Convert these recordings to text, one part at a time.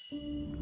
Honkai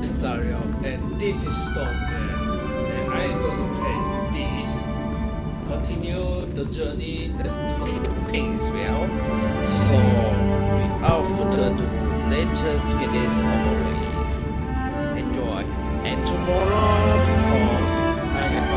Stereo, and this is Storm, and I am going to play this. Continue the journey as campaign as well. So without further ado, let's just get this over with. Enjoy. And tomorrow, because I have a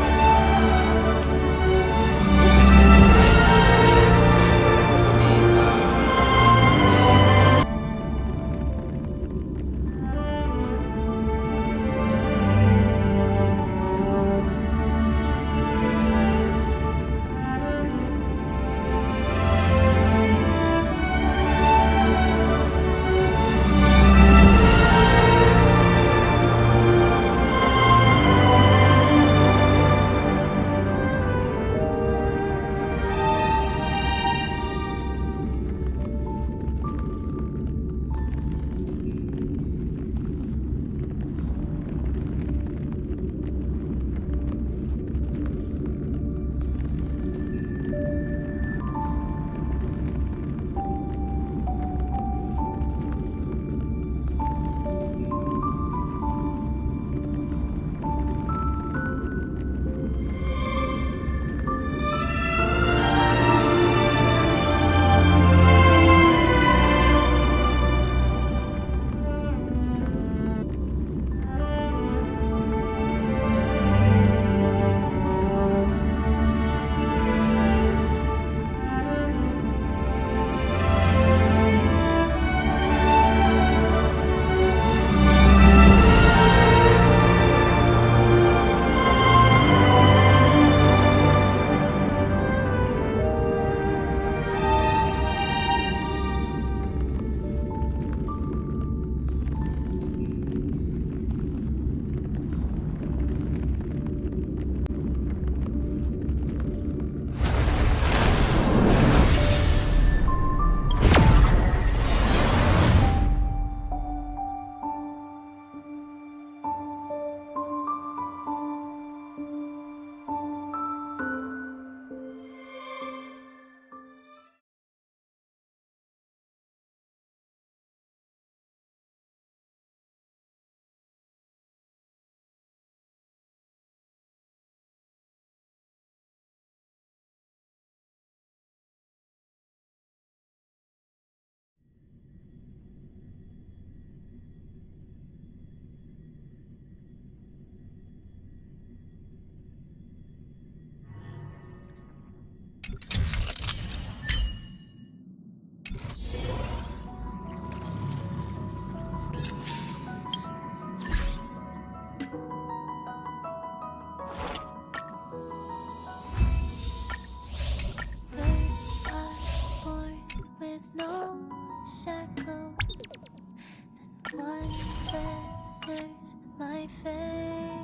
my fate.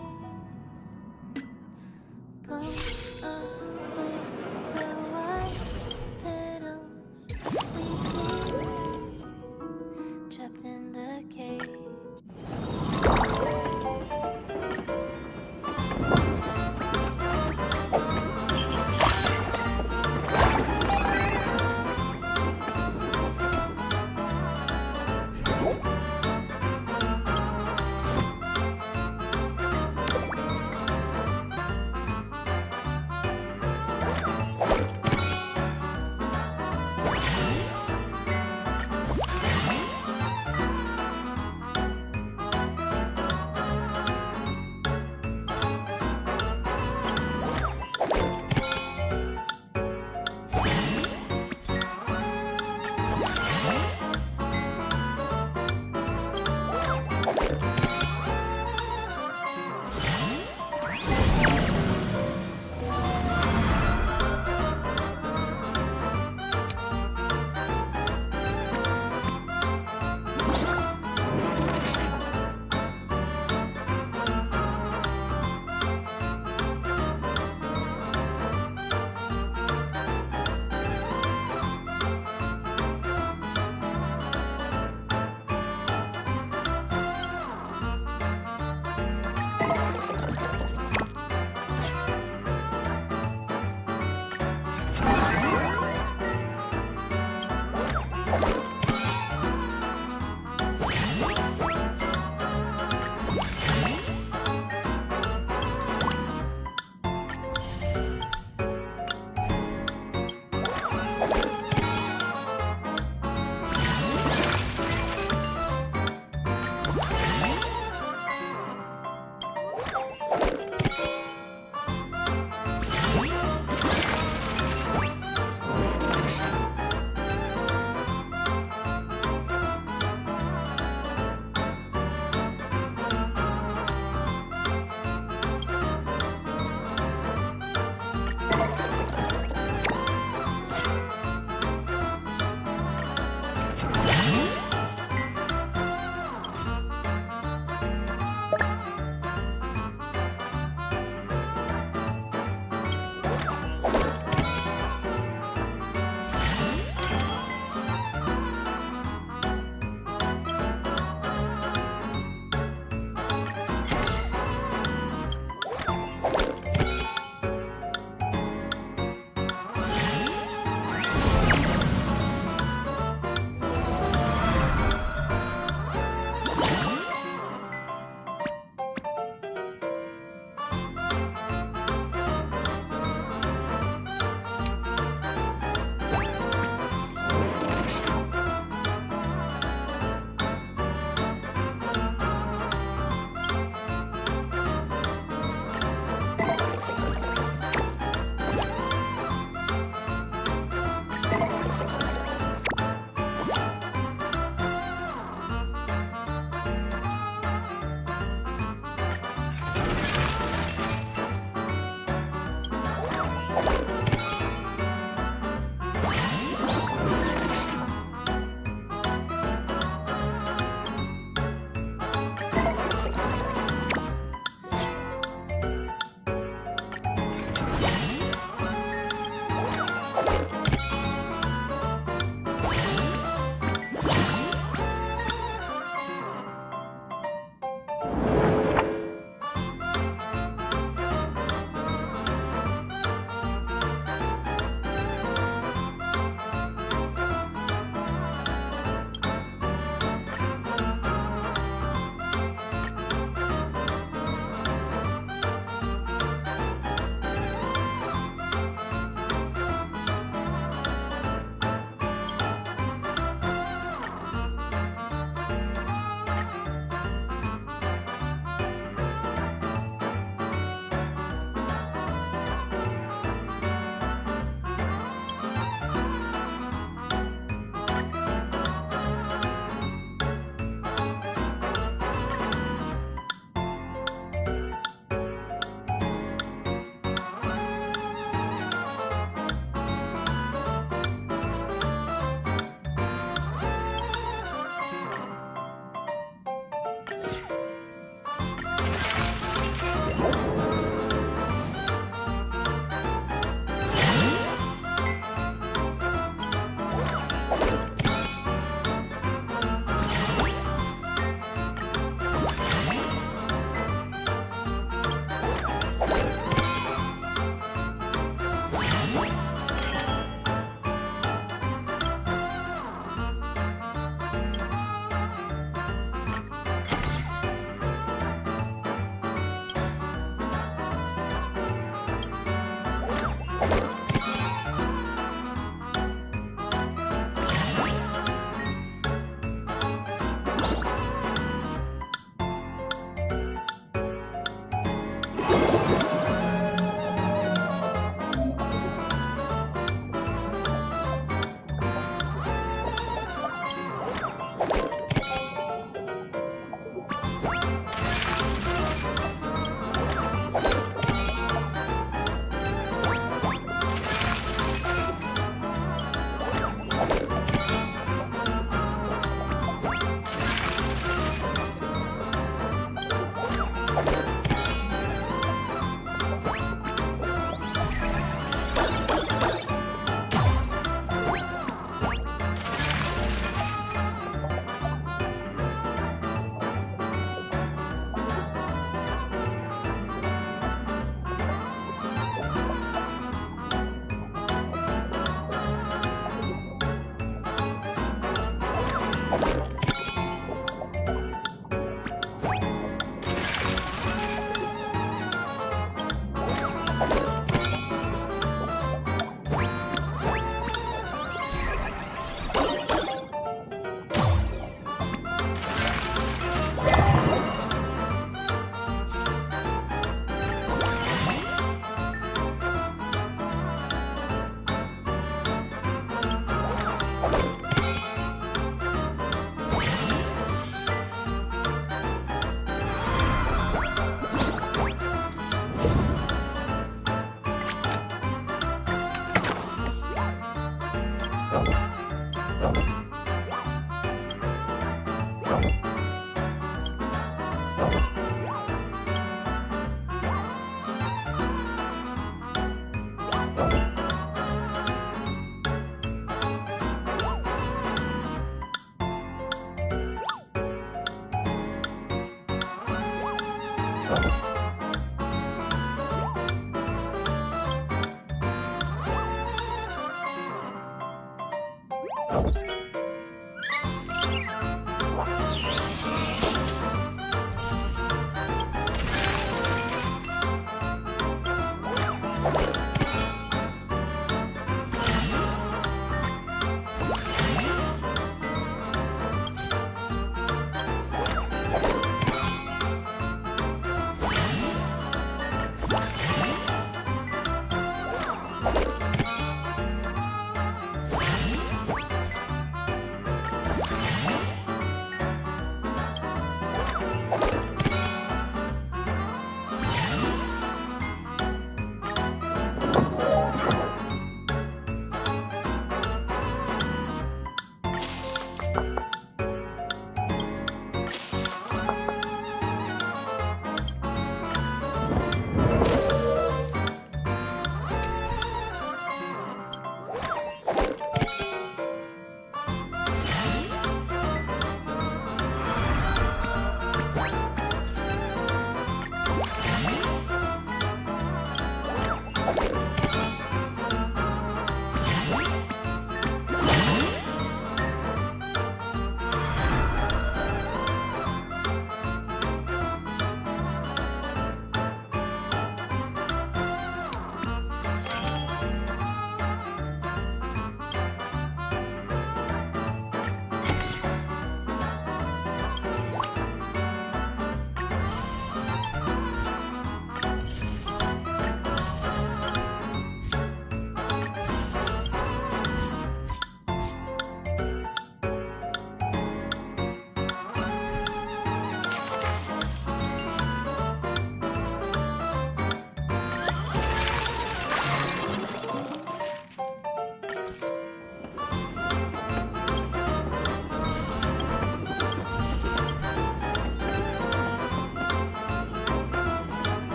Blown away the white petals we flew, trapped in the cage.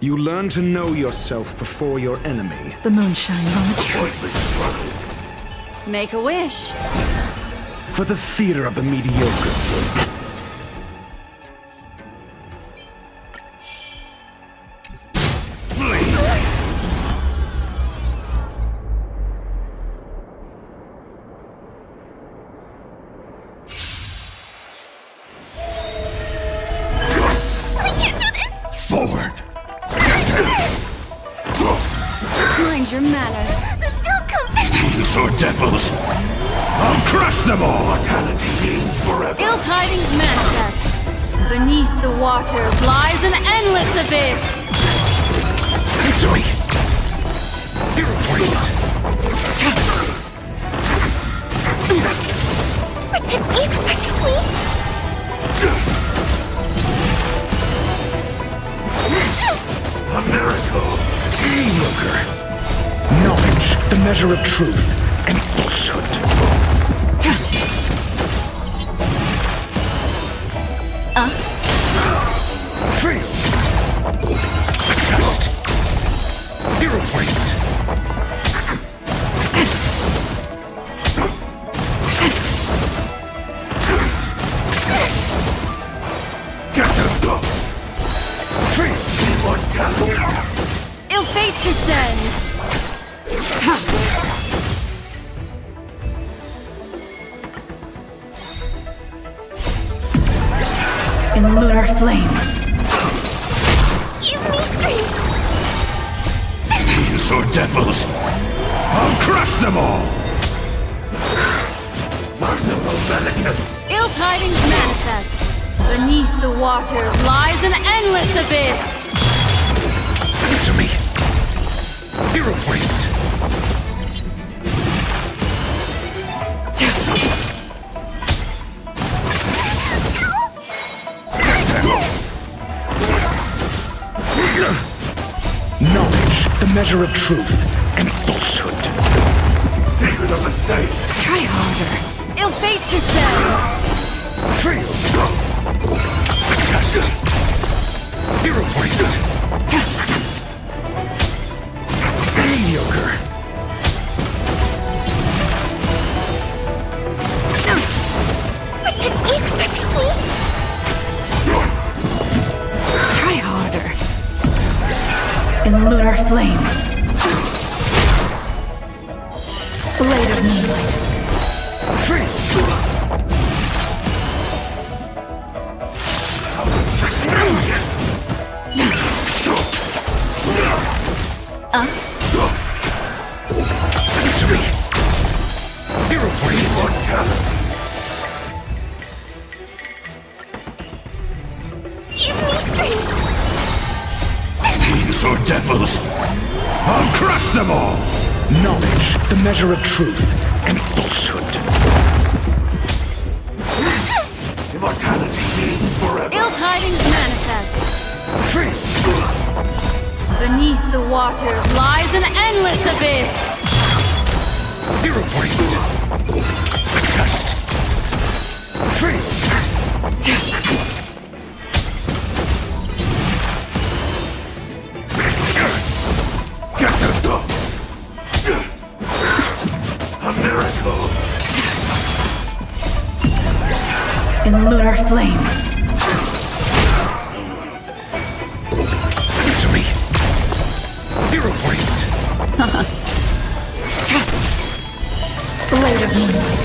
You learn to know yourself before your enemy. The moon shines on the truth. Make a wish. For the theater of the mediocre. Forward! Mind your manners. Don't come back! Demons or devils! I'll crush them all! Mortality means forever! Ill tidings manifest. Beneath the waters lies an endless abyss. Answer me! 0 points! Protect me! Protect me! A miracle! Mediocre. Knowledge, the measure of truth and falsehood. Fail. A test. 0 points. Get them! Fail. Immortality! Ill fate descends. In lunar flame. Give me strength! Demons or devils! I'll crush them all! Merciful Medicus! Ill tidings manifest. Beneath the waters lies an endless abyss. Answer me. 0 points. Knowledge, the measure of truth and falsehood. Secret of the saint! Try harder. Ill fate descends. Fail. A test. 0 points. Mediocre. Protect me! Protect me! Try harder. In lunar flame. Blade of moonlight. Fail. Answer me. 0 points. Mortality! Give me strength! Demons or devils! I'll crush them all! Knowledge, the measure of truth and falsehood. Immortality means forever! Ill tidings manifest. Fail. Beneath the waters lies an endless abyss. 0 points. A test. Fail. Get them! A miracle! In lunar flame. Answer me. 0 points. Blade of moonlight.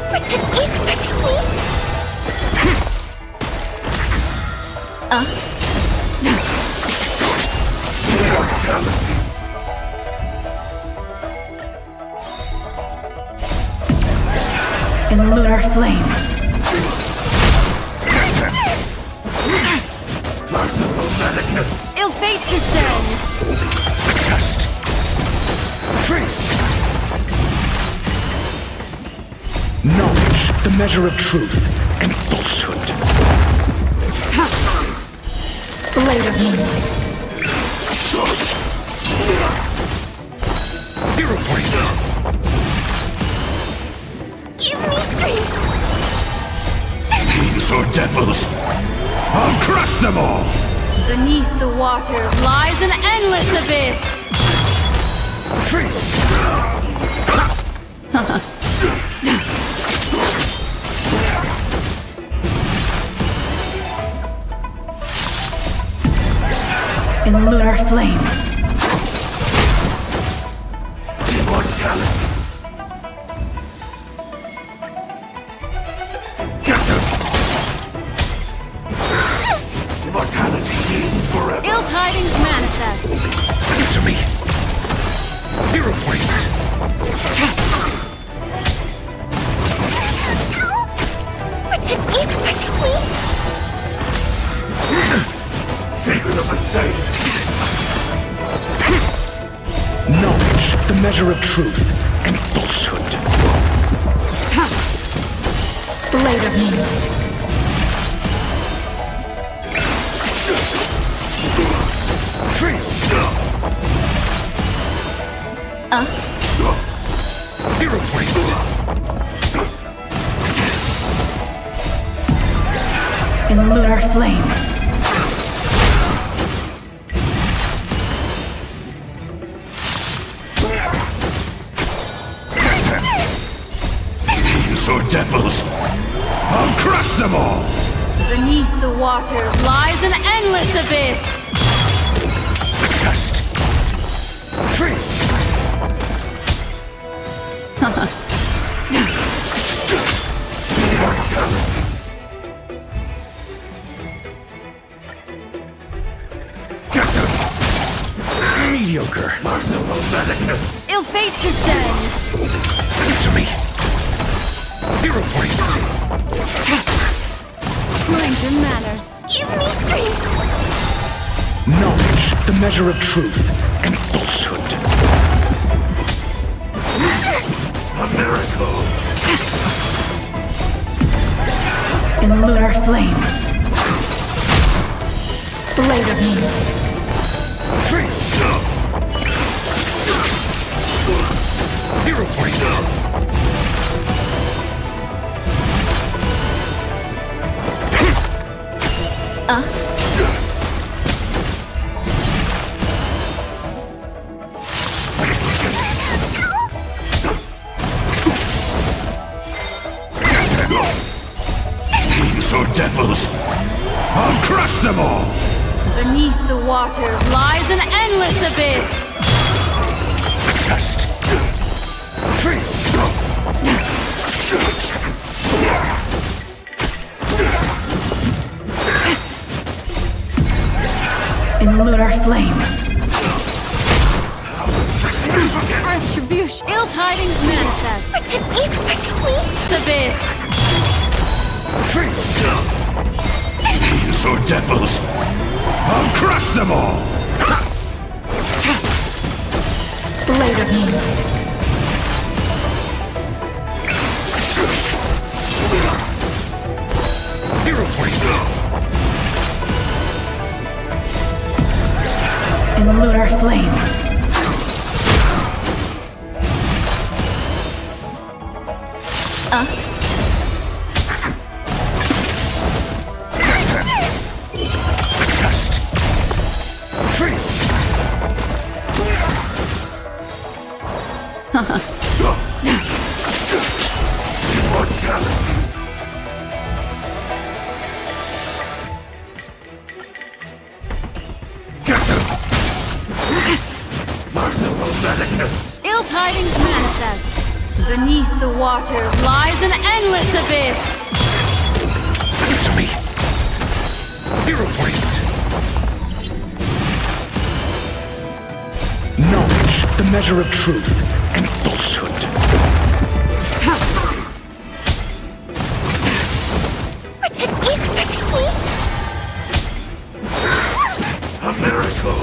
Protect me! Protect me! Immortality! In lunar flame. Merciful Medicus! Ill fate descends. A test. Fail. Knowledge, the measure of truth and falsehood. Blade of moonlight. 0 points. Give me strength! Fiends or devils, I'll crush them all! Beneath the waters lies an endless abyss. Free. In lunar flame. Immortality. Get them! Immortality means forever. Ill tidings manifest. Answer me. 0 points. Protect me! Protect me! Sacred of the saints. Knowledge, the measure of truth and falsehood. Blade of moonlight. Free. 0 points. In lunar flame. Fiends or devils, I'll crush them all! Beneath the waters lies an endless abyss. The test. Free. Get them! Mediocre. Merciful medicus! Ill fate descends. Answer me. 0 points. Mind your manners. Give me strength! Knowledge, the measure of truth and falsehood. A miracle! In lunar flame. Blade of moonlight. Free. 0 points. Fiends or devils, I'll crush them all! Beneath the waters lies an endless abyss. The test. Free. In lunar flame. Retribution. Ill tidings manifest. Protect me! Protect me! Abyss. Free. Fiends or devils, I'll crush them all! Blade of moonlight. Zero points. In lunar flame. Test. Free. Immortality. Get them! Merciful medicus! Ill tidings manifest. Beneath the waters lies an endless abyss. Answer me. 0 points. Knowledge, the measure of truth and falsehood. Protect me! Protect me! A miracle!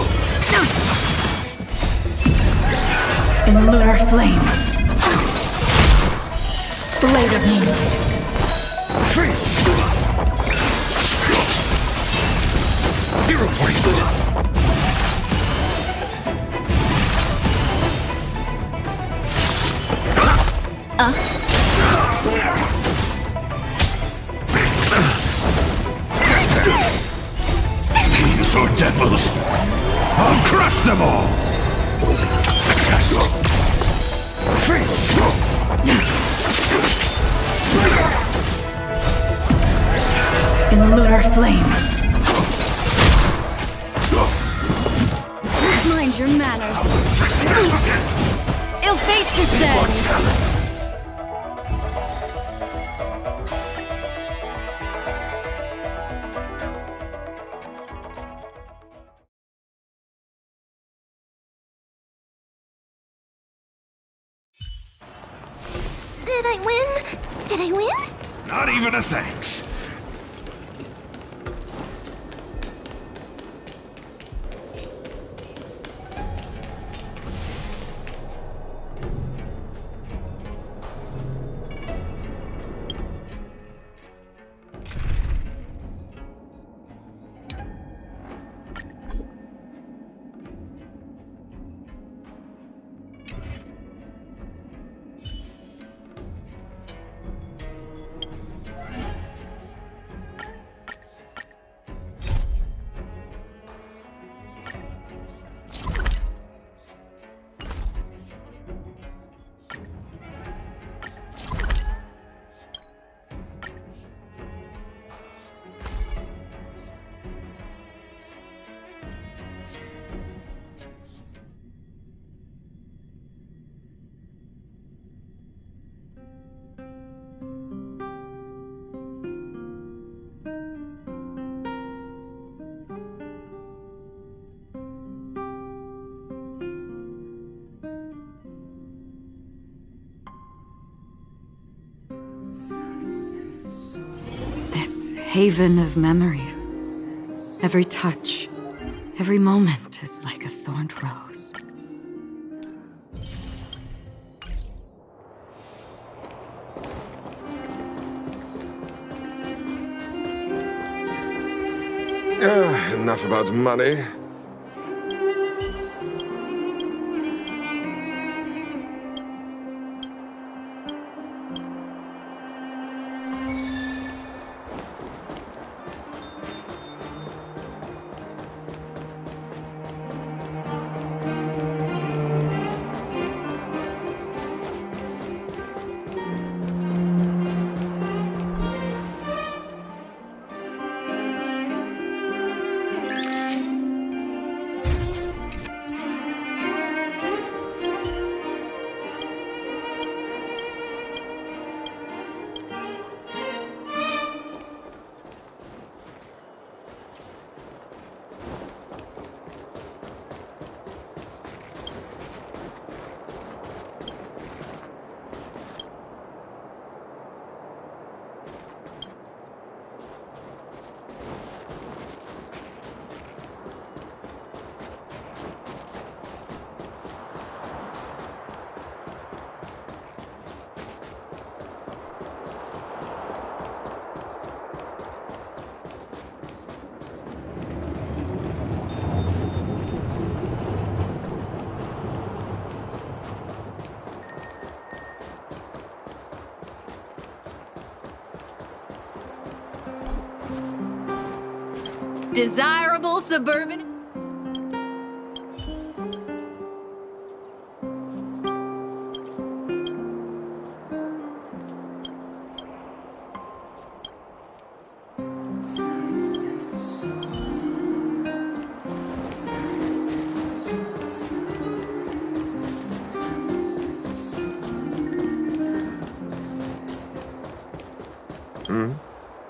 In lunar flame. Blade of moonlight. Free. 0 points. them all! The test! In lunar flame. Mind your manners. Ill fate descends. Did I win? Did I win? Not even a thanks. This haven of memories. Every touch, every moment is like a thorned rose. Enough about money. Desirable suburban.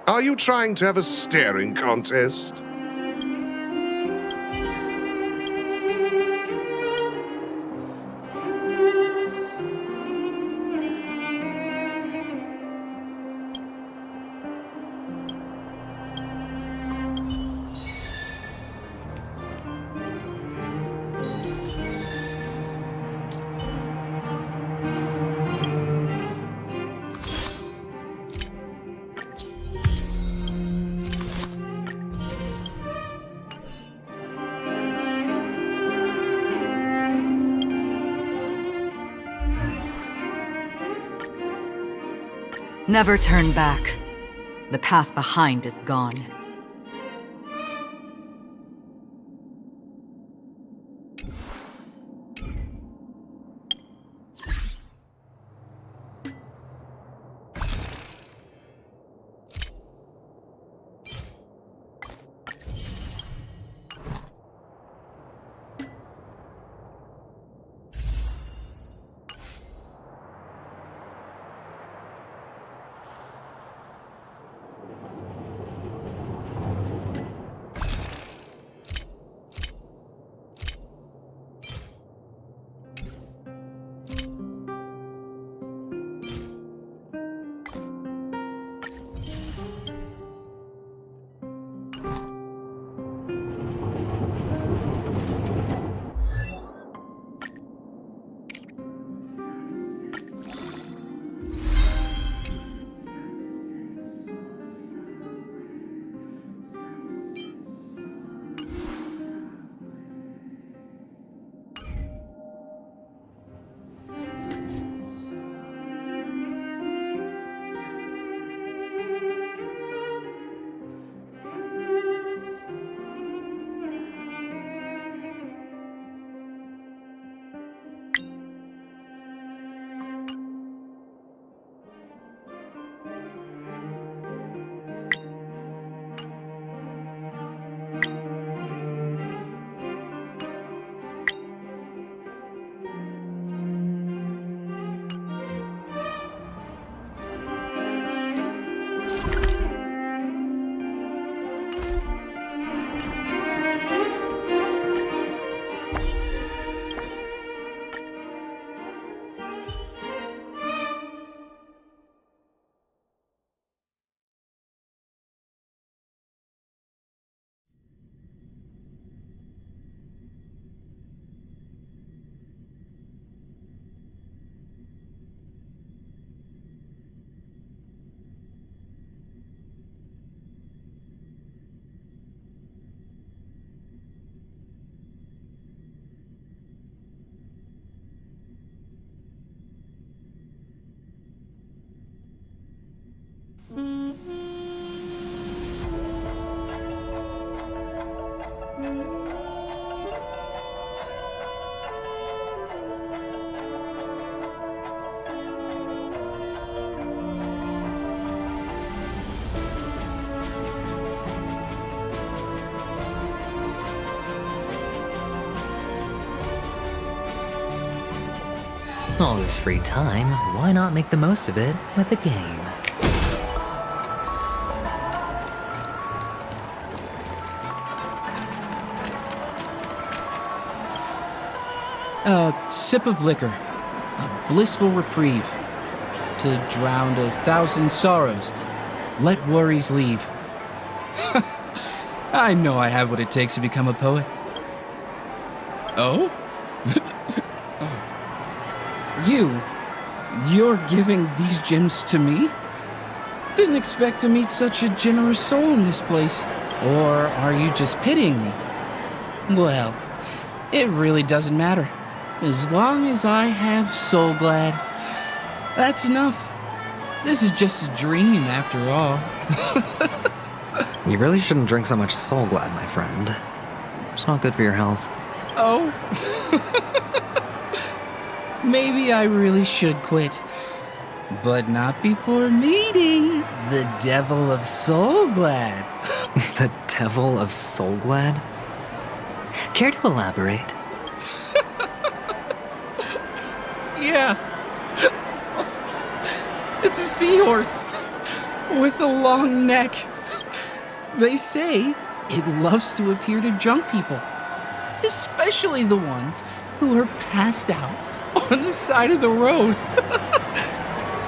Are you trying to have a staring contest? Never turn back. The path behind is gone. All this free time, why not make the most of it with a game? A sip of liquor, a blissful reprieve. To drown 1,000 sorrows, let worries leave. I know I have what it takes to become a poet. Oh? You're giving these gems to me? Didn't expect to meet such a generous soul in this place. Or are you just pitying me? Well, it really doesn't matter. As long as I have Soul Glad, that's enough. This is just a dream after all. You really shouldn't drink so much Soul Glad, my friend. It's not good for your health. Oh? Maybe I really should quit. But not before meeting the Devil of Soul Glad. The Devil of Soul Glad? Care to elaborate? Yeah. It's a seahorse with a long neck. They say it loves to appear to drunk people, especially the ones who are passed out on the side of the road.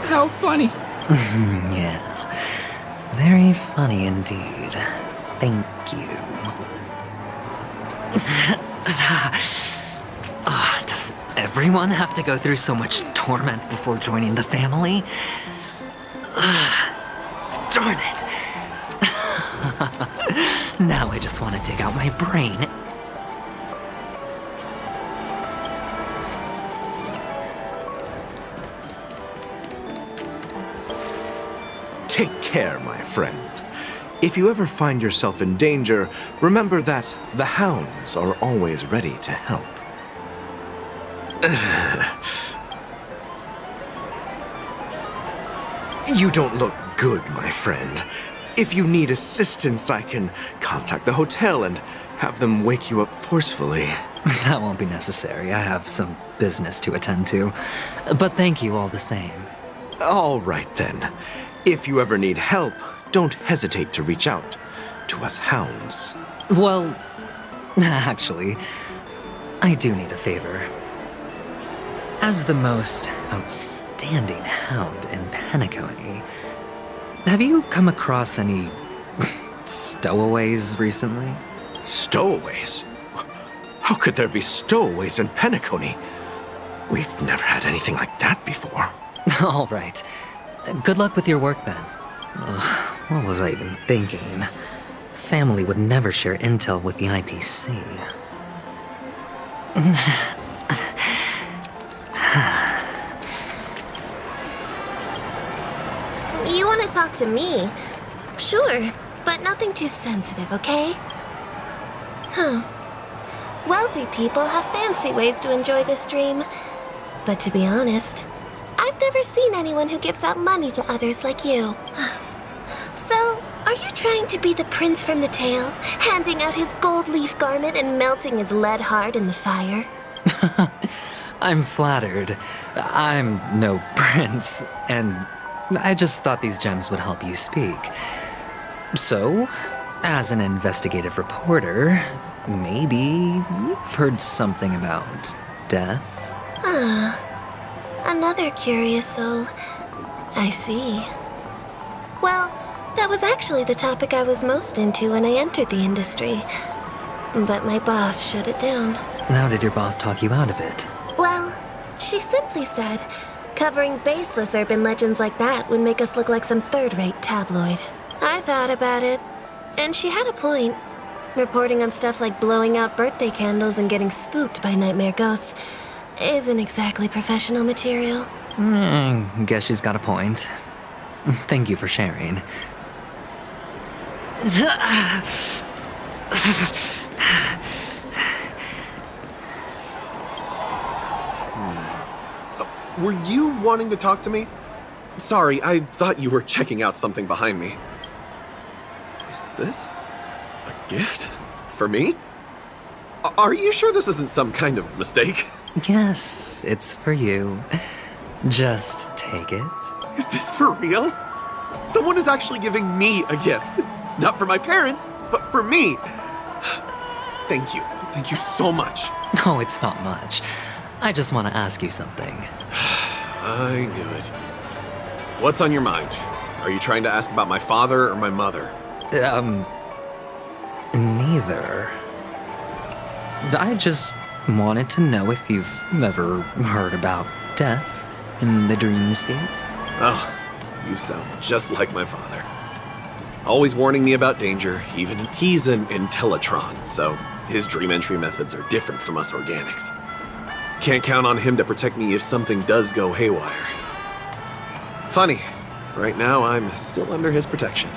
How funny. Yeah. Very funny indeed. Thank you. Does everyone have to go through so much torment before joining the family? Darn it. Now I just want to dig out my brain. Take care, my friend. If you ever find yourself in danger, remember that the hounds are always ready to help. You don't look good, my friend. If you need assistance, I can contact the hotel and have them wake you up forcefully. That won't be necessary. I have some business to attend to. But thank you all the same. All right, then. If you ever need help, don't hesitate to reach out to us hounds. Well, actually, I do need a favor. As the most outstanding hound in Penacony, have you come across any stowaways recently? Stowaways? How could there be stowaways in Penacony? We've never had anything like that before. All right. Good luck with your work then. What was I even thinking? Family would never share intel with the IPC. You want to talk to me? Sure, but nothing too sensitive, okay? Huh. Wealthy people have fancy ways to enjoy this dream. But to be honest, I've never seen anyone who gives out money to others like you. So, are you trying to be the prince from the tale, handing out his gold leaf garment and melting his lead heart in the fire? I'm flattered. I'm no prince, and I just thought these gems would help you speak. So, as an investigative reporter, maybe you've heard something about death? Another curious soul. I see. Well, that was actually the topic I was most into when I entered the industry. But my boss shut it down. How did your boss talk you out of it? Well, she simply said, covering baseless urban legends like that would make us look like some third-rate tabloid. I thought about it, and she had a point. Reporting on stuff like blowing out birthday candles and getting spooked by nightmare ghosts isn't exactly professional material. Guess she's got a point. Thank you for sharing. Were you wanting to talk to me? Sorry, I thought you were checking out something behind me. Is this a gift? For me? Are you sure this isn't some kind of mistake? Yes, it's for you. Just take it. Is this for real? Someone is actually giving me a gift. Not for my parents, but for me. Thank you. Thank you so much. Oh, it's not much. I just want to ask you something. I knew it. What's on your mind? Are you trying to ask about my father or my mother? Neither. I just wanted to know if you've ever heard about death in the dreamscape. Oh, you sound just like my father. Always warning me about danger, even he's an Intellitron, so his dream entry methods are different from us organics. Can't count on him to protect me if something does go haywire. Funny, right now I'm still under his protection.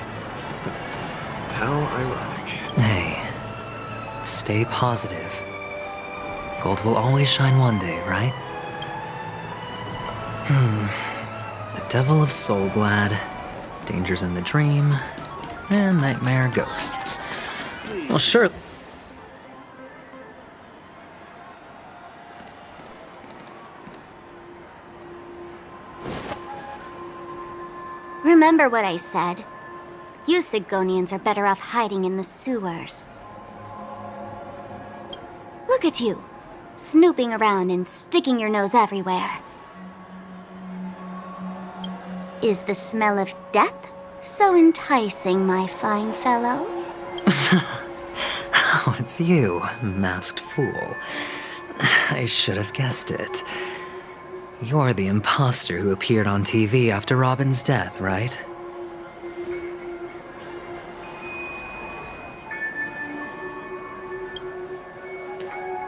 How ironic. Hey, stay positive. Gold will always shine one day, right? The Devil of Soulglad, Dangers in the Dream, and Nightmare Ghosts. Well, sure. Remember what I said. You Sigonians are better off hiding in the sewers. Look at you, snooping around and sticking your nose everywhere. Is the smell of death so enticing, my fine fellow? Oh, it's you, masked fool. I should have guessed it. You're the imposter who appeared on TV after Robin's death, right?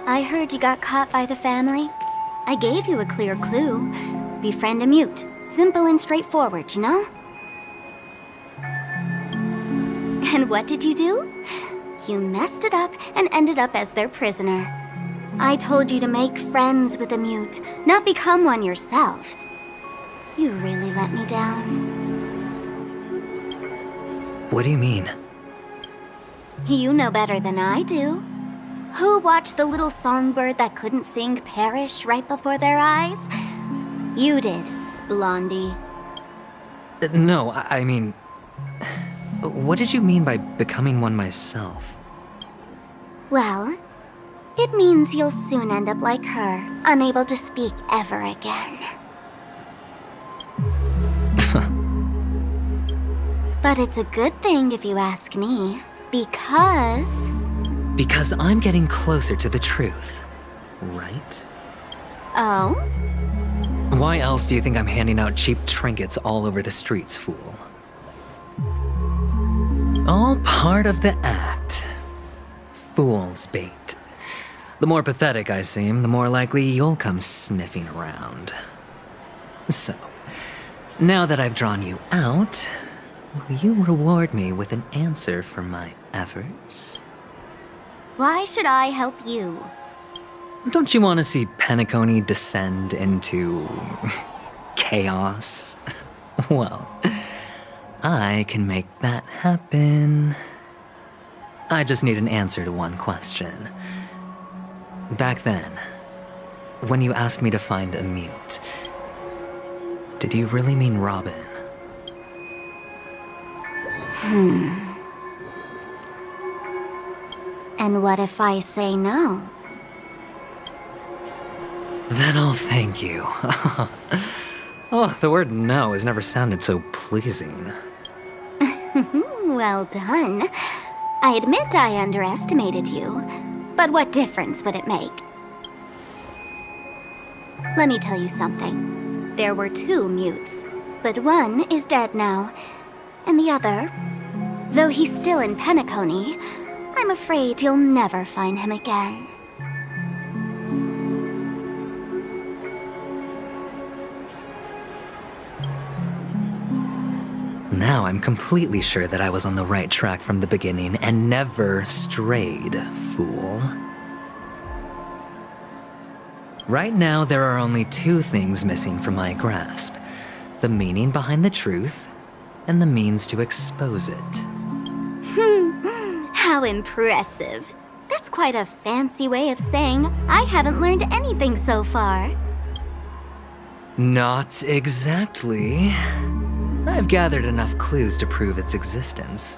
I heard you got caught by the family. I gave you a clear clue. Befriend a mute. Simple and straightforward, you know? And what did you do? You messed it up and ended up as their prisoner. I told you to make friends with a mute, not become one yourself. You really let me down. What do you mean? You know better than I do. Who watched the little songbird that couldn't sing perish right before their eyes? You did, Blondie. No, I mean... What did you mean by becoming one myself? Well, it means you'll soon end up like her, unable to speak ever again. But it's a good thing if you ask me, because... Because I'm getting closer to the truth, right? Oh? Why else do you think I'm handing out cheap trinkets all over the streets, fool? All part of the act. Fool's bait. The more pathetic I seem, the more likely you'll come sniffing around. So, now that I've drawn you out, will you reward me with an answer for my efforts? Why should I help you? Don't you want to see Penacony descend into... chaos? Well, I can make that happen. I just need an answer to one question. Back then, when you asked me to find a mute, did you really mean Robin? And what if I say no? Then I'll thank you. Oh, the word no has never sounded so pleasing. Well done. I admit I underestimated you, but what difference would it make? Let me tell you something. There were 2 mutes, but one is dead now, and the other, though he's still in Penacony, I'm afraid you'll never find him again. Now I'm completely sure that I was on the right track from the beginning and never strayed, fool. Right now, there are only 2 things missing from my grasp. The meaning behind the truth, and the means to expose it. How impressive. That's quite a fancy way of saying I haven't learned anything so far. Not exactly. I've gathered enough clues to prove its existence,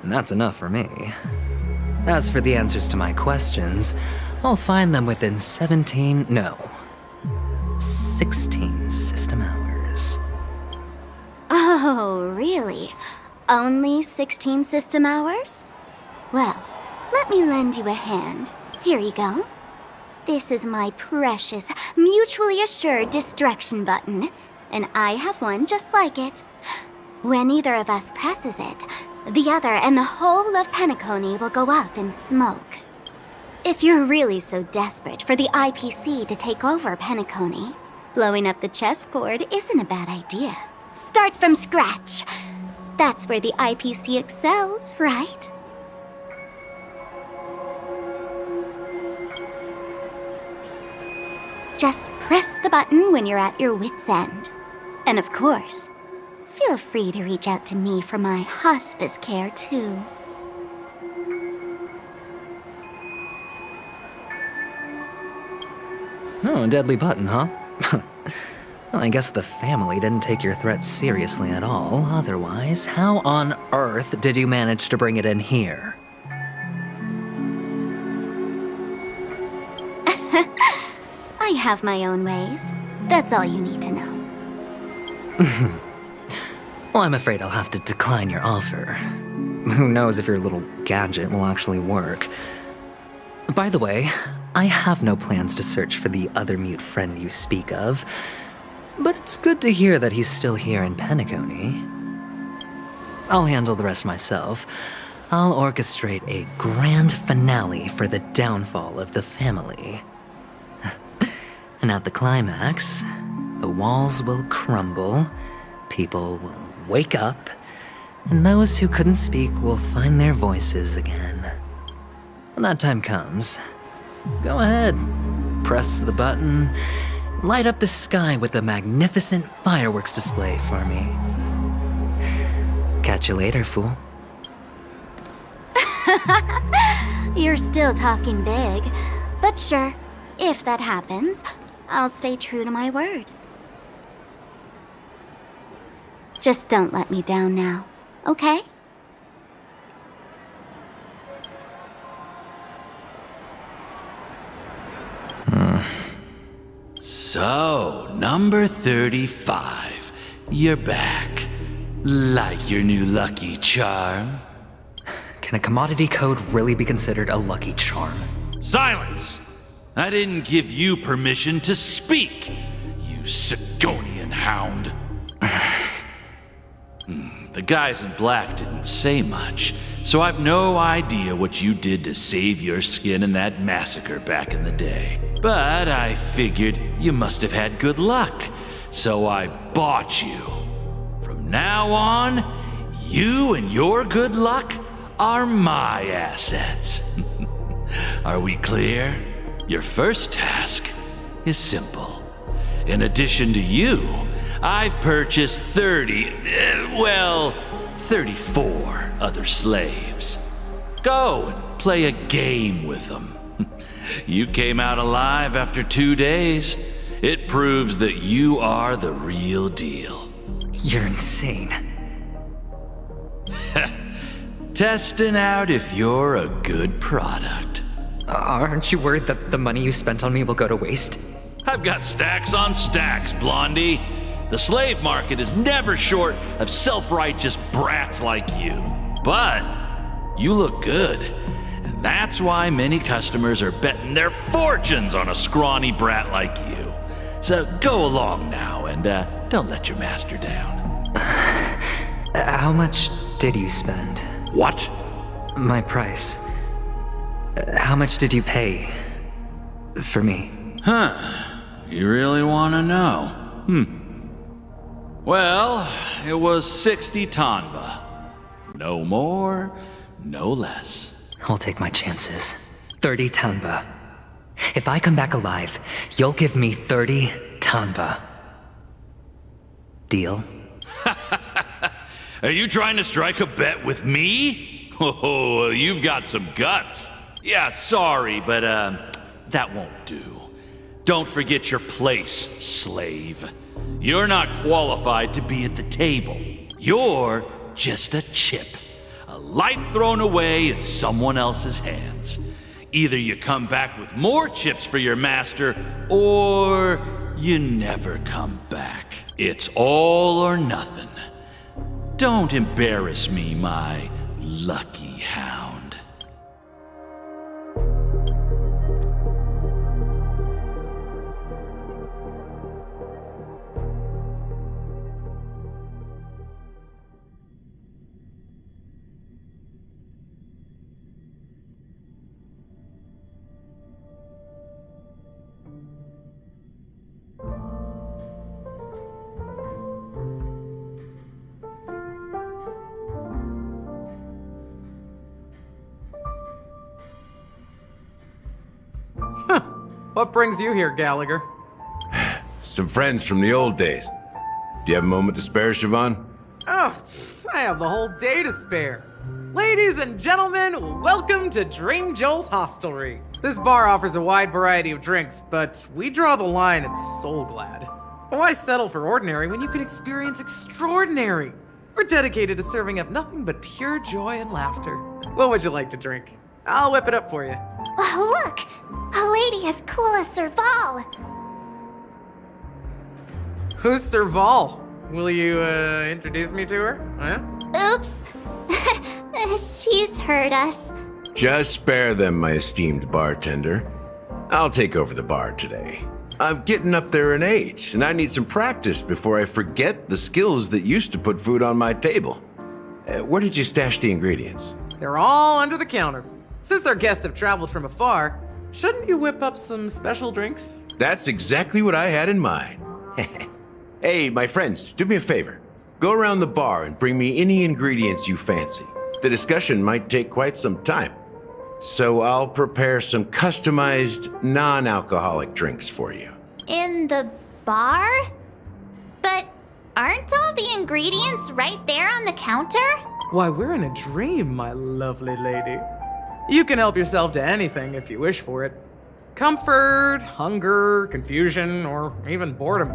and that's enough for me. As for the answers to my questions, I'll find them within 16 system hours. Oh, really? Only 16 system hours? Well, let me lend you a hand. Here you go. This is my precious, mutually assured distraction button, and I have one just like it. When either of us presses it, the other and the whole of Penacony will go up in smoke. If you're really so desperate for the IPC to take over Penacony, blowing up the chessboard isn't a bad idea. Start from scratch. That's where the IPC excels, right? Just press the button when you're at your wit's end. And of course, feel free to reach out to me for my hospice care, too. Oh, deadly button, huh? Well, I guess the family didn't take your threat seriously at all. Otherwise, how on earth did you manage to bring it in here? I have my own ways. That's all you need to know. Well, I'm afraid I'll have to decline your offer. Who knows if your little gadget will actually work. By the way, I have no plans to search for the other mute friend you speak of, but it's good to hear that he's still here in Penacony. I'll handle the rest myself. I'll orchestrate a grand finale for the downfall of the family. And at the climax, the walls will crumble, people will wake up, and those who couldn't speak will find their voices again. When that time comes, go ahead, press the button, light up the sky with a magnificent fireworks display for me. Catch you later, fool. You're still talking big, but sure, if that happens, I'll stay true to my word. Just don't let me down now, okay? So, number 35. You're back. Like your new lucky charm? Can a commodity code really be considered a lucky charm? Silence! I didn't give you permission to speak, you Segonian hound. The guys in black didn't say much, so I've no idea what you did to save your skin in that massacre back in the day. But I figured you must have had good luck, so I bought you. From now on, you and your good luck are my assets. Are we clear? Your first task is simple. In addition to you, I've purchased 34 other slaves. Go and play a game with them. You came out alive after 2 days. It proves that you are the real deal. You're insane. Testing out if you're a good product. Aren't you worried that the money you spent on me will go to waste? I've got stacks on stacks, Blondie. The slave market is never short of self-righteous brats like you. But you look good, and that's why many customers are betting their fortunes on a scrawny brat like you. So go along now and don't let your master down. How much did you spend? What? My price. How much did you pay for me? Huh. You really want to know? Well, it was 60 tanba. No more, no less. I'll take my chances. 30 tanba. If I come back alive, you'll give me 30 tanba. Deal? Are you trying to strike a bet with me? Oh, you've got some guts. Yeah, sorry, but that won't do. Don't forget your place, slave. You're not qualified to be at the table. You're just a chip. A life thrown away in someone else's hands. Either you come back with more chips for your master, or you never come back. It's all or nothing. Don't embarrass me, my lucky hound. What brings you here, Gallagher? Some friends from the old days. Do you have a moment to spare, Siobhan? Oh, I have the whole day to spare. Ladies and gentlemen, welcome to Dream Jolt Hostelry. This bar offers a wide variety of drinks, but we draw the line at Soul Glad. Why settle for ordinary when you can experience extraordinary? We're dedicated to serving up nothing but pure joy and laughter. What would you like to drink? I'll whip it up for you. Oh, look! A lady as cool as Serval! Who's Serval? Will you, introduce me to her? Huh? Oops. She's heard us. Just spare them, my esteemed bartender. I'll take over the bar today. I'm getting up there in age, and I need some practice before I forget the skills that used to put food on my table. Where did you stash the ingredients? They're all under the counter. Since our guests have traveled from afar, shouldn't you whip up some special drinks? That's exactly what I had in mind. Hey, my friends, do me a favor. Go around the bar and bring me any ingredients you fancy. The discussion might take quite some time. So I'll prepare some customized, non-alcoholic drinks for you. In the bar? But aren't all the ingredients right there on the counter? Why, we're in a dream, my lovely lady. You can help yourself to anything if you wish for it. Comfort, hunger, confusion, or even boredom.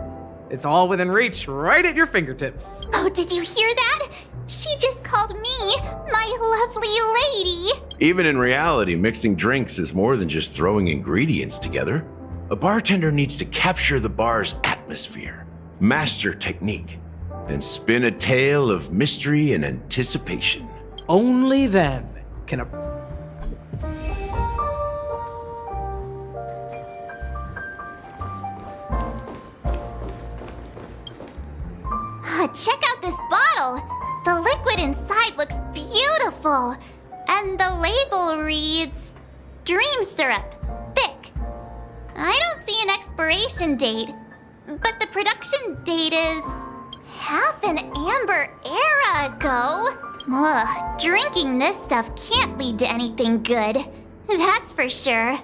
It's all within reach, right at your fingertips. Oh, did you hear that? She just called me my lovely lady. Even in reality, mixing drinks is more than just throwing ingredients together. A bartender needs to capture the bar's atmosphere, master technique, and spin a tale of mystery and anticipation. Only then can a... Check out this bottle. The liquid inside looks beautiful. And the label reads, Dream Syrup, thick. I don't see an expiration date, but the production date is half an amber era ago. Ugh, drinking this stuff can't lead to anything good. That's for sure.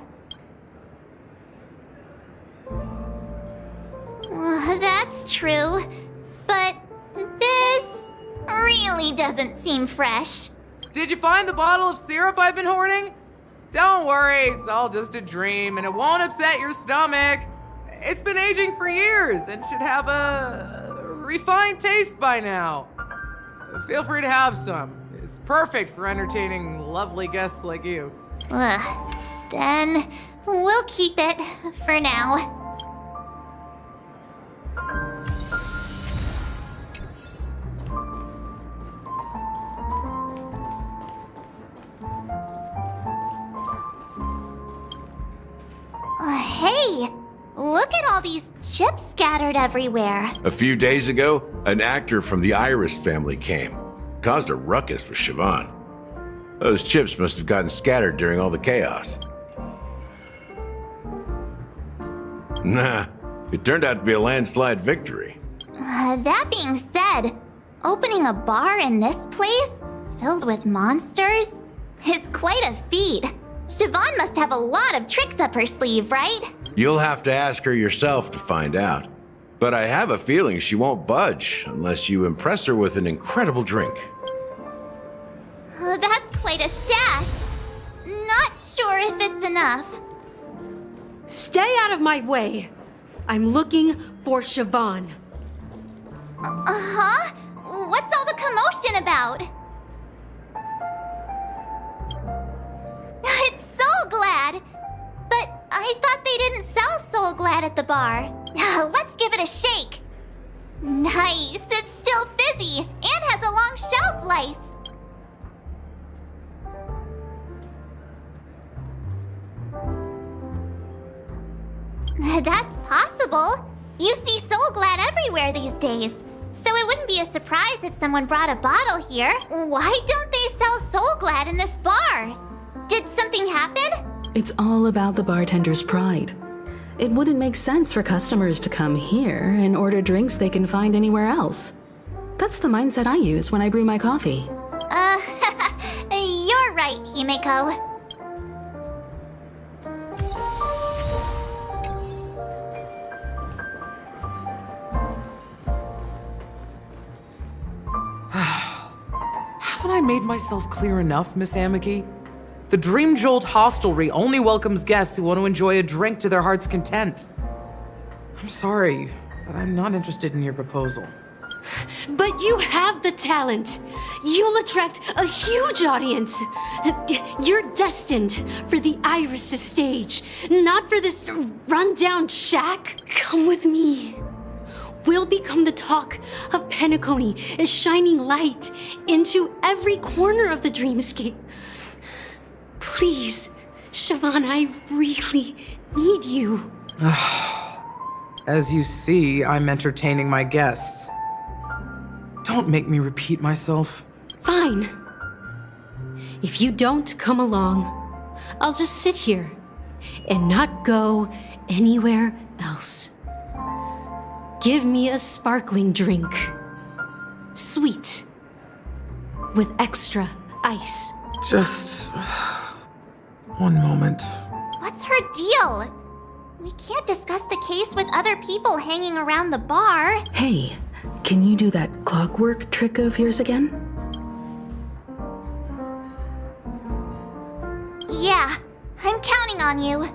That's true. But this really doesn't seem fresh. Did you find the bottle of syrup I've been hoarding? Don't worry, it's all just a dream and it won't upset your stomach. It's been aging for years and should have a refined taste by now. Feel free to have some. It's perfect for entertaining lovely guests like you. Then we'll keep it for now. Hey, look at all these chips scattered everywhere. A few days ago, an actor from the Iris family came. Caused a ruckus with Siobhan. Those chips must have gotten scattered during all the chaos. Nah, it turned out to be a landslide victory. That being said, opening a bar in this place, filled with monsters, is quite a feat. Siobhan must have a lot of tricks up her sleeve, right? You'll have to ask her yourself to find out. But I have a feeling she won't budge unless you impress her with an incredible drink. That's quite a stash. Not sure sure if it's enough. Stay out of my way. I'm looking for Siobhan. Uh-huh? What's all the commotion about? It's Soul Glad! But I thought they didn't sell Soul Glad at the bar. Let's give it a shake. Nice, it's still fizzy and has a long shelf life. That's possible. You see Soul Glad everywhere these days. So it wouldn't be a surprise if someone brought a bottle here. Why don't they sell Soul Glad in this bar? Did something happen? It's all about the bartender's pride. It wouldn't make sense for customers to come here and order drinks they can find anywhere else. That's the mindset I use when I brew my coffee. You're right, Himeko. Haven't I made myself clear enough, Miss Amiki? The Dream Jolt Hostelry only welcomes guests who want to enjoy a drink to their heart's content. I'm sorry, but I'm not interested in your proposal. But you have the talent. You'll attract a huge audience. You're destined for the Iris' stage, not for this rundown shack. Come with me. We'll become the talk of Penacony, a shining light into every corner of the dreamscape. Please, Siobhan, I really need you. As you see, I'm entertaining my guests. Don't make me repeat myself. Fine. If you don't come along, I'll just sit here and not go anywhere else. Give me a sparkling drink. Sweet. With extra ice. Just one moment. What's her deal? We can't discuss the case with other people hanging around the bar. Hey, can you do that clockwork trick of yours again? Yeah, I'm counting on you.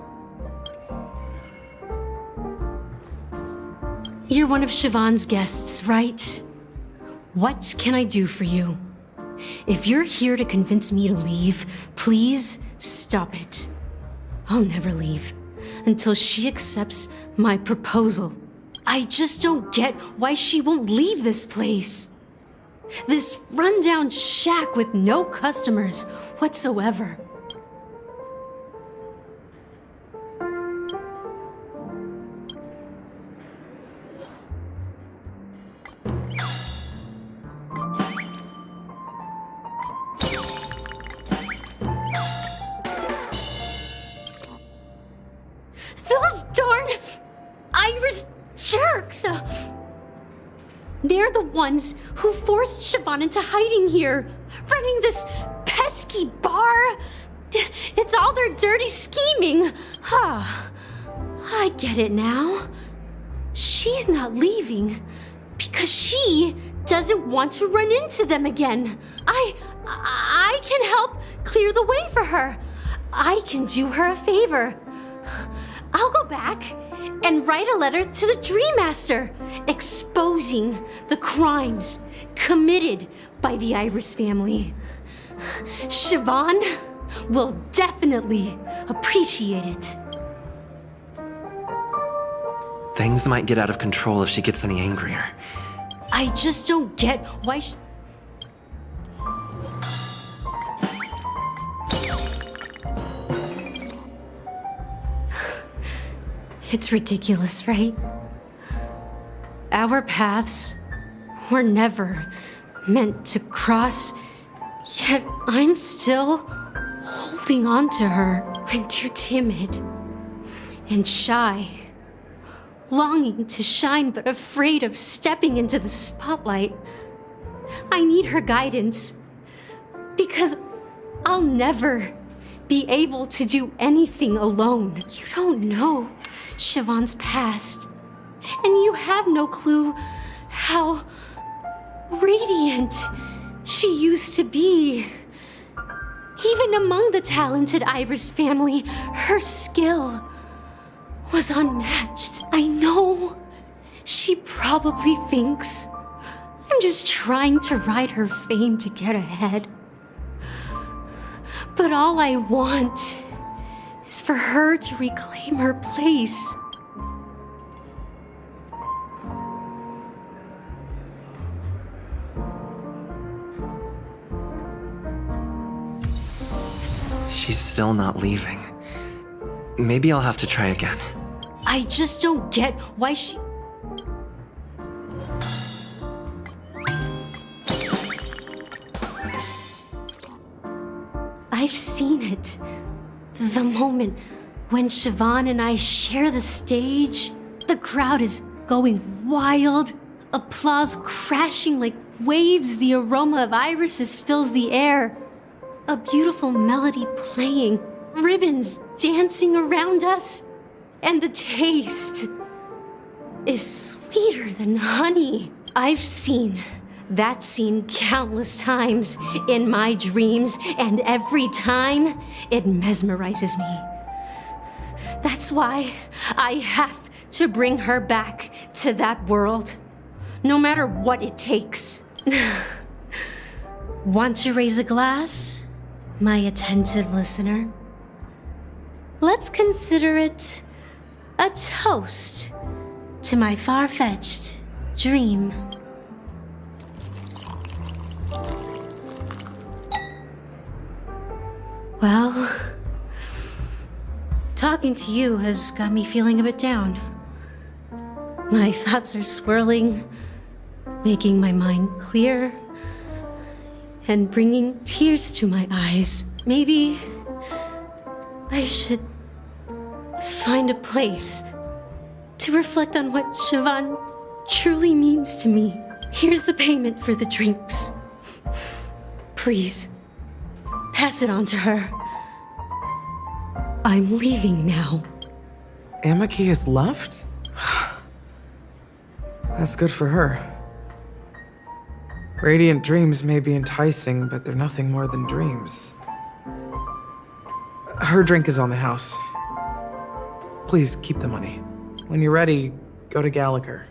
You're one of Siobhan's guests, right? What can I do for you? If you're here to convince me to leave, please stop it. I'll never leave until she accepts my proposal. I just don't get why she won't leave this place. This rundown shack with no customers whatsoever. Those darn Iris jerks! They're the ones who forced Siobhan into hiding here, running this pesky bar. It's all their dirty scheming. I get it now. She's not leaving because she doesn't want to run into them again. I can help clear the way for her. I can do her a favor. I'll go back and write a letter to the Dream Master exposing the crimes committed by the Iris family. Siobhan will definitely appreciate it. Things might get out of control if she gets any angrier. I just don't get why It's ridiculous, right? Our paths were never meant to cross, yet I'm still holding on to her. I'm too timid and shy, longing to shine but afraid of stepping into the spotlight. I need her guidance because I'll never be able to do anything alone. You don't know Siobhan's past, and you have no clue how radiant she used to be. Even among the talented Iris family, her skill was unmatched. I know she probably thinks I'm just trying to ride her fame to get ahead. But all I want is for her to reclaim her place. She's still not leaving. Maybe I'll have to try again. I just don't get why she... I've seen it. The moment when Siobhan and I share the stage, the crowd is going wild, applause crashing like waves, the aroma of irises fills the air, a beautiful melody playing, ribbons dancing around us, and the taste is sweeter than honey. I've seen that scene countless times in my dreams, and every time it mesmerizes me. That's why I have to bring her back to that world, no matter what it takes. Want to raise a glass, my attentive listener? Let's consider it a toast to my far-fetched dream. Well, talking to you has got me feeling a bit down. My thoughts are swirling, making my mind clear, and bringing tears to my eyes. Maybe I should find a place to reflect on what Siobhan truly means to me. Here's the payment for the drinks. Please, pass it on to her. I'm leaving now. Amaki has left? That's good for her. Radiant dreams may be enticing, but they're nothing more than dreams. Her drink is on the house. Please keep the money. When you're ready, go to Gallagher.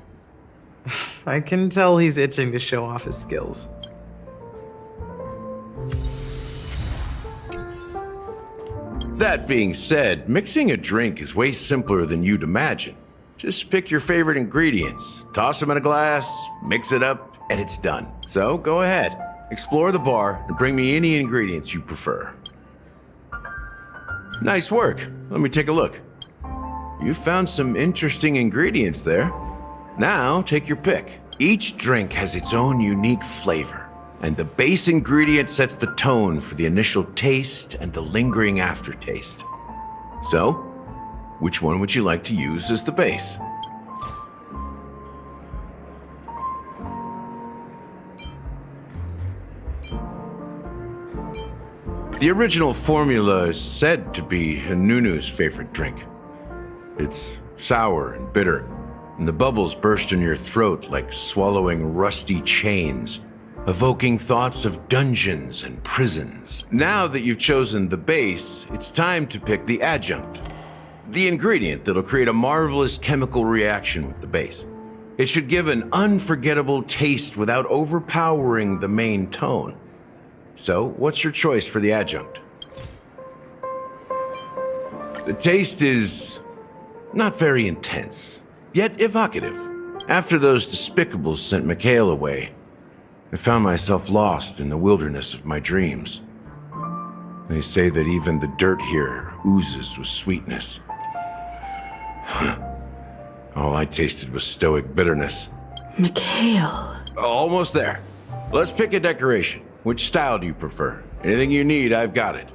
I can tell he's itching to show off his skills. That being said, mixing a drink is way simpler than you'd imagine. Just pick your favorite ingredients, toss them in a glass, mix it up, and it's done. So go ahead, explore the bar, and bring me any ingredients you prefer. Nice work. Let me take a look. You found some interesting ingredients there. Now take your pick. Each drink has its own unique flavor, and the base ingredient sets the tone for the initial taste and the lingering aftertaste. So, which one would you like to use as the base? The original formula is said to be Nunu's favorite drink. It's sour and bitter, and the bubbles burst in your throat like swallowing rusty chains, evoking thoughts of dungeons and prisons. Now that you've chosen the base, it's time to pick the adjunct, the ingredient that'll create a marvelous chemical reaction with the base. It should give an unforgettable taste without overpowering the main tone. So, what's your choice for the adjunct? The taste is not very intense, yet evocative. After those despicables sent Mikhail away, I found myself lost in the wilderness of my dreams. They say that even the dirt here oozes with sweetness. All I tasted was stoic bitterness. Mikhail. Almost there. Let's pick a decoration. Which style do you prefer? Anything you need, I've got it.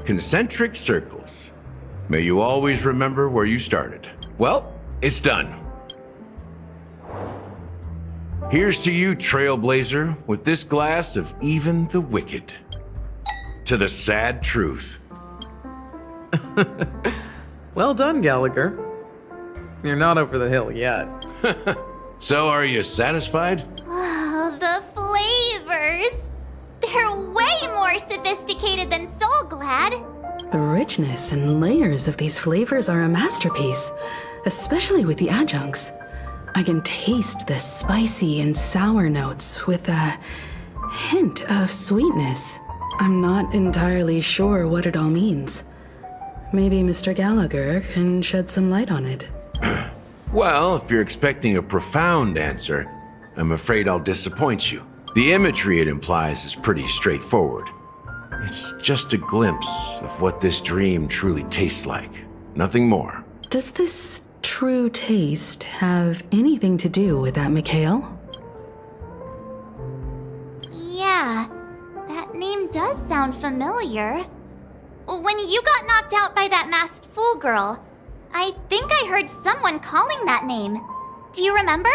Concentric circles. May you always remember where you started. Well, it's done. Here's to you, Trailblazer, with this glass of even the wicked. To the sad truth. Well done, Gallagher. You're not over the hill yet. So, are you satisfied? Oh, the educated than Soul Glad. The richness and layers of these flavors are a masterpiece, especially with the adjuncts. I can taste the spicy and sour notes with a hint of sweetness. I'm not entirely sure what it all means. Maybe Mr. Gallagher can shed some light on it. Well, if you're expecting a profound answer, I'm afraid I'll disappoint you. The imagery it implies is pretty straightforward. It's just a glimpse of what this dream truly tastes like. Nothing more. Does this true taste have anything to do with that Mikhail? Yeah, that name does sound familiar. When you got knocked out by that masked fool girl, I think I heard someone calling that name. Do you remember?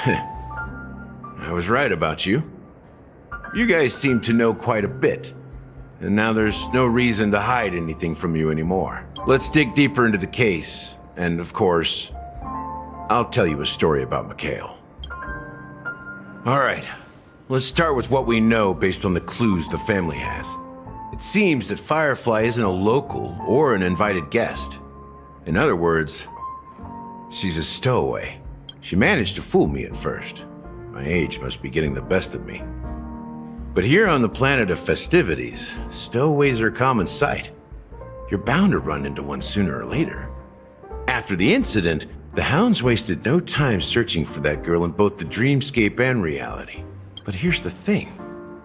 I was right about you. You guys seem to know quite a bit, and now there's no reason to hide anything from you anymore. Let's dig deeper into the case, and of course, I'll tell you a story about Mikhail. All right, let's start with what we know based on the clues the family has. It seems that Firefly isn't a local or an invited guest. In other words, she's a stowaway. She managed to fool me at first. My age must be getting the best of me. But here on the planet of festivities, stowaways are a common sight. You're bound to run into one sooner or later. After the incident, the hounds wasted no time searching for that girl in both the dreamscape and reality. But here's the thing.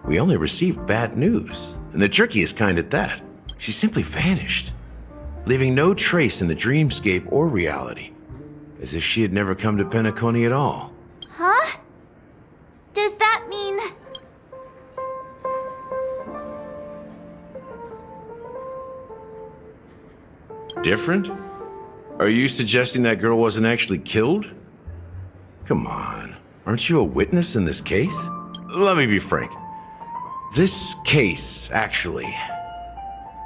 We only received bad news, and the trickiest kind at that. She simply vanished, leaving no trace in the dreamscape or reality, as if she had never come to Penacony at all. Huh? Does that mean... Different? Are you suggesting that girl wasn't actually killed? Come on, aren't you a witness in this case? Let me be frank. This case, actually,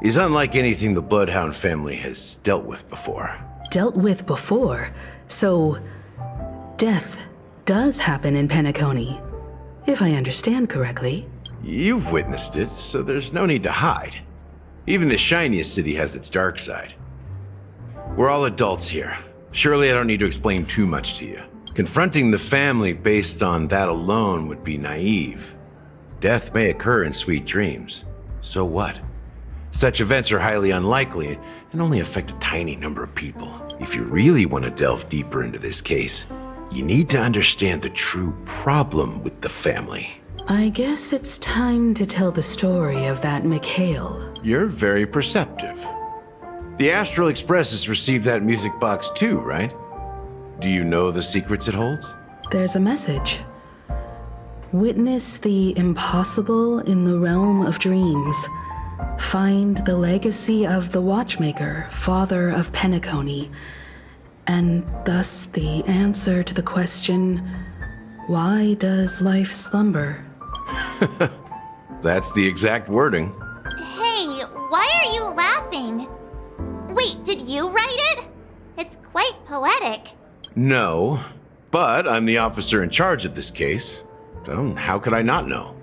is unlike anything the Bloodhound family has dealt with before. Dealt with before? So, death does happen in Penacony, if I understand correctly. You've witnessed it, so there's no need to hide. Even the shiniest city has its dark side. We're all adults here. Surely I don't need to explain too much to you. Confronting the family based on that alone would be naive. Death may occur in sweet dreams. So what? Such events are highly unlikely and only affect a tiny number of people. If you really want to delve deeper into this case, you need to understand the true problem with the family. I guess it's time to tell the story of that Mikhail. You're very perceptive. The Astral Express has received that music box too, right? Do you know the secrets it holds? There's a message. Witness the impossible in the realm of dreams. Find the legacy of the Watchmaker, father of Penacony, and thus the answer to the question, why does life slumber? That's the exact wording. Hey, why are you laughing? Wait, did you write it? It's quite poetic. No, but I'm the officer in charge of this case, so how could I not know?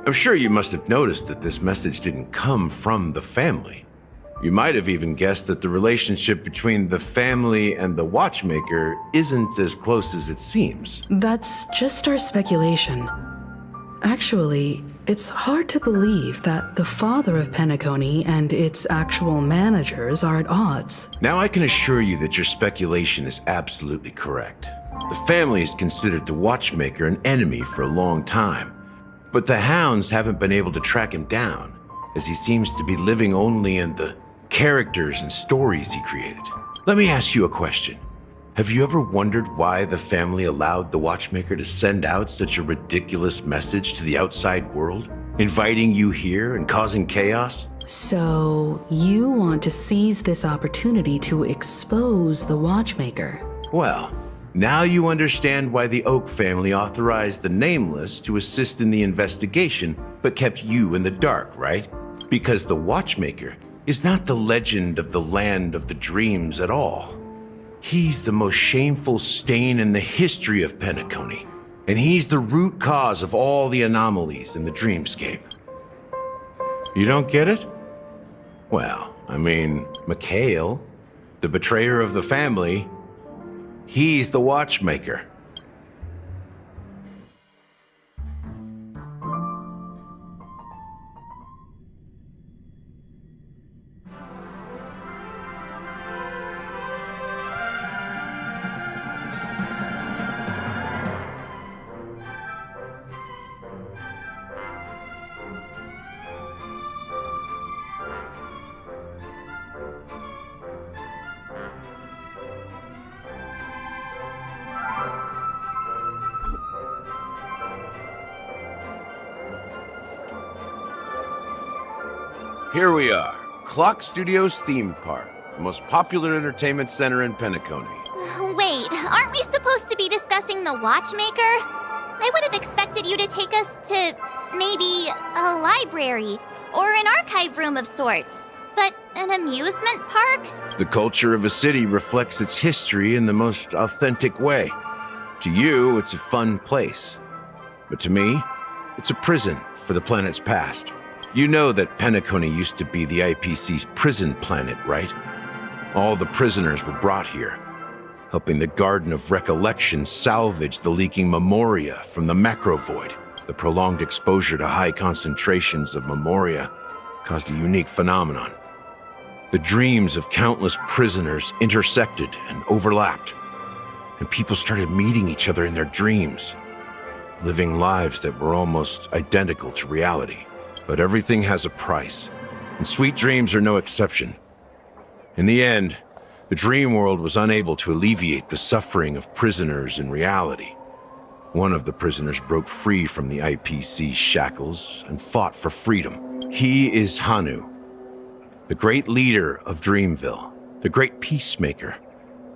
I'm sure you must have noticed that this message didn't come from the family. You might have even guessed that the relationship between the family and the Watchmaker isn't as close as it seems. That's just our speculation. Actually, it's hard to believe that the father of Penacony and its actual managers are at odds. Now I can assure you that your speculation is absolutely correct. The family has considered the Watchmaker an enemy for a long time, but the hounds haven't been able to track him down, as he seems to be living only in the characters and stories he created. Let me ask you a question. Have you ever wondered why the family allowed the Watchmaker to send out such a ridiculous message to the outside world, inviting you here and causing chaos? So, you want to seize this opportunity to expose the Watchmaker? Well, now you understand why the Oak family authorized the Nameless to assist in the investigation, but kept you in the dark, right? Because the Watchmaker is not the legend of the Land of the Dreams at all. He's the most shameful stain in the history of Penacony. And he's the root cause of all the anomalies in the dreamscape. You don't get it? Well, I mean, Mikhail, the betrayer of the family, he's the watchmaker. Here we are, Clock Studios theme park, the most popular entertainment center in Penacony. Wait, aren't we supposed to be discussing the Watchmaker? I would have expected you to take us to maybe a library or an archive room of sorts. But an amusement park? The culture of a city reflects its history in the most authentic way. To you, it's a fun place. But to me, it's a prison for the planet's past. You know that Penacony used to be the IPC's prison planet, right? All the prisoners were brought here, helping the Garden of Recollection salvage the leaking memoria from the macrovoid. The prolonged exposure to high concentrations of memoria caused a unique phenomenon. The dreams of countless prisoners intersected and overlapped, and people started meeting each other in their dreams, living lives that were almost identical to reality. But everything has a price, and sweet dreams are no exception. In the end, the dream world was unable to alleviate the suffering of prisoners in reality. One of the prisoners broke free from the IPC shackles and fought for freedom. He is Hanu, the great leader of Dreamville, the great peacemaker,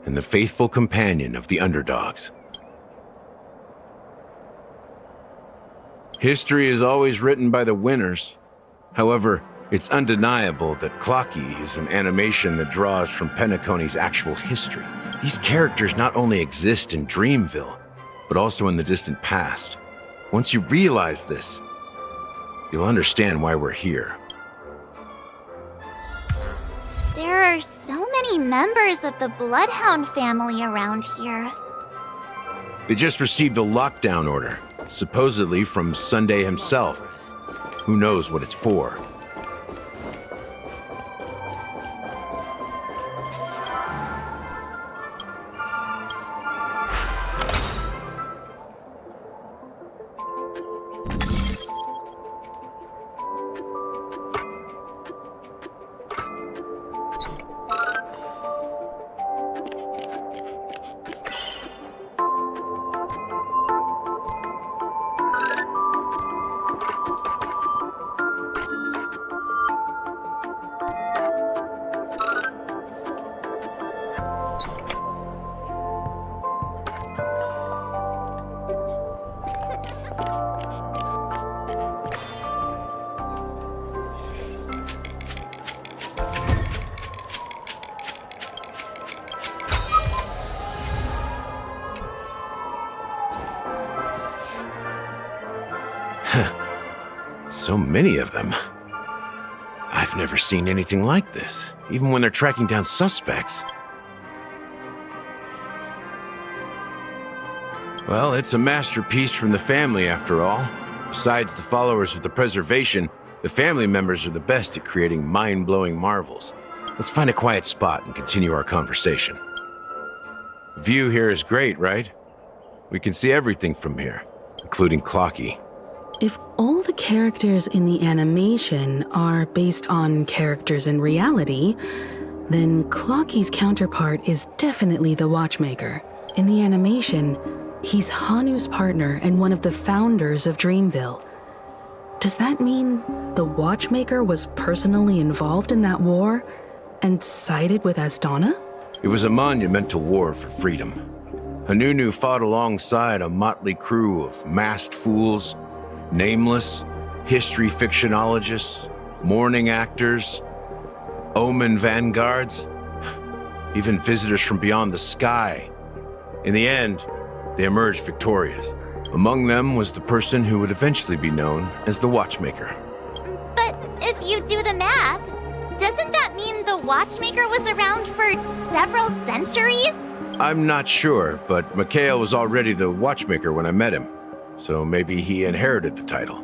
and the faithful companion of the underdogs. History is always written by the winners. However, it's undeniable that Clocky is an animation that draws from Penacony's actual history. These characters not only exist in Dreamville, but also in the distant past. Once you realize this, you'll understand why we're here. There are so many members of the Bloodhound family around here. They just received a lockdown order, supposedly from Sunday himself. Who knows what it's for? So many of them. I've never seen anything like this, even when they're tracking down suspects. Well, it's a masterpiece from the family, after all. Besides the followers of the preservation, the family members are the best at creating mind-blowing marvels. Let's find a quiet spot and continue our conversation. The view here is great, right? We can see everything from here, including Clocky. If all the characters in the animation are based on characters in reality, then Clocky's counterpart is definitely the Watchmaker. In the animation, he's Hanu's partner and one of the founders of Dreamville. Does that mean the Watchmaker was personally involved in that war and sided with Asdana? It was a monumental war for freedom. Hanunu fought alongside a motley crew of masked fools, nameless, history fictionologists, mourning actors, omen vanguards, even visitors from beyond the sky. In the end, they emerged victorious. Among them was the person who would eventually be known as the Watchmaker. But if you do the math, doesn't that mean the Watchmaker was around for several centuries? I'm not sure, but Mikhail was already the Watchmaker when I met him, so maybe he inherited the title.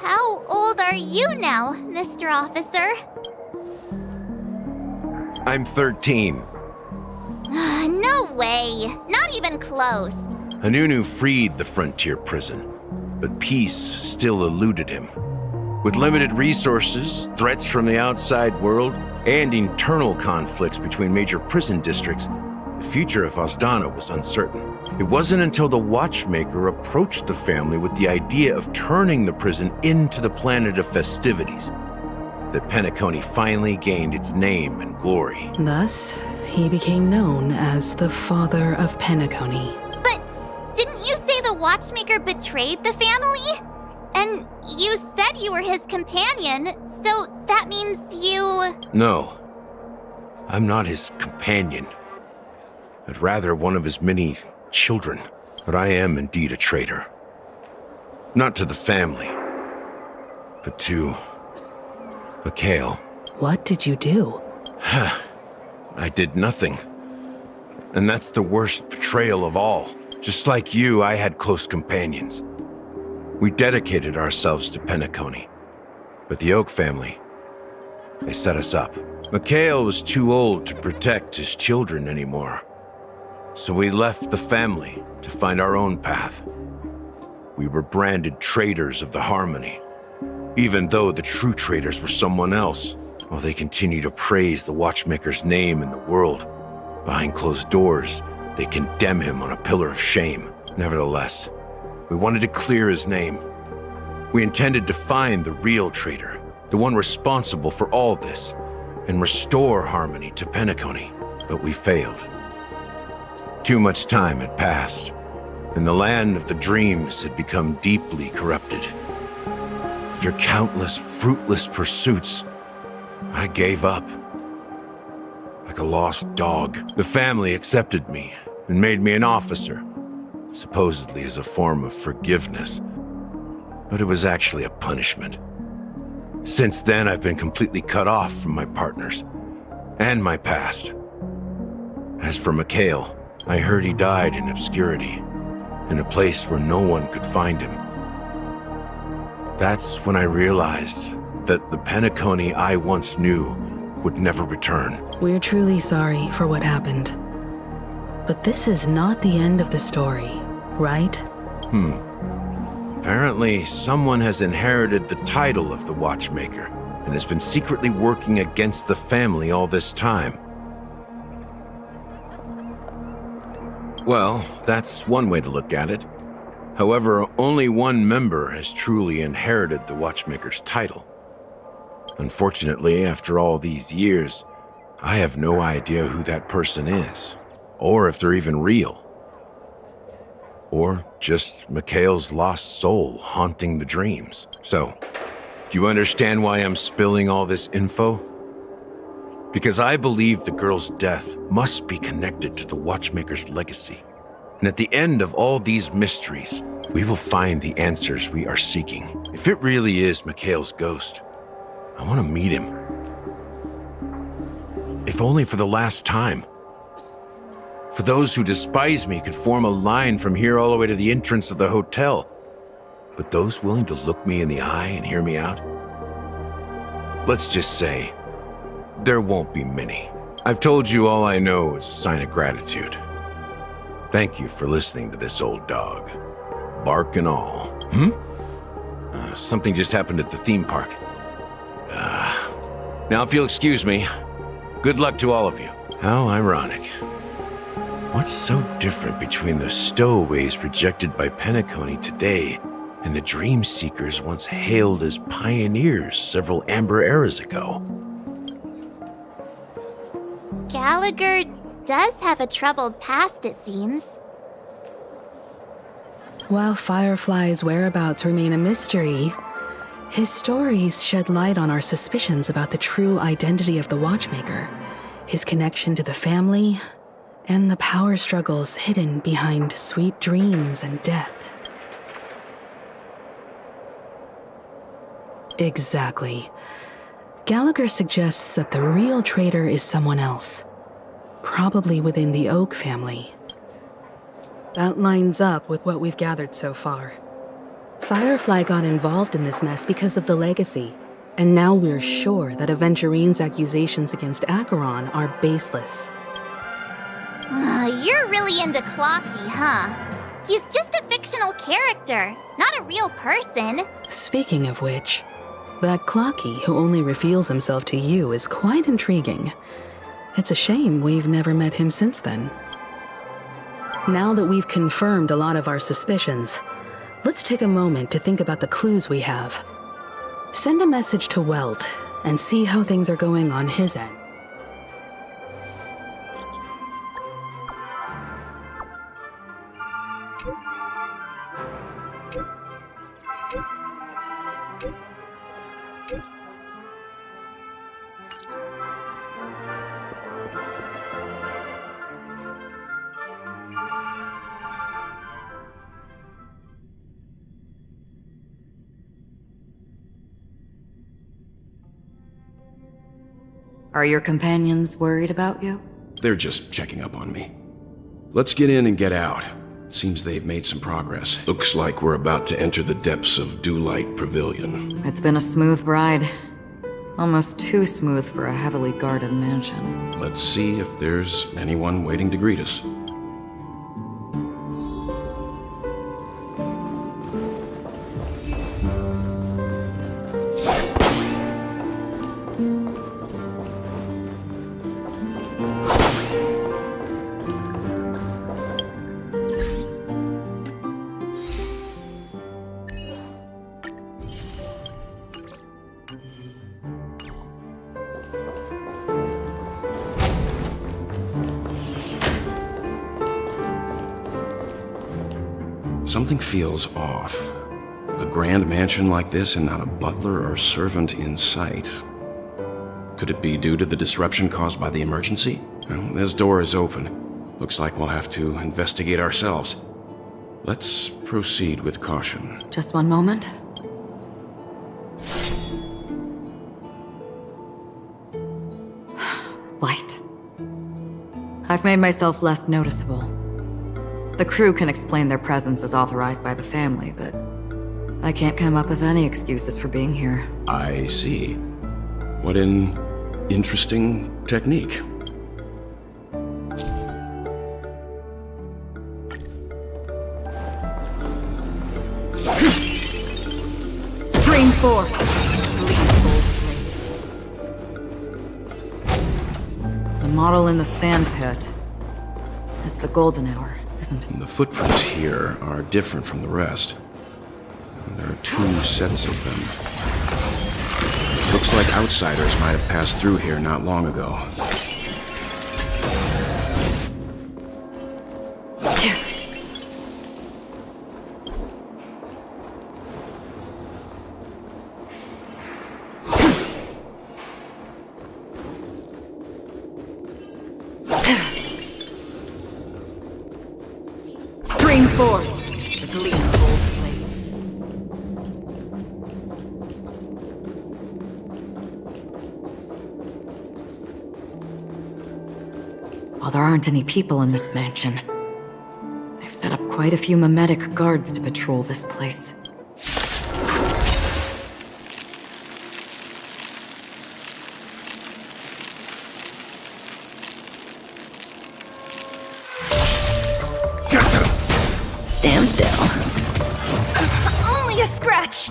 How old are you now, Mr. Officer? I'm 13. No way. Not even close. Hanunu freed the frontier prison, but peace still eluded him. With limited resources, threats from the outside world, and internal conflicts between major prison districts, the future of Osdana was uncertain. It wasn't until the Watchmaker approached the family with the idea of turning the prison into the planet of festivities that Penacony finally gained its name and glory. Thus, he became known as the Father of Penacony. But didn't you say the Watchmaker betrayed the family? And you said you were his companion, so that means you... No, I'm not his companion, but rather one of his many children. But I am indeed a traitor. Not to the family, but to Mikhail. What did you do? I did nothing. And that's the worst betrayal of all. Just like you, I had close companions. We dedicated ourselves to Penacony. But the Oak family, they set us up. Mikhail was too old to protect his children anymore. So we left the family to find our own path. We were branded traitors of the Harmony, even though the true traitors were someone else. While they continue to praise the Watchmaker's name in the world, behind closed doors, they condemn him on a pillar of shame. Nevertheless, we wanted to clear his name. We intended to find the real traitor, the one responsible for all this, and restore harmony to Penacony. But we failed. Too much time had passed, and the land of the dreams had become deeply corrupted. After countless fruitless pursuits, I gave up. Like a lost dog, the family accepted me and made me an officer, supposedly as a form of forgiveness. But it was actually a punishment. Since then, I've been completely cut off from my partners and my past. As for Mikhail, I heard he died in obscurity, in a place where no one could find him. That's when I realized that the Penacony I once knew would never return. We're truly sorry for what happened. But this is not the end of the story, right? Apparently, someone has inherited the title of the Watchmaker and has been secretly working against the family all this time. Well, that's one way to look at it. However, only one member has truly inherited the Watchmaker's title. Unfortunately, after all these years, I have no idea who that person is, or if they're even real. Or just Mikhail's lost soul haunting the dreams. So, do you understand why I'm spilling all this info? Because I believe the girl's death must be connected to the Watchmaker's legacy. And at the end of all these mysteries, we will find the answers we are seeking. If it really is Mikhail's ghost, I want to meet him. If only for the last time. For those who despise me could form a line from here all the way to the entrance of the hotel. But those willing to look me in the eye and hear me out? Let's just say, there won't be many. I've told you all I know is a sign of gratitude. Thank you for listening to this old dog. Bark and all. Something just happened at the theme park. Now if you'll excuse me, good luck to all of you. How ironic. What's so different between the stowaways rejected by Penacony today and the dream seekers once hailed as pioneers several amber eras ago? Gallagher does have a troubled past, it seems. While Firefly's whereabouts remain a mystery, his stories shed light on our suspicions about the true identity of the Watchmaker, his connection to the family, and the power struggles hidden behind sweet dreams and death. Exactly. Gallagher suggests that the real traitor is someone else. Probably within the Oak family. That lines up with what we've gathered so far. Firefly got involved in this mess because of the legacy, and now we're sure that Aventurine's accusations against Acheron are baseless. You're really into Clocky, huh? He's just a fictional character, not a real person. Speaking of which, that Clocky who only reveals himself to you is quite intriguing. It's a shame we've never met him since then. Now that we've confirmed a lot of our suspicions, let's take a moment to think about the clues we have. Send a message to Welt and see how things are going on his end. Are your companions worried about you? They're just checking up on me. Let's get in and get out. Seems they've made some progress. Looks like we're about to enter the depths of Dewlight Pavilion. It's been a smooth ride. Almost too smooth for a heavily guarded mansion. Let's see if there's anyone waiting to greet us. Something feels off. A grand mansion like this and not a butler or servant in sight. Could it be due to the disruption caused by the emergency? Well, this door is open. Looks like we'll have to investigate ourselves. Let's proceed with caution. Just one moment. Light. I've made myself less noticeable. The crew can explain their presence as authorized by the family, but I can't come up with any excuses for being here. I see. What an interesting technique. Stream forth! The model in the sand pit. It's the golden hour. The footprints here are different from the rest. There are two sets of them. Looks like outsiders might have passed through here not long ago. Stream forth! The gleam of old blades. While there aren't any people in this mansion, they've set up quite a few mimetic guards to patrol this place. Stand still. Only a scratch!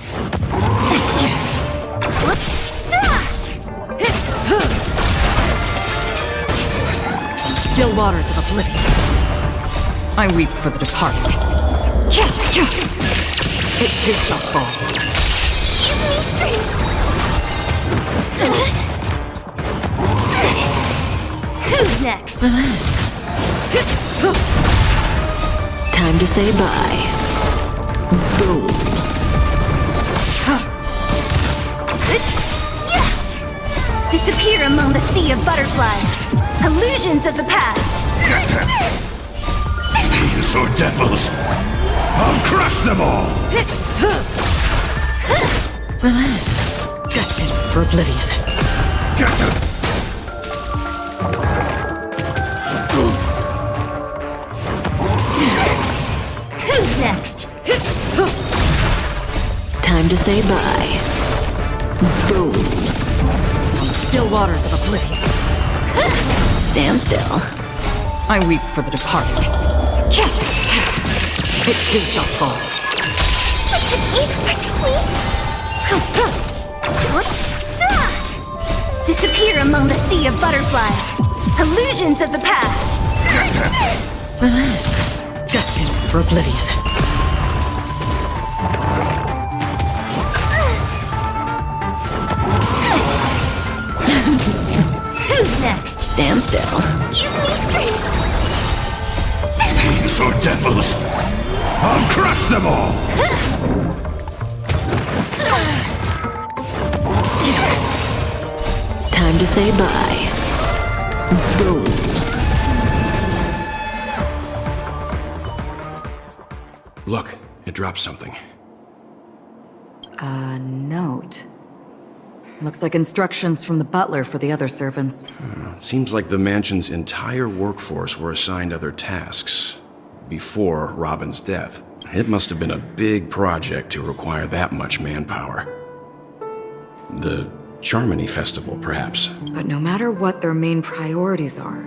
Still waters of oblivion. I weep for the departed. It too shall fall. Give me strength! Who's next? Relax. Time to say bye. Boom. Disappear among the sea of butterflies. Illusions of the past. These are devils! I'll crush them all! Relax. oblivion. Get him! Who's next? Time to say bye. Boom. Still waters of oblivion. Stand still. I weep for the departed. It too shall fall. Protect me! Protect me! Disappear among the sea of butterflies. Illusions of the past. Relax. Destined for oblivion. Who's next? Stand still. Give me strength. Fiends or devils, I'll crush them all! Time to say bye. Boom. Look, it dropped something. A note. Looks like instructions from the butler for the other servants. Seems like the mansion's entire workforce were assigned other tasks before Robin's death. It must have been a big project to require that much manpower. The Charmony Festival, perhaps. But no matter what their main priorities are,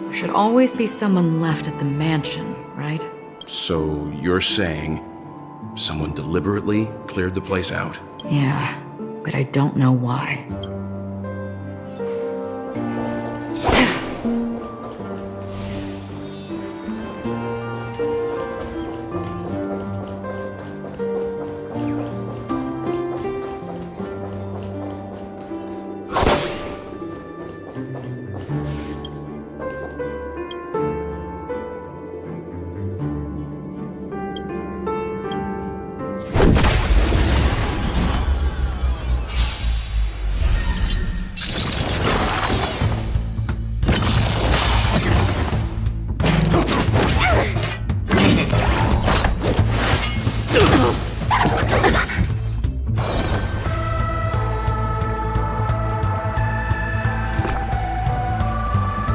there should always be someone left at the mansion, right? So you're saying someone deliberately cleared the place out? Yeah, but I don't know why.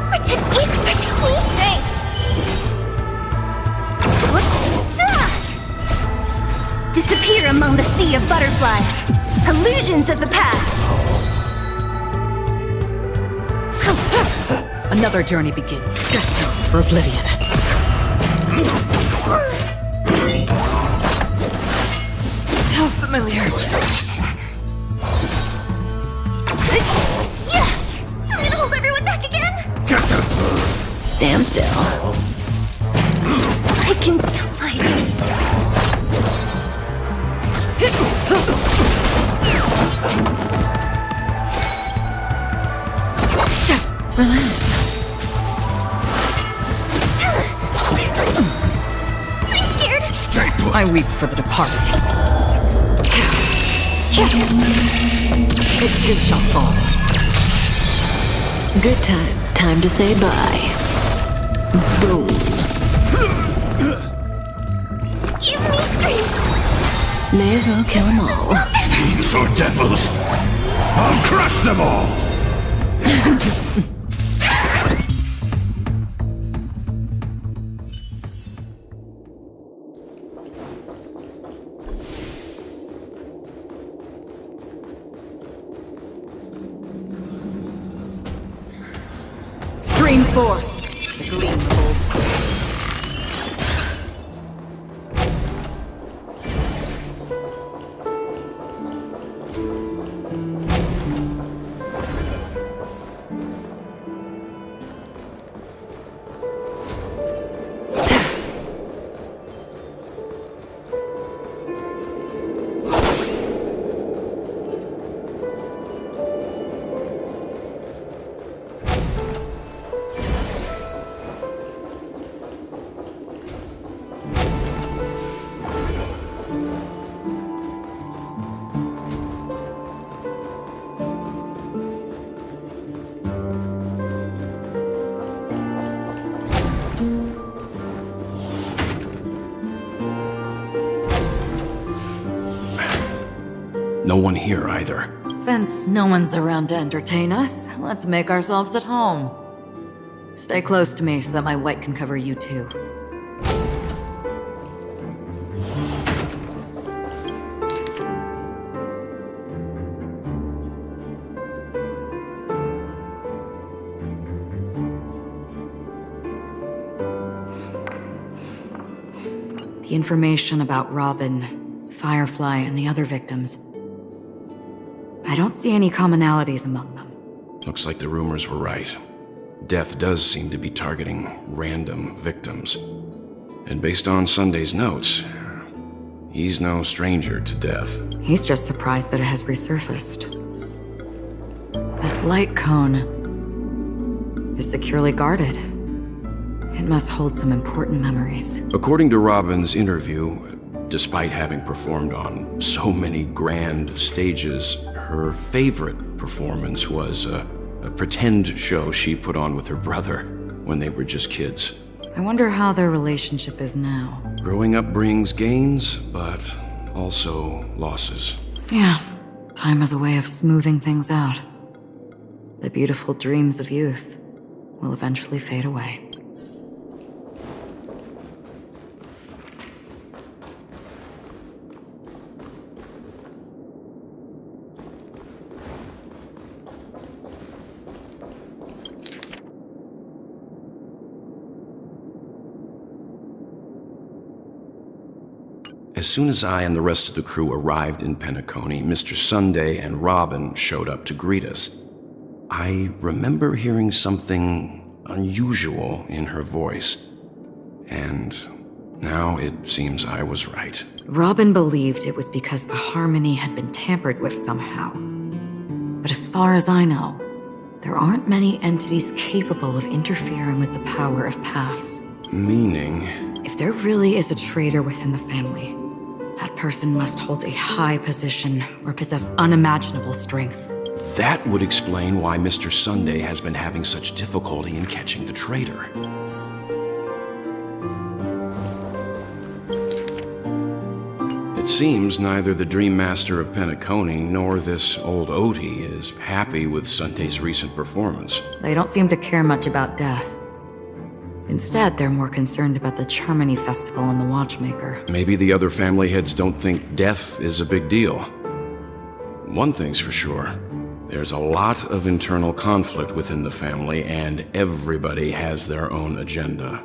Protect me! Protect me! Thanks! Disappear among the sea of butterflies. Illusions of the past. Another journey begins, destined for oblivion. How familiar. Yeah! I'm gonna hold everyone back again! Stand still. I can still fight. Relax. I'm scared! I weep for the departed. It too shall fall. Good times. Time to say bye. Boom. Give me strength! May as well kill them all. Fiends or devils, I'll crush them all! Stream forth. The gleam of old. No one here either. Since no one's around to entertain us, let's make ourselves at home. Stay close to me so that my white can cover you too. The information about Robin, Firefly, and the other victims. I don't see any commonalities among them. Looks like the rumors were right. Death does seem to be targeting random victims. And based on Sunday's notes, he's no stranger to death. He's just surprised that it has resurfaced. This light cone is securely guarded. It must hold some important memories. According to Robin's interview, despite having performed on so many grand stages, her favorite performance was a pretend show she put on with her brother when they were just kids. I wonder how their relationship is now. Growing up brings gains, but also losses. Yeah, time has a way of smoothing things out. The beautiful dreams of youth will eventually fade away. As soon as I and the rest of the crew arrived in Penacony, Mr. Sunday and Robin showed up to greet us. I remember hearing something unusual in her voice, and now it seems I was right. Robin believed it was because the harmony had been tampered with somehow. But as far as I know, there aren't many entities capable of interfering with the power of paths. Meaning? If there really is a traitor within the family, that person must hold a high position or possess unimaginable strength. That would explain why Mr. Sunday has been having such difficulty in catching the traitor. It seems neither the Dream Master of Penacony nor this old Odie is happy with Sunday's recent performance. They don't seem to care much about death. Instead, they're more concerned about the Charmony Festival and the Watchmaker. Maybe the other family heads don't think death is a big deal. One thing's for sure. There's a lot of internal conflict within the family, and everybody has their own agenda.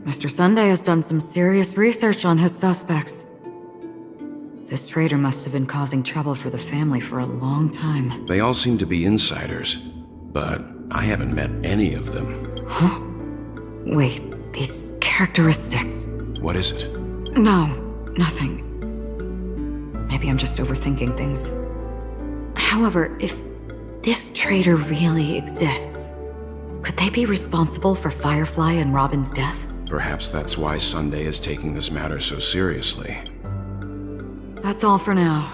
Mr. Sunday has done some serious research on his suspects. This traitor must have been causing trouble for the family for a long time. They all seem to be insiders, but I haven't met any of them. Huh? Wait, these characteristics. What is it? No, nothing. Maybe I'm just overthinking things. However, if this traitor really exists, could they be responsible for Firefly and Robin's deaths? Perhaps that's why Sunday is taking this matter so seriously. That's all for now.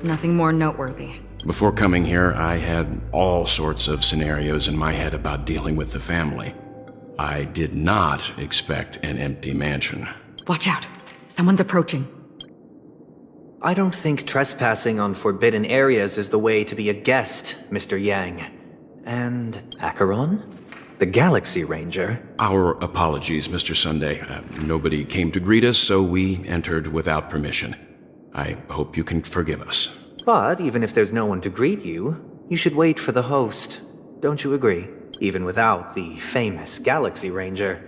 Nothing more noteworthy. Before coming here, I had all sorts of scenarios in my head about dealing with the family. I did not expect an empty mansion. Watch out. Someone's approaching. I don't think trespassing on forbidden areas is the way to be a guest, Mr. Yang. And Acheron? The Galaxy Ranger? Our apologies, Mr. Sunday. Nobody came to greet us, so we entered without permission. I hope you can forgive us. But even if there's no one to greet you, you should wait for the host. Don't you agree? Even without the famous Galaxy Ranger.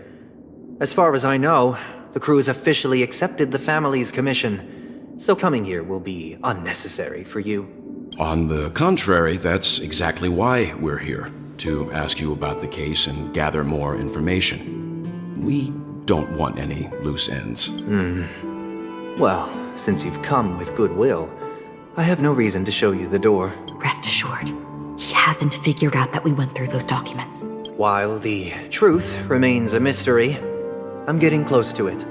As far as I know, the crew has officially accepted the family's commission, so coming here will be unnecessary for you. On the contrary, that's exactly why we're here, to ask you about the case and gather more information. We don't want any loose ends. Well, since you've come with goodwill, I have no reason to show you the door. Rest assured, he hasn't figured out that we went through those documents. While the truth remains a mystery, I'm getting close to it.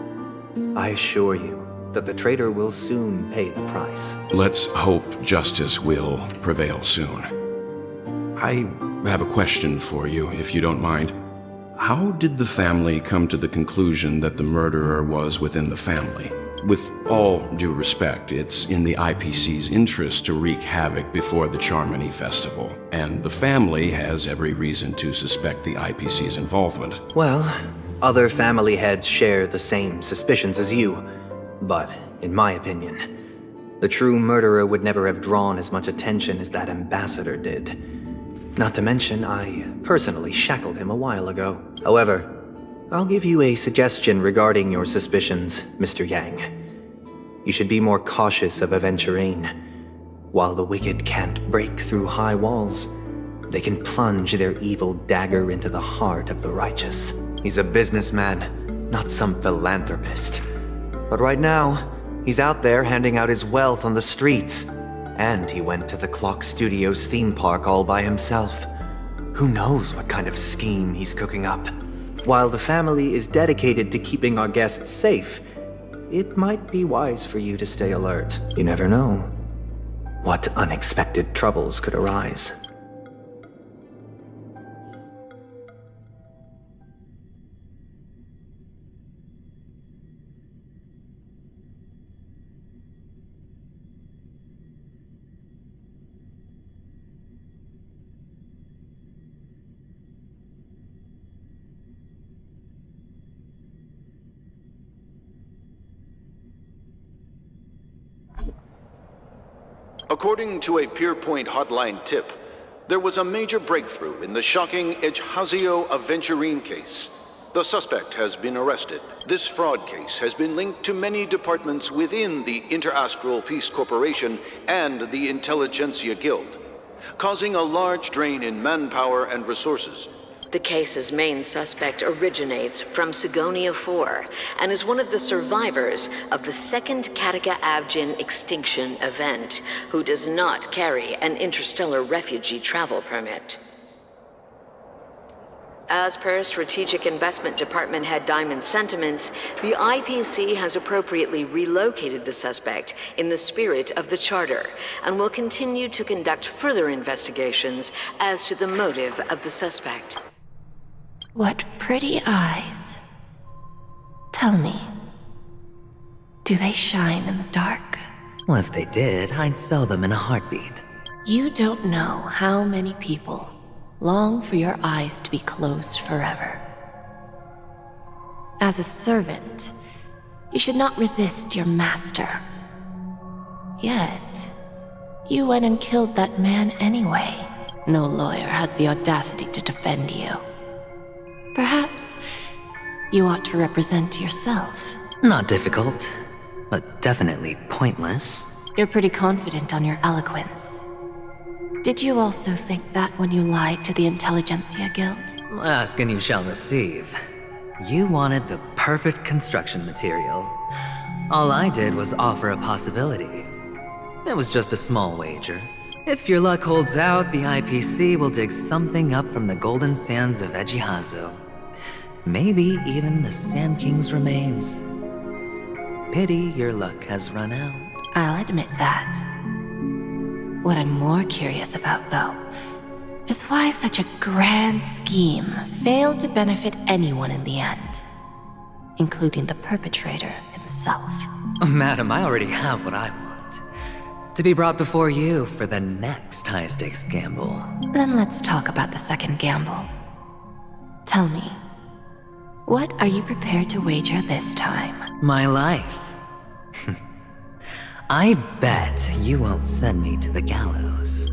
I assure you that the traitor will soon pay the price. Let's hope justice will prevail soon. I have a question for you, if you don't mind. How did the family come to the conclusion that the murderer was within the family? With all due respect, it's in the IPC's interest to wreak havoc before the Charmony Festival, and the family has every reason to suspect the IPC's involvement. Well, other family heads share the same suspicions as you, but in my opinion, the true murderer would never have drawn as much attention as that ambassador did. Not to mention, I personally shackled him a while ago. However, I'll give you a suggestion regarding your suspicions, Mr. Yang. You should be more cautious of Aventurine. While the wicked can't break through high walls, they can plunge their evil dagger into the heart of the righteous. He's a businessman, not some philanthropist. But right now, he's out there handing out his wealth on the streets. And he went to the Clock Studios theme park all by himself. Who knows what kind of scheme he's cooking up? While the family is dedicated to keeping our guests safe, it might be wise for you to stay alert. You never know what unexpected troubles could arise. According to a Pierpoint hotline tip, there was a major breakthrough in the shocking Ejhazio Aventurine case. The suspect has been arrested. This fraud case has been linked to many departments within the Interastral Peace Corporation and the Intelligentsia Guild, causing a large drain in manpower and resources. The case's main suspect originates from Sigonia 4 and is one of the survivors of the second Kataka Abjin extinction event, who does not carry an interstellar refugee travel permit. As per Strategic Investment Department Head Diamond's sentiments, the IPC has appropriately relocated the suspect in the spirit of the Charter and will continue to conduct further investigations as to the motive of the suspect. What pretty eyes. Tell me, do they shine in the dark? Well, if they did, I'd sell them in a heartbeat. You don't know how many people long for your eyes to be closed forever. As a servant, you should not resist your master. Yet, you went and killed that man anyway. No lawyer has the audacity to defend you. Perhaps you ought to represent yourself. Not difficult, but definitely pointless. You're pretty confident on your eloquence. Did you also think that when you lied to the Intelligentsia Guild? Ask and you shall receive. You wanted the perfect construction material. All I did was offer a possibility. It was just a small wager. If your luck holds out, the IPC will dig something up from the golden sands of Ejhazio. Maybe even the Sand King's remains. Pity your luck has run out. I'll admit that. What I'm more curious about, though, is why such a grand scheme failed to benefit anyone in the end, including the perpetrator himself. Madam, I already have what I want. To be brought before you for the next high-stakes gamble. Then let's talk about the second gamble. Tell me, what are you prepared to wager this time? My life. I bet you won't send me to the gallows.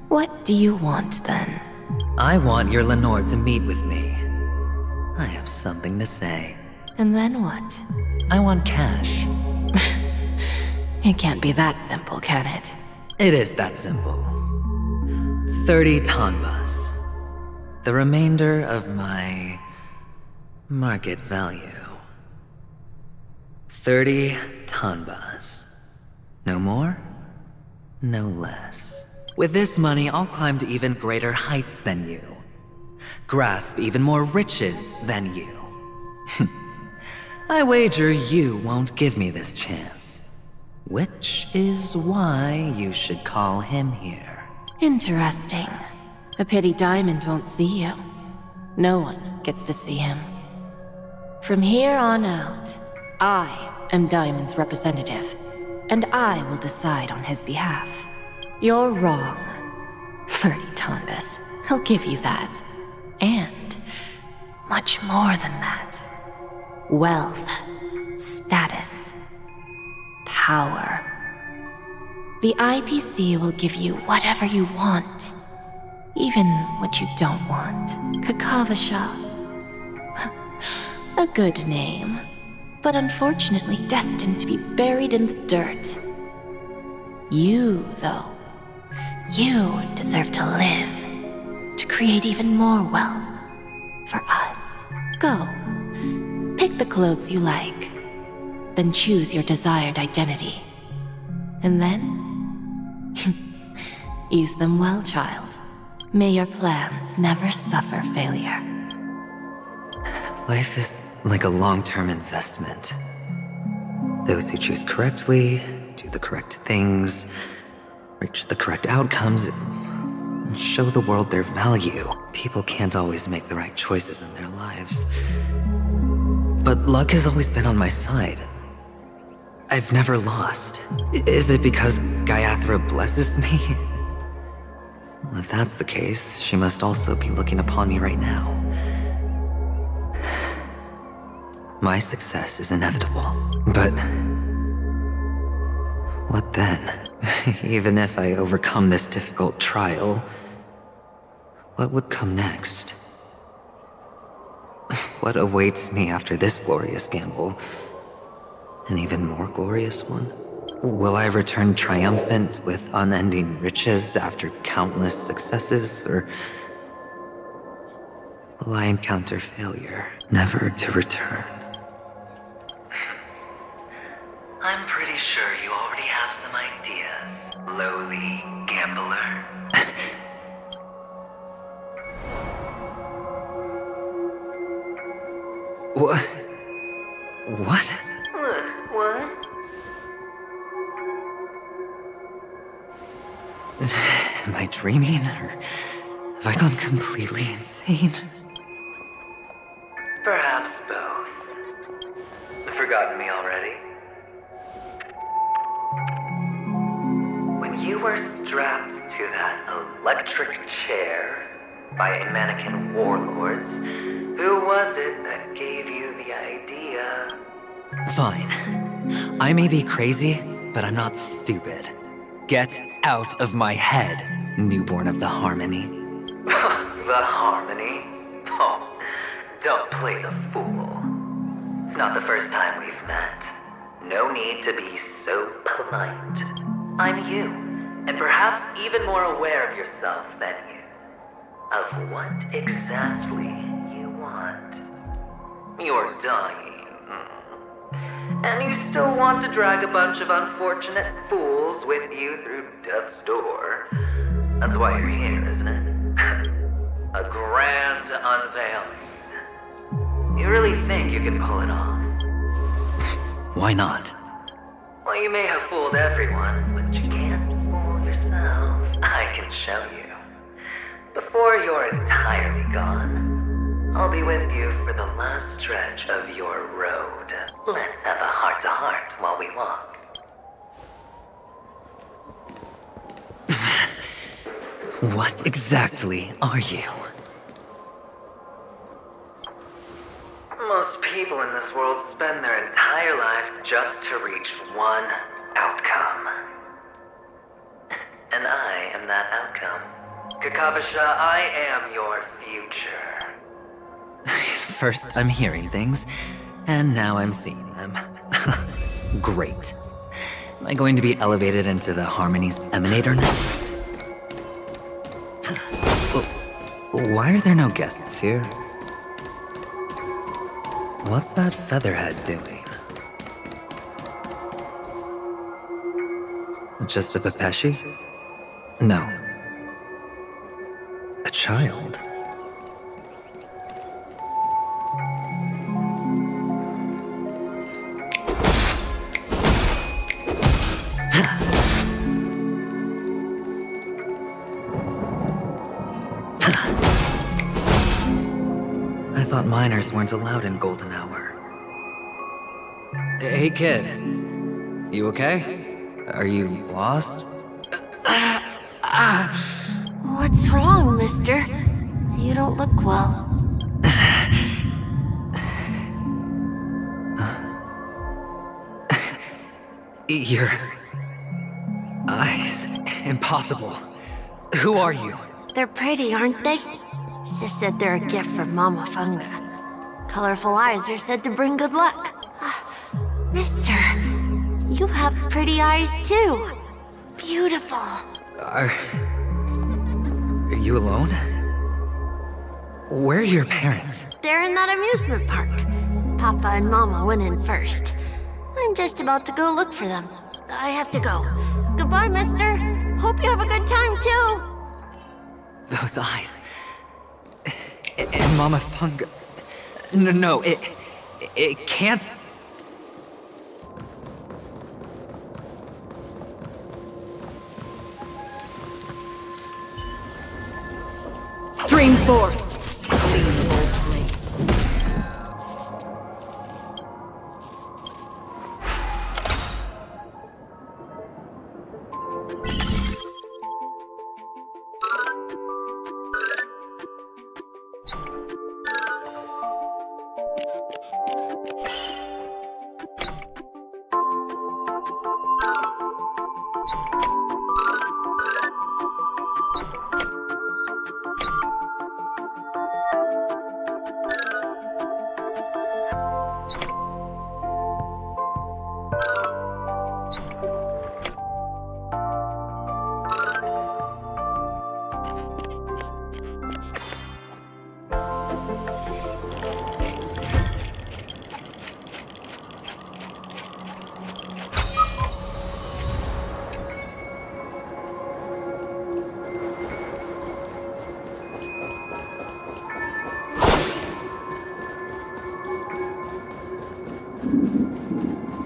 What do you want, then? I want your Lenore to meet with me. I have something to say. And then what? I want cash. It can't be that simple, can it? It is that simple. 30 tonbas. The remainder of my market value. 30 tonbas. No more, no less. With this money, I'll climb to even greater heights than you. Grasp even more riches than you. I wager you won't give me this chance. Which is why you should call him here. Interesting. A pity Diamond won't see you. No one gets to see him. From here on out, I am Diamond's representative, and I will decide on his behalf. You're wrong. 30 Tombas. He'll give you that. And much more than that. Wealth, status, power. The IPC will give you whatever you want. Even what you don't want. Kakavasha. A good name, but unfortunately destined to be buried in the dirt. You, though, you deserve to live, to create even more wealth for us. Go, pick the clothes you like, then choose your desired identity. And then, use them well, child. May your plans never suffer failure. Life is like a long-term investment. Those who choose correctly, do the correct things, reach the correct outcomes, and show the world their value. People can't always make the right choices in their lives. But luck has always been on my side. I've never lost. Is it because Gayathra blesses me? Well, if that's the case, she must also be looking upon me right now. My success is inevitable, but what then? Even if I overcome this difficult trial, what would come next? What awaits me after this glorious gamble? An even more glorious one? Will I return triumphant with unending riches after countless successes, or will I encounter failure, never to return? I'm pretty sure you already have some ideas, lowly gambler. What? What? What? Am I dreaming, or have I gone completely insane? Perhaps both. Forgotten me already? When you were strapped to that electric chair by a mannequin warlords, who was it that gave you the idea? Fine. I may be crazy, but I'm not stupid. Get out of my head, newborn of the Harmony. The Harmony? Oh, don't play the fool. It's not the first time we've met. No need to be so polite. I'm you, and perhaps even more aware of yourself than you. Of what exactly you want. You're dying. And you still want to drag a bunch of unfortunate fools with you through death's door. That's why you're here, isn't it? A grand unveiling. You really think you can pull it off? Why not? Well, you may have fooled everyone, but you can't fool yourself. I can show you. Before you're entirely gone, I'll be with you for the last stretch of your road. Let's have a heart-to-heart while we walk. What exactly are you? Most people in this world spend their entire lives just to reach one outcome. And I am that outcome. Kakavasha, I am your future. First, I'm hearing things, and now I'm seeing them. Great. Am I going to be elevated into the Harmony's Emanator next? Why are there no guests here? What's that featherhead doing? Just a Pepeshi? No. A child. I thought minors weren't allowed in Golden Hour. Hey, kid. You okay? Are you lost? What's wrong, mister? You don't look well. Your eyes. Impossible. Who are you? They're pretty, aren't they? Sis said they're a gift from Mama Funga. Colorful eyes are said to bring good luck. Mister, you have pretty eyes too. Beautiful. Are you alone? Where are your parents? They're in that amusement park. Papa and Mama went in first. I'm just about to go look for them. I have to go. Goodbye, mister. Hope you have a good time too. Those eyes. And Mama Funga. No, it can't. Stream forth.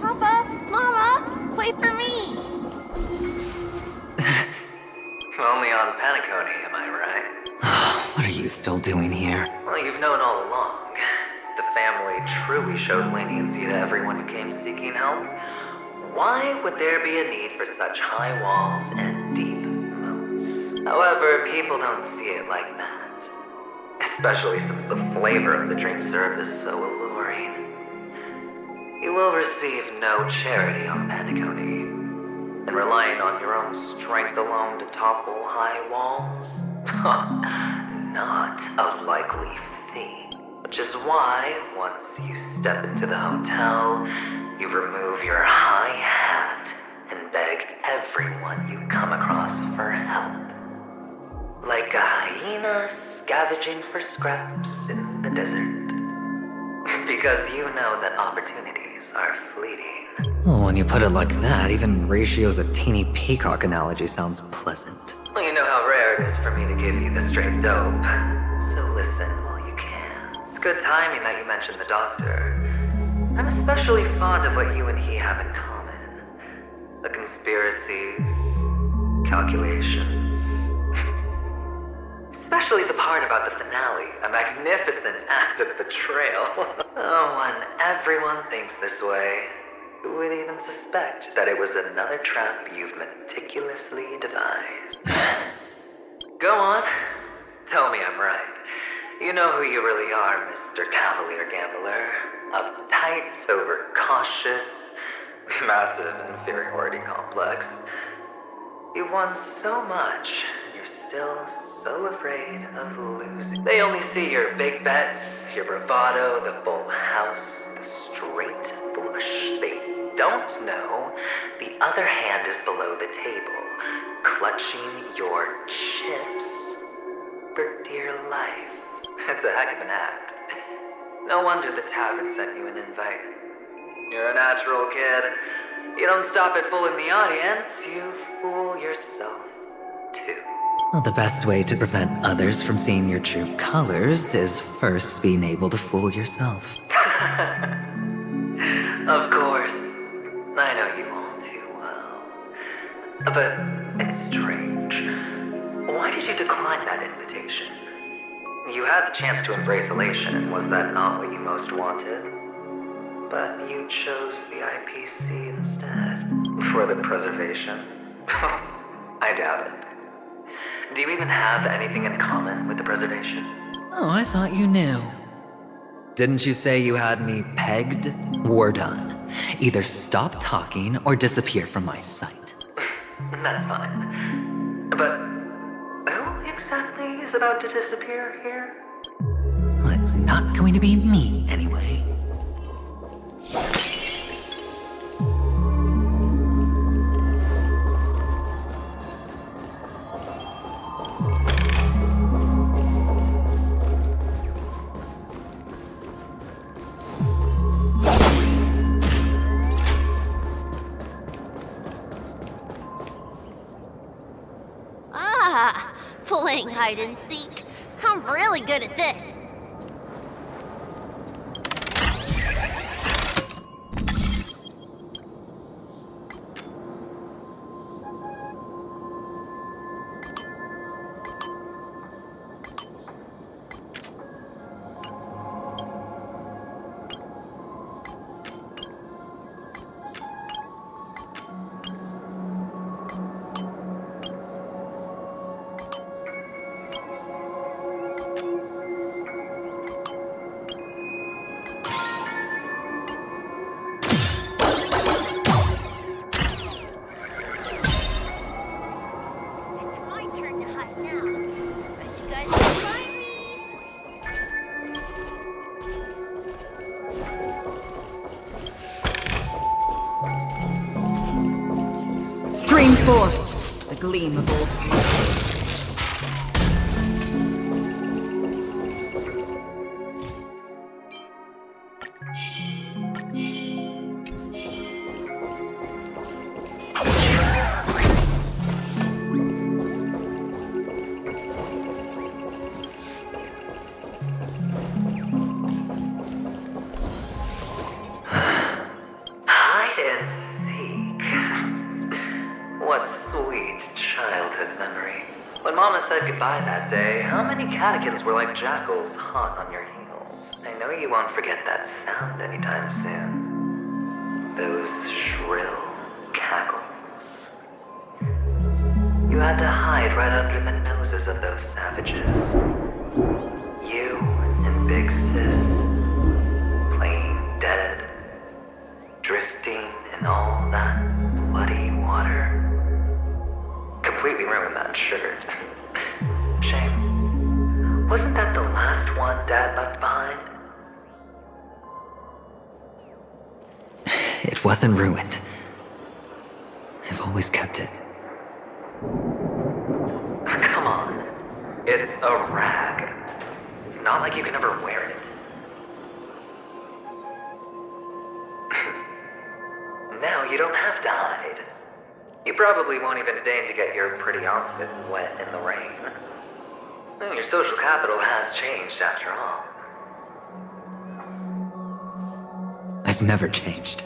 Papa, Mama, wait for me. Only on Panicone, am I right? What are you still doing here? Well, you've known all along. The family truly showed leniency to everyone who came seeking help. Why would there be a need for such high walls and deep moats? However, people don't see it like that. Especially since the flavor of the dream syrup is so alluring. You will receive no charity on Panicone. And relying on your own strength alone to topple high walls? Not a likely thing. Which is why, once you step into the hotel, you remove your high hat and beg everyone you come across for help. Like a hyena scavenging for scraps in the desert. Because you know that opportunities are fleeting. Well, when you put it like that, even Ratio's a teeny peacock analogy sounds pleasant. Well, you know how rare it is for me to give you the straight dope. So listen while you can. It's good timing that you mentioned the doctor. I'm especially fond of what you and he have in common. The conspiracies, calculations. Especially the part about the finale, a magnificent act of betrayal. Oh, when everyone thinks this way, who would even suspect that it was another trap you've meticulously devised? Go on. Tell me I'm right. You know who you really are, Mr. Cavalier Gambler. Uptight, overcautious, massive inferiority complex. You've won so much, and you're still so afraid of losing. They only see your big bets, your bravado, the full house, the straight flush. They don't know the other hand is below the table, clutching your chips for dear life. It's a heck of an act. No wonder the tavern sent you an invite. You're a natural kid. You don't stop at fooling the audience, you fool yourself too. Well, the best way to prevent others from seeing your true colors is first being able to fool yourself. Of course. I know you all too well. But it's strange. Why did you decline that invitation? You had the chance to embrace elation. Was that not what you most wanted? But you chose the IPC instead. For the preservation? I doubt it. Do you even have anything in common with the preservation? Oh, I thought you knew. Didn't you say you had me pegged? We're done. Either stop talking or disappear from my sight. That's fine. But who exactly is about to disappear here? Well, it's not going to be me, anyway. Playing hide and seek. I'm really good at this. Stream forth the gleam of old. Hide and seek. What sweet childhood memories. When Mama said goodbye that day, how many catechins were like jackals hot on your heels? I know you won't forget that sound anytime soon. Those shrill cackles. You had to hide right under the noses of those savages. You and Big Sis, playing dead, drifting in all that bloody water. Completely ruined that shirt. Shame. Wasn't that the last one Dad left behind? It wasn't ruined. I've always kept it. Come on. It's a rag. It's not like you can ever wear it. Now you don't have to hide. You probably won't even deign to get your pretty outfit wet in the rain. Your social capital has changed after all. I've never changed.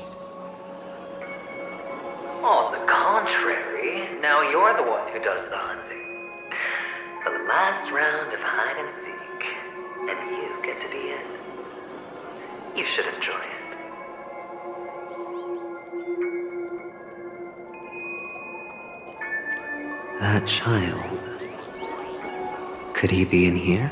On the contrary, now you're the one who does the hunting. The last round of hide and seek, and you get to be in. You should enjoy it. That child. Could he be in here?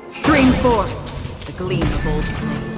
Stream forth the gleam of old blades.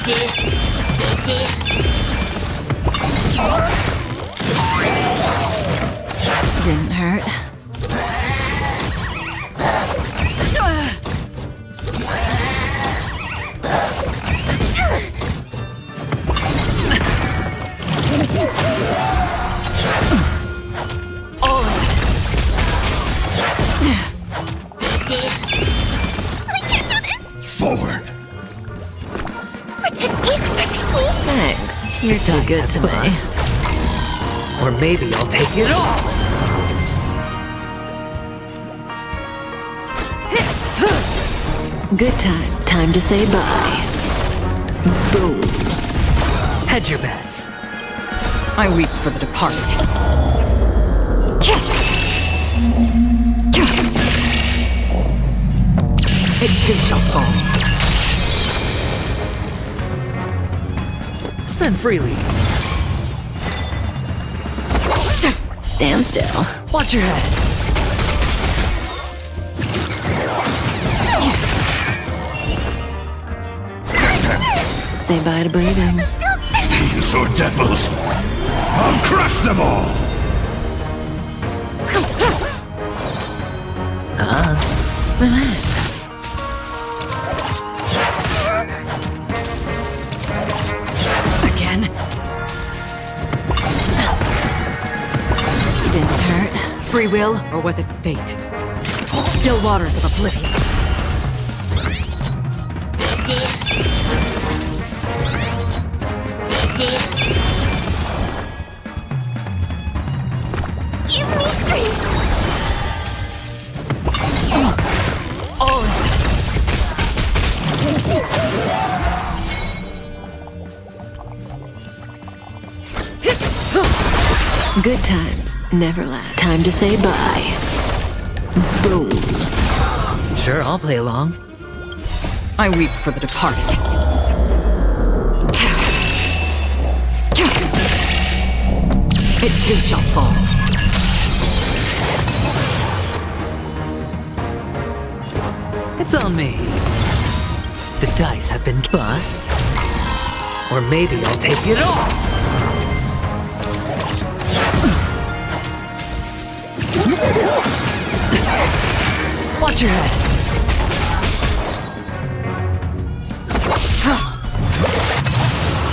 Didn't hurt. Forward. Protect me! Protect me! Thanks. You're too good to me. Or maybe I'll take it all! Good times. Time to say bye. Boom. Hedge your bets. I weep for the departed. It too shall fall. Spend freely. Stand still. Watch your head. Say bye to breathing. These are devils. I'll crush them all. Relax. Again. Didn't hurt. Free will, or was it fate? Still waters of oblivion. Give me strength! Good times never last. Time to say bye. Boom. Sure, I'll play along. I weep for the departed. It too shall fall. It's on me. The dice have been bust. Or maybe I'll take it all! Watch your head.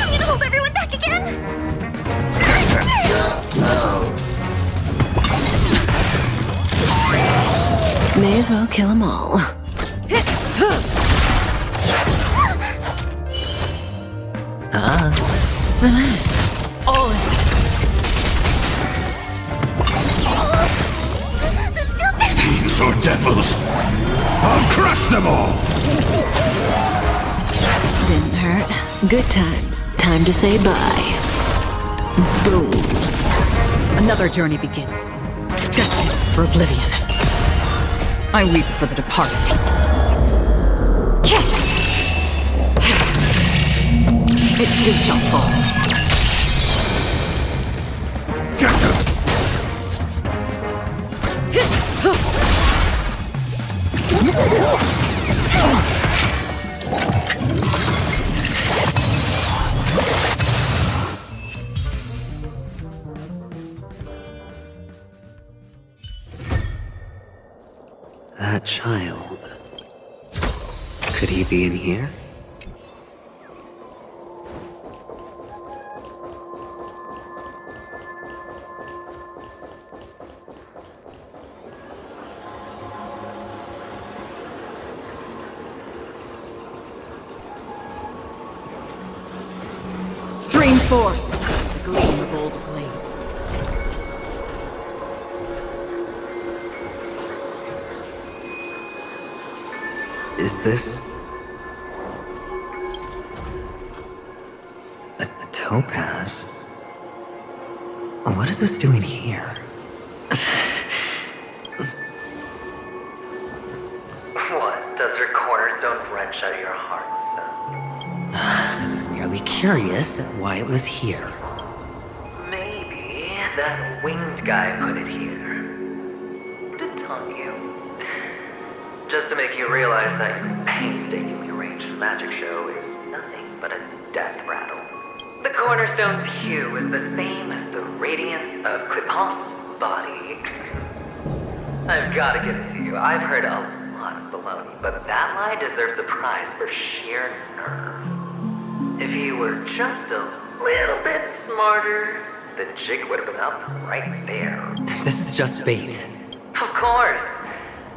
I'm gonna hold everyone back again! May as well kill them all. Relax. These are devils. I'll crush them all. Didn't hurt. Good times. Time to say bye. Boom. Another journey begins. Destined for oblivion. I weep for the departed. It too shall fall. Get them. That child. Could he be in here? Stream forth the gleam of old blades. Is this... a topaz? What is this doing here? What? Does your cornerstone wrench out your heart, son? I was merely curious at why it was here. Maybe that winged guy put it here. To taunt you. Just to make you realize that your painstakingly arranged magic show is nothing but a death rattle. The cornerstone's hue is the same as the radiance of Clipant's body. I've gotta give it to you. I've heard a lot of baloney, but that lie deserves a prize for sheer nerve. If he were just a little bit smarter, the jig would have been up right there. This is just bait. Of course.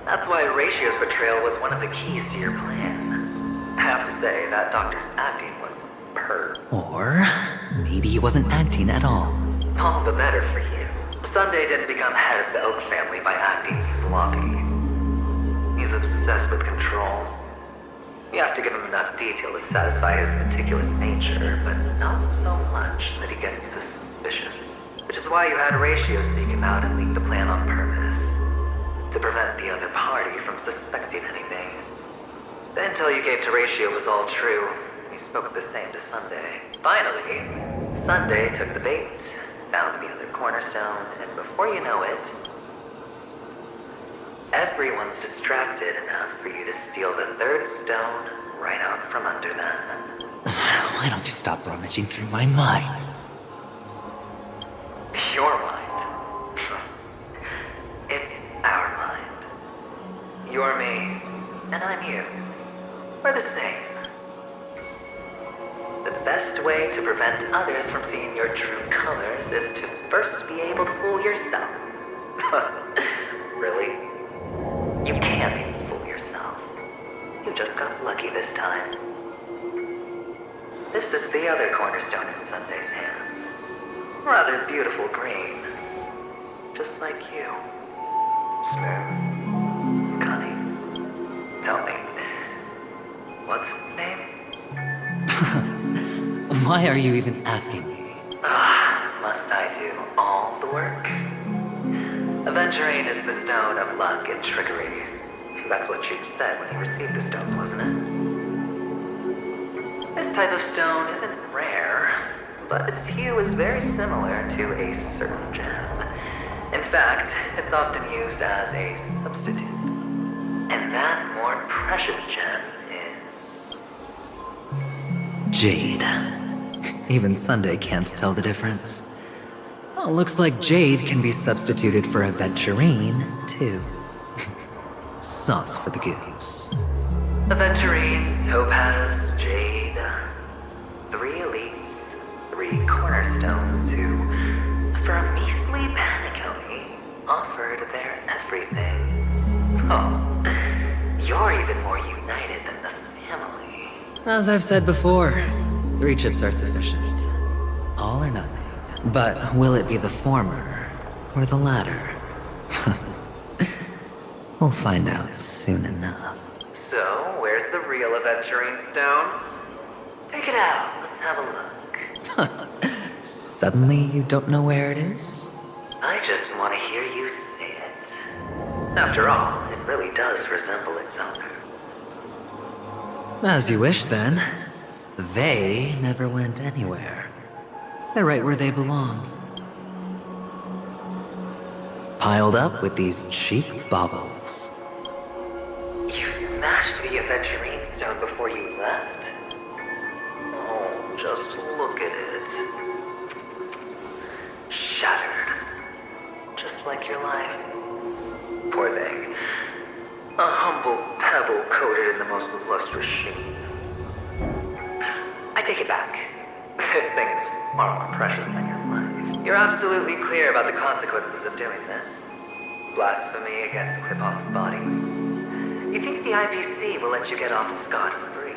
That's why Ratio's betrayal was one of the keys to your plan. I have to say, that doctor's acting was superb. Or maybe he wasn't acting at all. All the better for you. Sunday didn't become head of the Oak family by acting sloppy. He's obsessed with control. You have to give him enough detail to satisfy his meticulous nature, but not so much that he gets suspicious. Which is why you had Ratio seek him out and leak the plan on purpose. To prevent the other party from suspecting anything. The intel you gave to Ratio was all true. He spoke the same to Sunday. Finally, Sunday took the bait, found the other cornerstone, and before you know it, everyone's distracted enough for you to steal the third stone right out from under them. Why don't you stop rummaging through my mind? Your mind. It's our mind. You're me, and I'm you. We're the same. The best way to prevent others from seeing your true colors is to first be able to fool yourself. Really? You can't even fool yourself. You just got lucky this time. This is the other cornerstone in Sunday's hands. Rather beautiful green. Just like you. Smooth. Cunning. Tell me, what's its name? Why are you even asking me? Must I do all the work? Aventurine is the stone of luck and trickery. That's what you said when you received the stone, wasn't it? This type of stone isn't rare, but its hue is very similar to a certain gem. In fact, it's often used as a substitute. And that more precious gem is... Jade. Even Sunday can't tell the difference. Oh, looks like Jade can be substituted for Aventurine, too. Sauce for the goose. Aventurine, Topaz, Jade. 3 elites, 3 cornerstones who, for a measly penny, offered their everything. Oh, you're even more united than the family. As I've said before, 3 chips are sufficient. All or nothing. But will it be the former or the latter? We'll find out soon enough. So, where's the real Aventurine stone? Take it out. Let's have a look. Suddenly you don't know where it is? I just want to hear you say it. After all, it really does resemble its owner. As you wish, then. They never went anywhere. They're right where they belong. Piled up with these cheap baubles. You smashed the Aventurine stone before you left? Oh, just look at it. Shattered. Just like your life. Poor thing. A humble pebble coated in the most lustrous sheen. I take it back. This thing is far more precious than your life. You're absolutely clear about the consequences of doing this. Blasphemy against Clipant's body. You think the IPC will let you get off scot-free?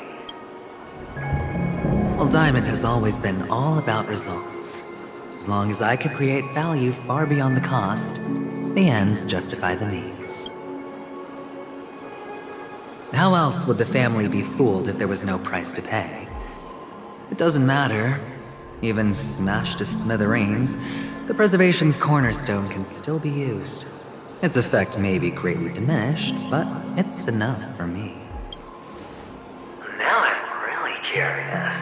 Well, Diamond has always been all about results. As long as I could create value far beyond the cost, the ends justify the means. How else would the family be fooled if there was no price to pay? It doesn't matter. Even smashed to smithereens, the Preservation's cornerstone can still be used. Its effect may be greatly diminished, but it's enough for me. Now I'm really curious.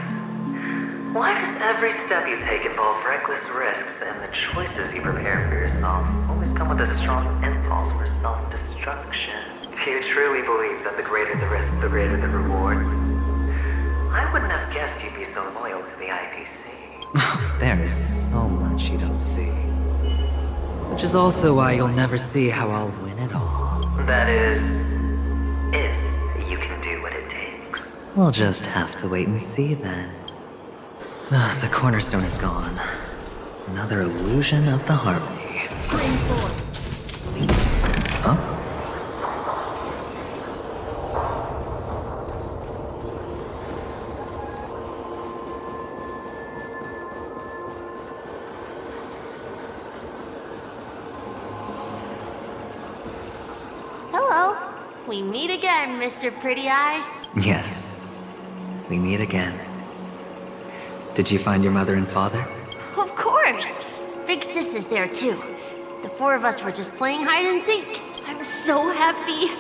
Why does every step you take involve reckless risks, and the choices you prepare for yourself always come with a strong impulse for self-destruction? Do you truly believe that the greater the risk, the greater the rewards? I wouldn't have guessed you'd be so loyal to the IPC. There is so much you don't see. Which is also why you'll never see how I'll win it all. That is, if you can do what it takes. We'll just have to wait and see then. The cornerstone is gone. Another illusion of the harmony. Huh? Hello. We meet again, Mr. Pretty Eyes. Yes. We meet again. Did you find your mother and father? Of course. Big Sis is there too. The four of us were just playing hide and seek. I'm so happy.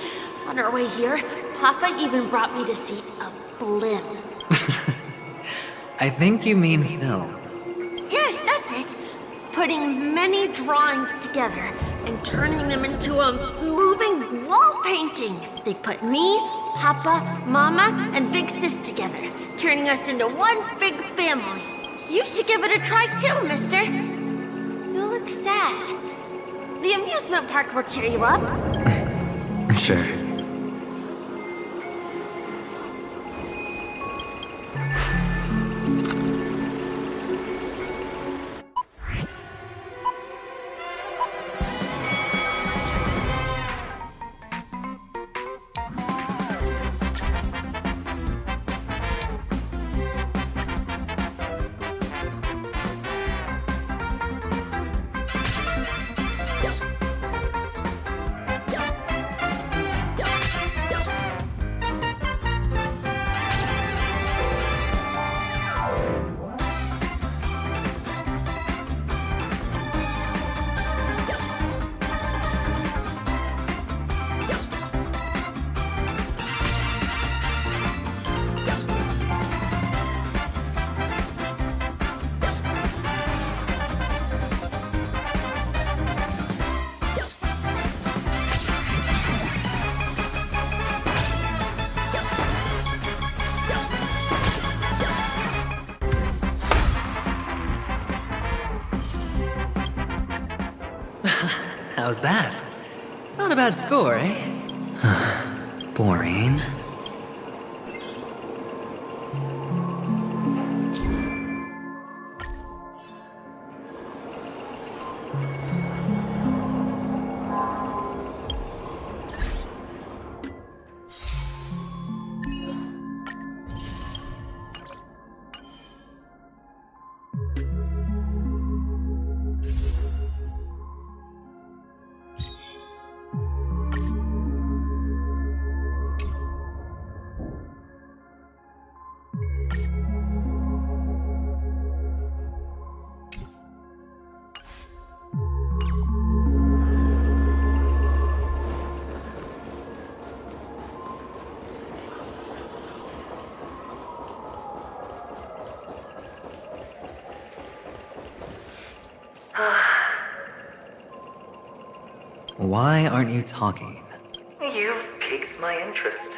On our way here, Papa even brought me to see a blimp. I think you mean film. Yes, that's it. Putting many drawings together and turning them into a moving wall painting. They put me, Papa, Mama, and Big Sis together, turning us into one big family. You should give it a try too, mister. You look sad. The amusement park will cheer you up. Sure. How's that? Not a bad score, eh? Boring. Why aren't you talking? You've piqued my interest.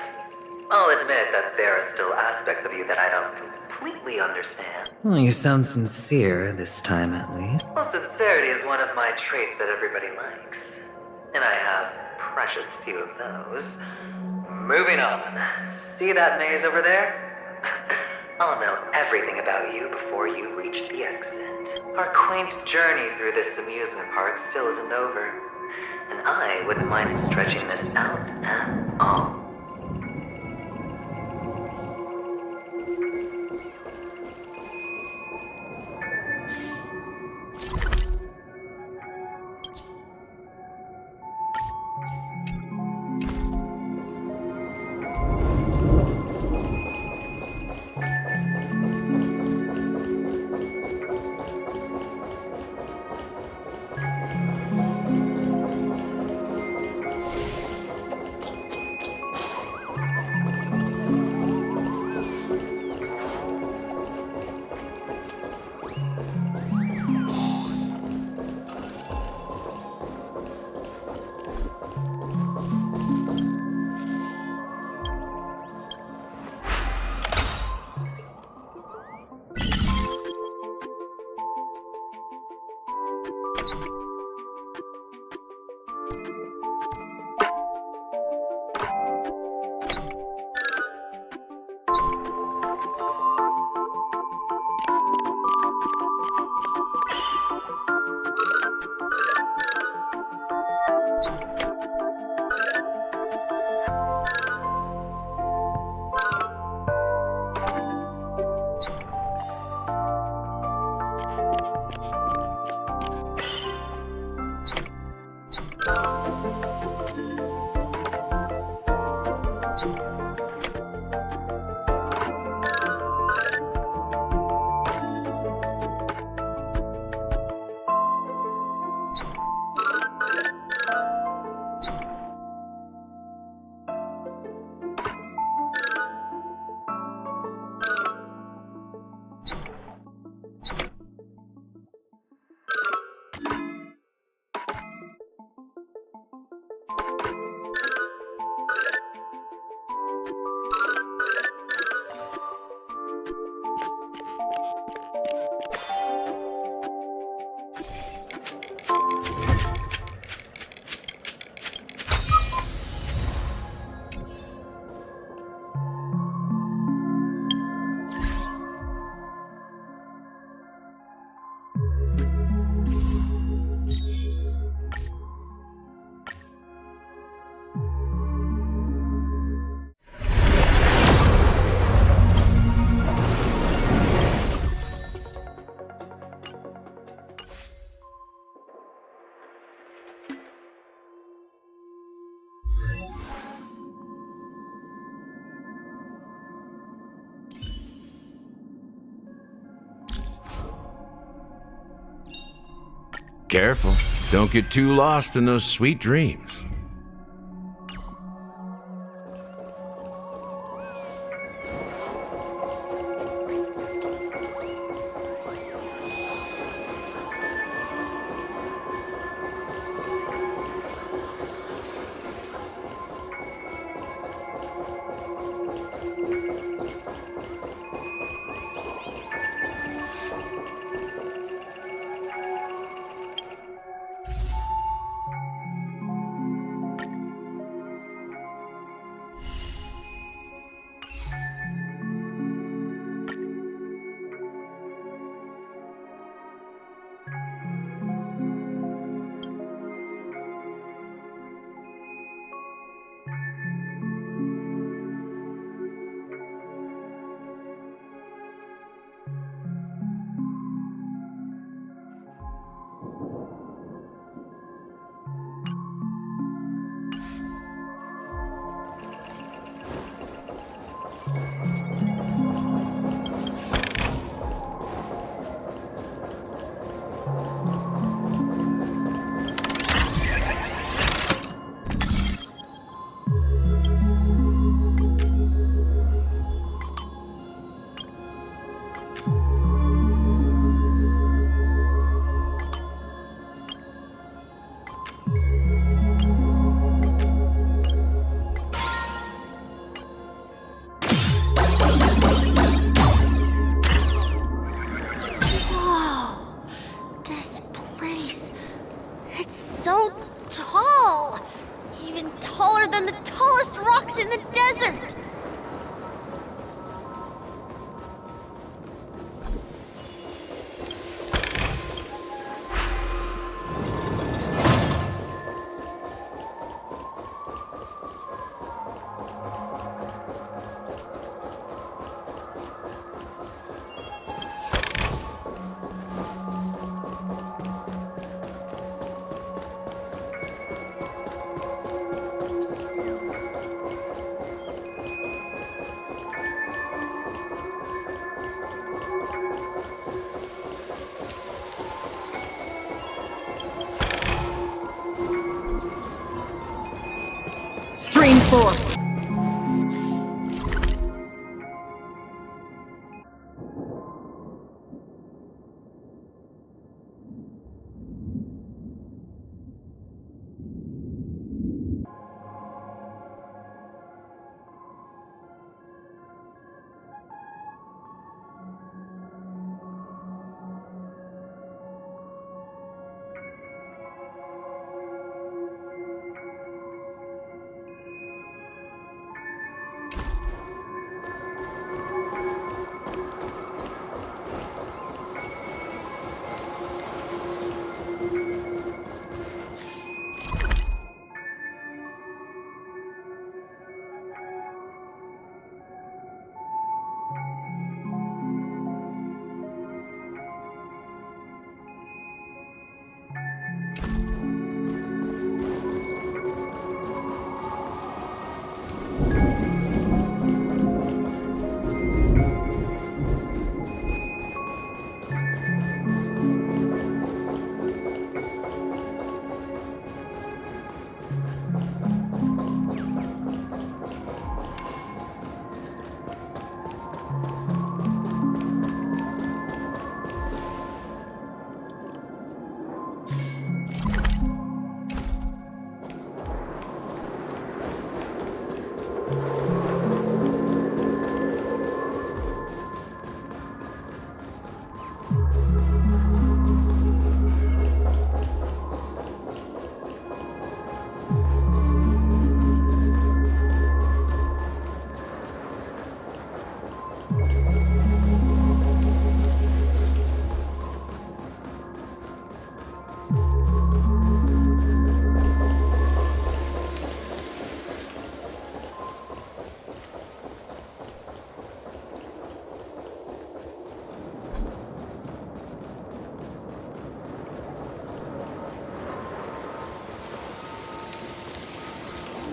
I'll admit that there are still aspects of you that I don't completely understand. Well, you sound sincere, this time at least. Well, sincerity is one of my traits that everybody likes. And I have precious few of those. Moving on. See that maze over there? I'll know everything about you before you reach the exit. Our quaint journey through this amusement park still isn't over. And I wouldn't mind stretching this out at all. Careful. Don't get too lost in those sweet dreams. So tall! Even taller than the tallest rocks in the desert! Stream 4.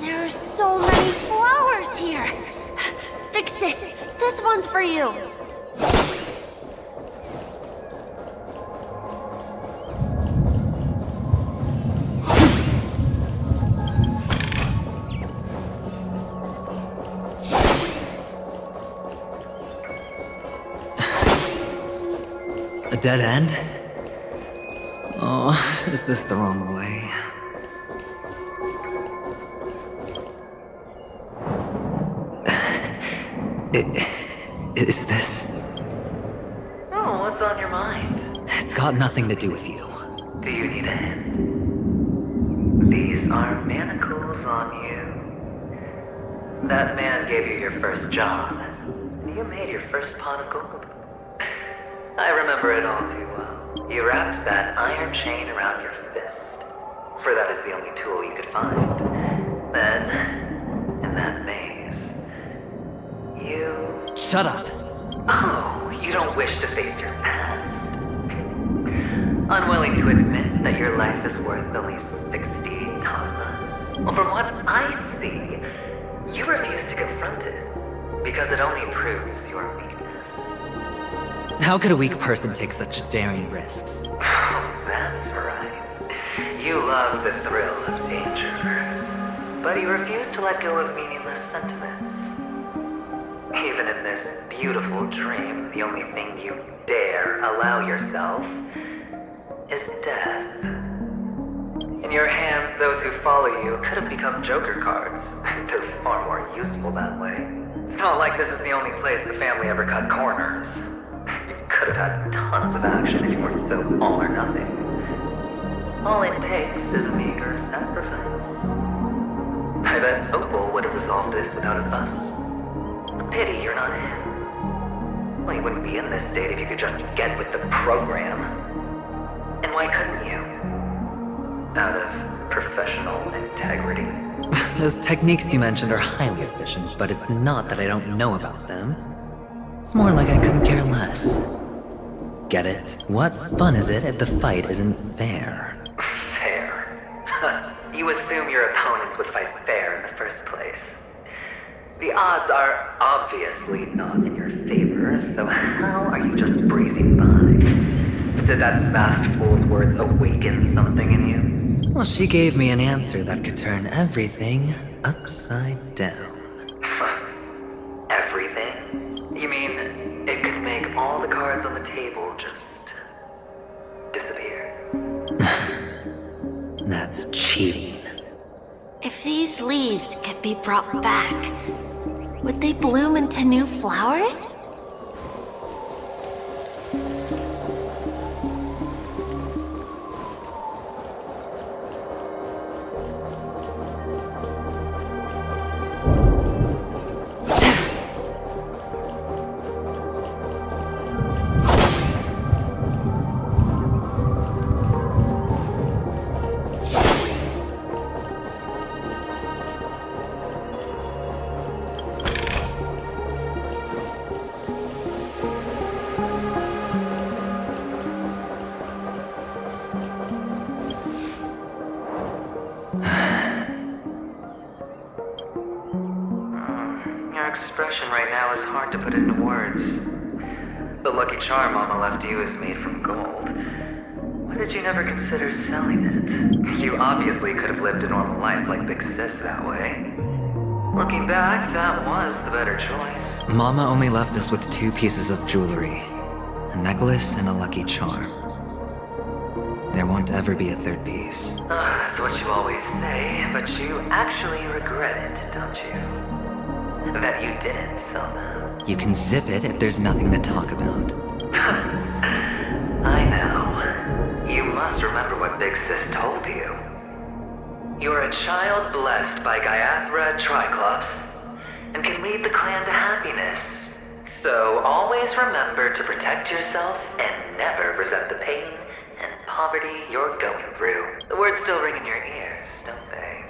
There are so many flowers here! Vixis, this one's for you! A dead end? Oh, is this the wrong way? Is this... Oh, what's on your mind? It's got nothing to do with you. Do you need a hint? These are manacles on you. That man gave you your first job, and you made your first pot of gold. I remember it all too well. You wrapped that iron chain around your fist, for that is the only tool you could find. Then, in that maze, you... Shut up! Oh, you don't wish to face your past? Unwilling to admit that your life is worth only 60 tamas? Well, from what I see, you refuse to confront it, because it only proves your weakness. How could a weak person take such daring risks? Oh, that's right. You love the thrill of danger, but you refuse to let go of meaningless sentiments. Even in this beautiful dream, the only thing you dare allow yourself is death. In your hands, those who follow you could have become Joker cards. They're far more useful that way. It's not like this is the only place the family ever cut corners. You could have had tons of action if you weren't so all or nothing. All it takes is a meager sacrifice. I bet Opal would have resolved this without a fuss. A pity you're not him. Well, you wouldn't be in this state if you could just get with the program. And why couldn't you? Out of professional integrity. Those techniques you mentioned are highly efficient, but it's not that I don't know about them. It's more like I couldn't care less. Get it? What fun is it if the fight isn't fair? Fair? You assume your opponents would fight fair in the first place. The odds are obviously not in your favor, so how are you just breezing by? Did that masked fool's words awaken something in you? Well, she gave me an answer that could turn everything upside down. Everything? You mean it could make all the cards on the table just disappear? That's cheating. If these leaves could be brought back, would they bloom into new flowers? Expression right now is hard to put into words. The lucky charm Mama left you is made from gold. Why did you never consider selling it? You obviously could have lived a normal life like Big Sis that way. Looking back, that was the better choice. Mama only left us with 2 pieces of jewelry. A necklace and a lucky charm. There won't ever be a 3rd piece. That's what you always say, but you actually regret it, don't you? That you didn't sell them. You can zip it if there's nothing to talk about. I know. You must remember what Big Sis told you. You're a child blessed by Gaiathra Triclops, and can lead the clan to happiness. So always remember to protect yourself and never resent the pain and poverty you're going through. The words still ring in your ears, don't they?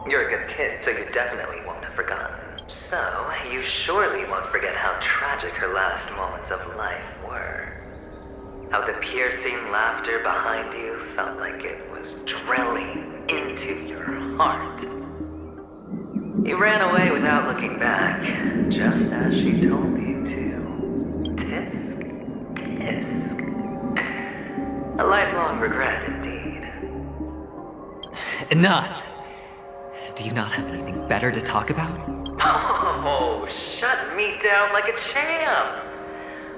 You're a good kid, so you definitely won't have forgotten. So, you surely won't forget how tragic her last moments of life were. How the piercing laughter behind you felt like it was drilling into your heart. You ran away without looking back, just as she told you to. Tisk, tisk. A lifelong regret, indeed. Enough! Do you not have anything better to talk about? Oh, shut me down like a champ!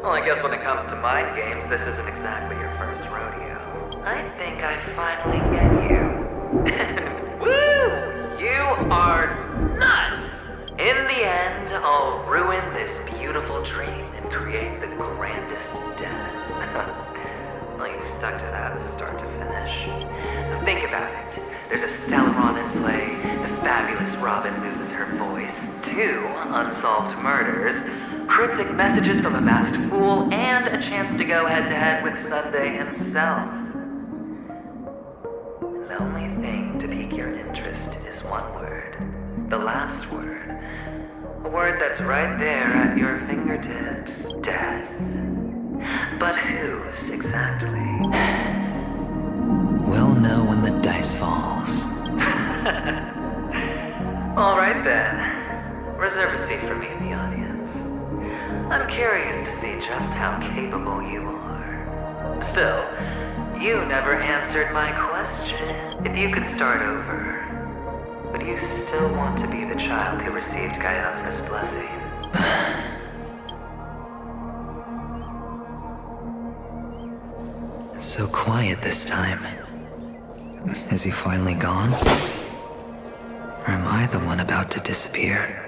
Well, I guess when it comes to mind games, this isn't exactly your first rodeo. I think I finally get you. Woo! You are nuts! In the end, I'll ruin this beautiful dream and create the grandest death. Well, you stuck to that start to finish. Think about it. There's a Stellaron in play, the fabulous Robin loses her voice, 2 unsolved murders, cryptic messages from a masked fool, and a chance to go head-to-head with Sunday himself. And the only thing to pique your interest is one word. The last word. A word that's right there at your fingertips. Death. But whose exactly? We'll know when the dice falls. All right then. Reserve a seat for me in the audience. I'm curious to see just how capable you are. Still, you never answered my question. If you could start over, would you still want to be the child who received Gaiathra's blessing? It's so quiet this time. Is he finally gone? Or am I the one about to disappear?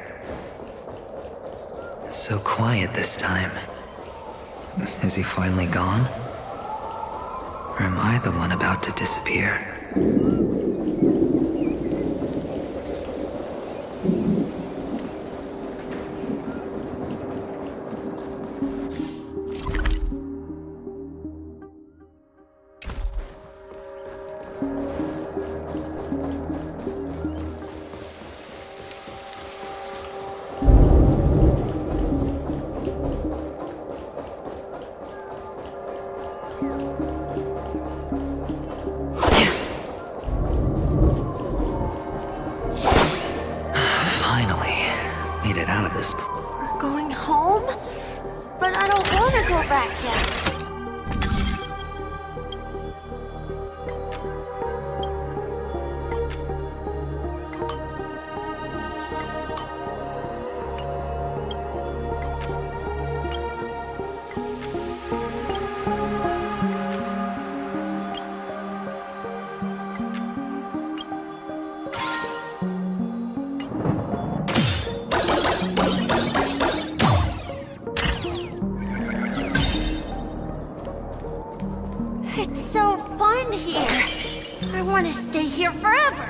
It's so quiet this time. Is he finally gone? Or am I the one about to disappear? We're going home? But I don't want to go back yet. It's so fun here. I want to stay here forever.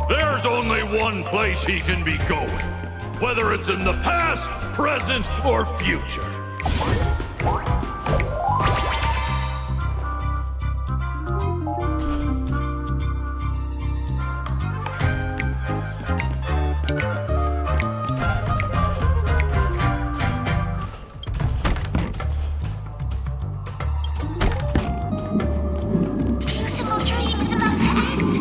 There's only one place he can be going, whether it's in the past, present, or future. Beautiful dreams about to end.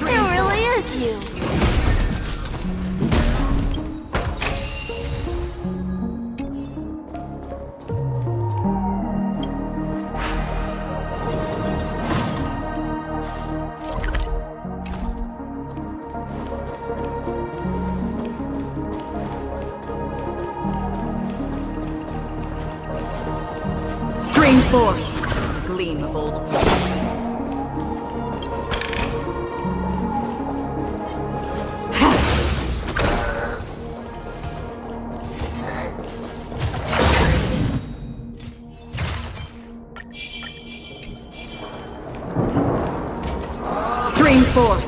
It really is you. Stream forth, gleam of old blades. Stream forth,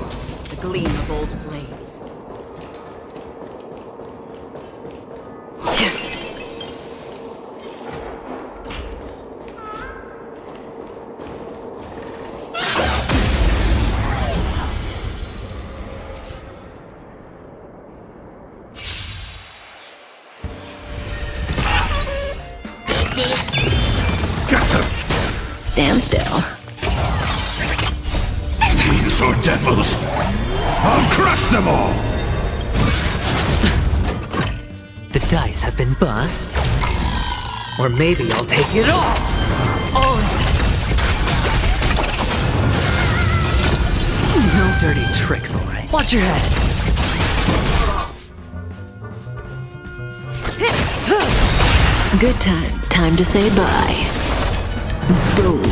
the gleam of old blades. Stand still. These are devils. I'll crush them all. The dice have been bust. Or maybe I'll take it all. No dirty tricks, all right. Watch your head. Good times. Time to say bye. Boom.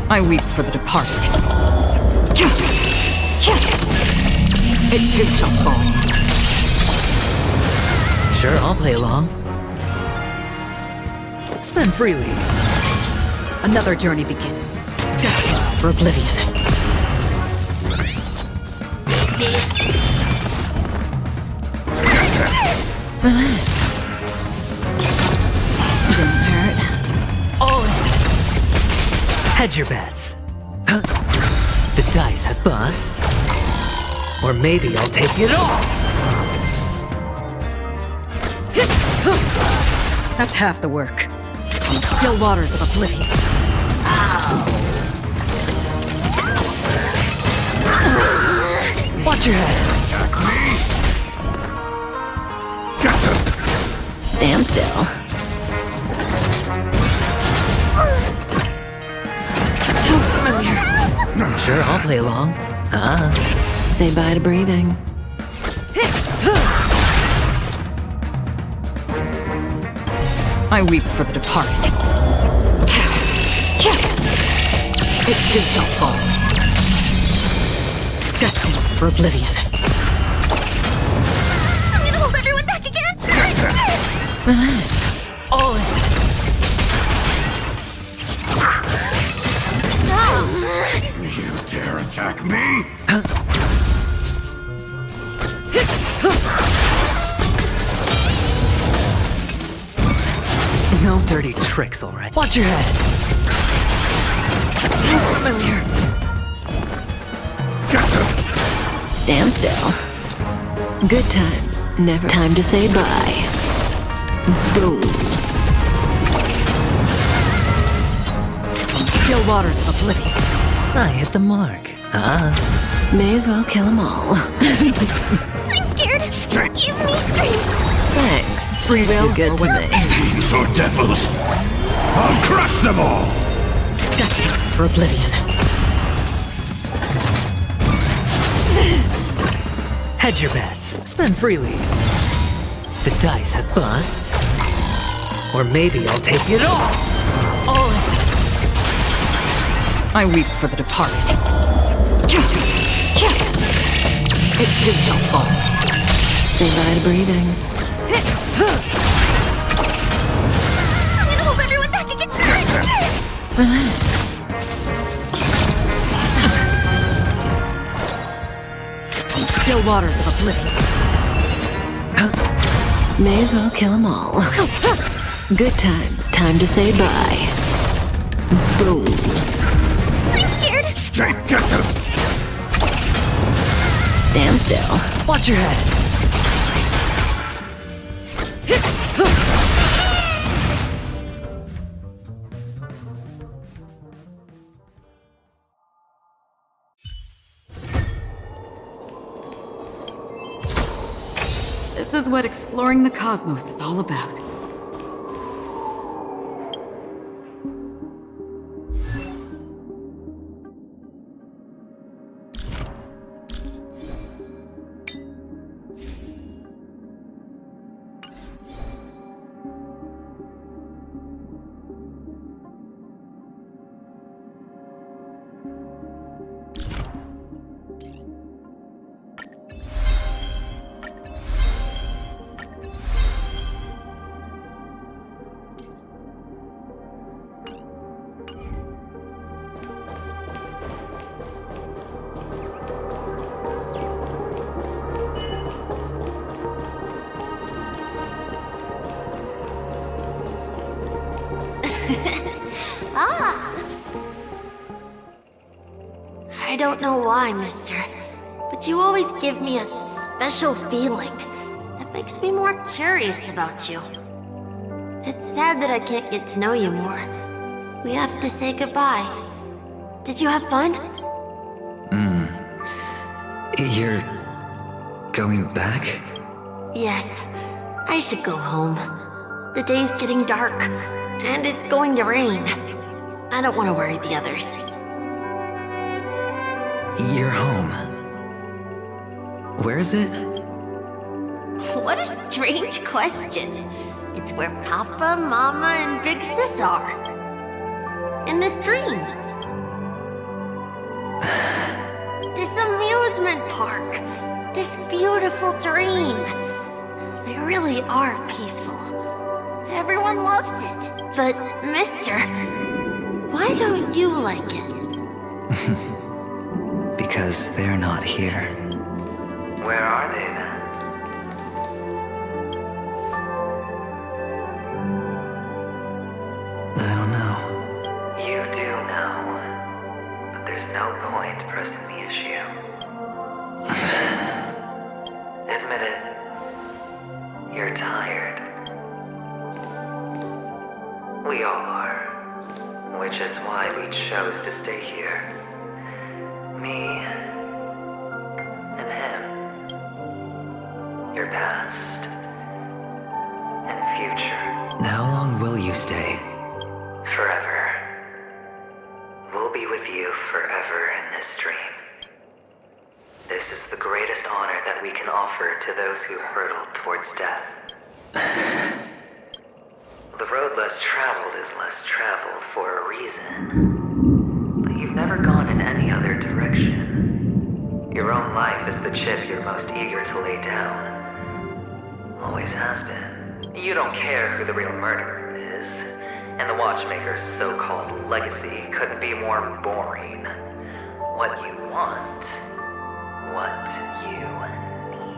I weep for the departed. It too shall fall. Sure, I'll play along. Spend freely. Another journey begins. Destined for oblivion. Relax. Didn't hurt. Hedge your bets. The dice have bust. Or maybe I'll take it all. That's half the work. On still waters of oblivion. Watch your head. Stand still. Sure, I'll play along. Say bye to breathing. I weep for the departed. It too shall fall. Destined for oblivion. I'm gonna hold everyone back again. Relax. You dare attack me? No dirty tricks, all right. Watch your head. Familiar. Stand still. Good times. Never time to say bye. Boom. Still waters of oblivion. I hit the mark. May as well kill them all. I'm scared. Give me strength. Thanks. Real good to me. These are devils. I'll crush them all. Destined for oblivion. Hedge your bets. Spend freely. The dice have bust. Or maybe I'll take it all. I weep for the departed. It too shall fall. Say bye to breathing. I'm gonna hold everyone back again. Relax. Still waters of oblivion. May as well kill them all. Good times. Time to say bye. Boom. I'm scared. Get them. Stand still. Watch your head. what exploring the cosmos is all about. I don't know why, mister, but you always give me a special feeling that makes me more curious about you. It's sad that I can't get to know you more. We have to say goodbye. Did you have fun? You're going back? Yes, I should go home. The day's getting dark, and it's going to rain. I don't want to worry the others. You're home. Where is it? What a strange question. It's where Papa, Mama, and Big Sis are. In this dream. This amusement park. This beautiful dream. They really are peaceful. Everyone loves it. But, mister, why don't you like it? Because they're not here. Where are they then? I don't know. You do know. But there's no point pressing the issue. Admit it. You're tired. We all are. Which is why we chose to stay here. Me and him. Your past and future. How long will you stay? Forever. We'll be with you forever in this dream. This is the greatest honor that we can offer to those who hurtle towards death. The road less traveled is less traveled for a reason. But you've never gone in any other direction. Your own life is the chip you're most eager to lay down. Always has been. You don't care who the real murderer is. And the Watchmaker's so-called legacy couldn't be more boring. What you want, what you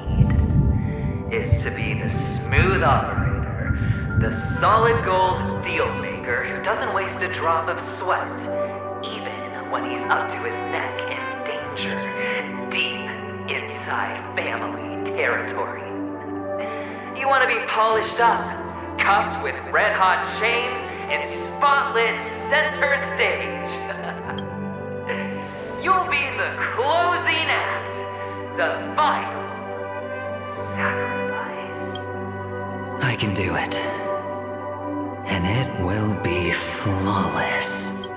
need, is to be the smooth operator, the solid gold deal maker who doesn't waste a drop of sweat, even when he's up to his neck in danger, deep inside family territory. You want to be polished up, cuffed with red-hot chains, and spotlit center stage. You'll be the closing act, the final sacrifice. I can do it. And it will be flawless.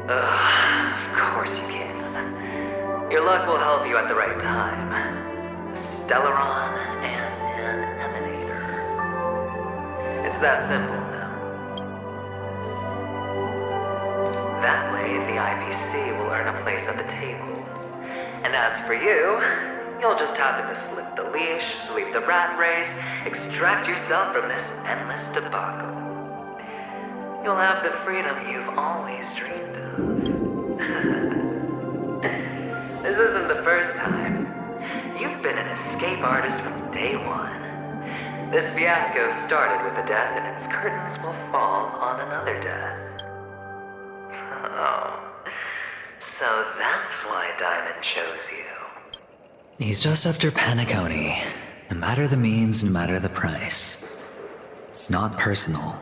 Of course you can. Your luck will help you at the right time. Stellaron and an emanator. It's that simple now. That way, the IPC will earn a place at the table. And as for you, you'll just happen to slip the leash, sweep the rat race, extract yourself from this endless debacle. You'll have the freedom you've always dreamed of. This isn't the first time. You've been an escape artist from day one. This fiasco started with a death, and its curtains will fall on another death. Oh, so that's why Diamond chose you. He's just after Penacony. No matter the means, no matter the price. It's not personal.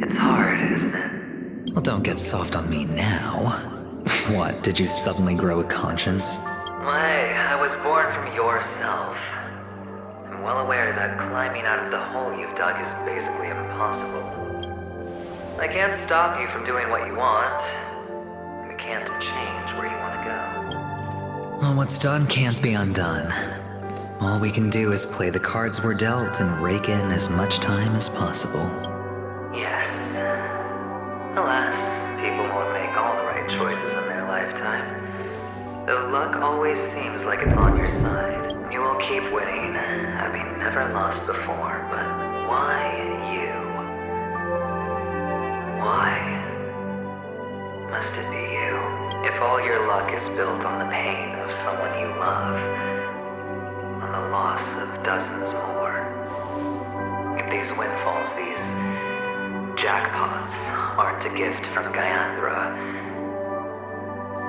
It's hard, isn't it? Well, don't get soft on me now. What, did you suddenly grow a conscience? Why, I was was born from yourself. I'm well aware that climbing out of the hole you've dug is basically impossible. I can't stop you from doing what you want. We can't change where you want to go. Well, what's done can't be undone. All we can do is play the cards we're dealt and rake in as much time as possible. Yes. Alas, people won't make all the right choices in their lifetime. Though luck always seems like it's on your side. You will keep winning, having never lost before, but why you? Why must it be you? If all your luck is built on the pain of someone you love, on the loss of dozens more, if these windfalls, these jackpots, aren't a gift from Gaiathra,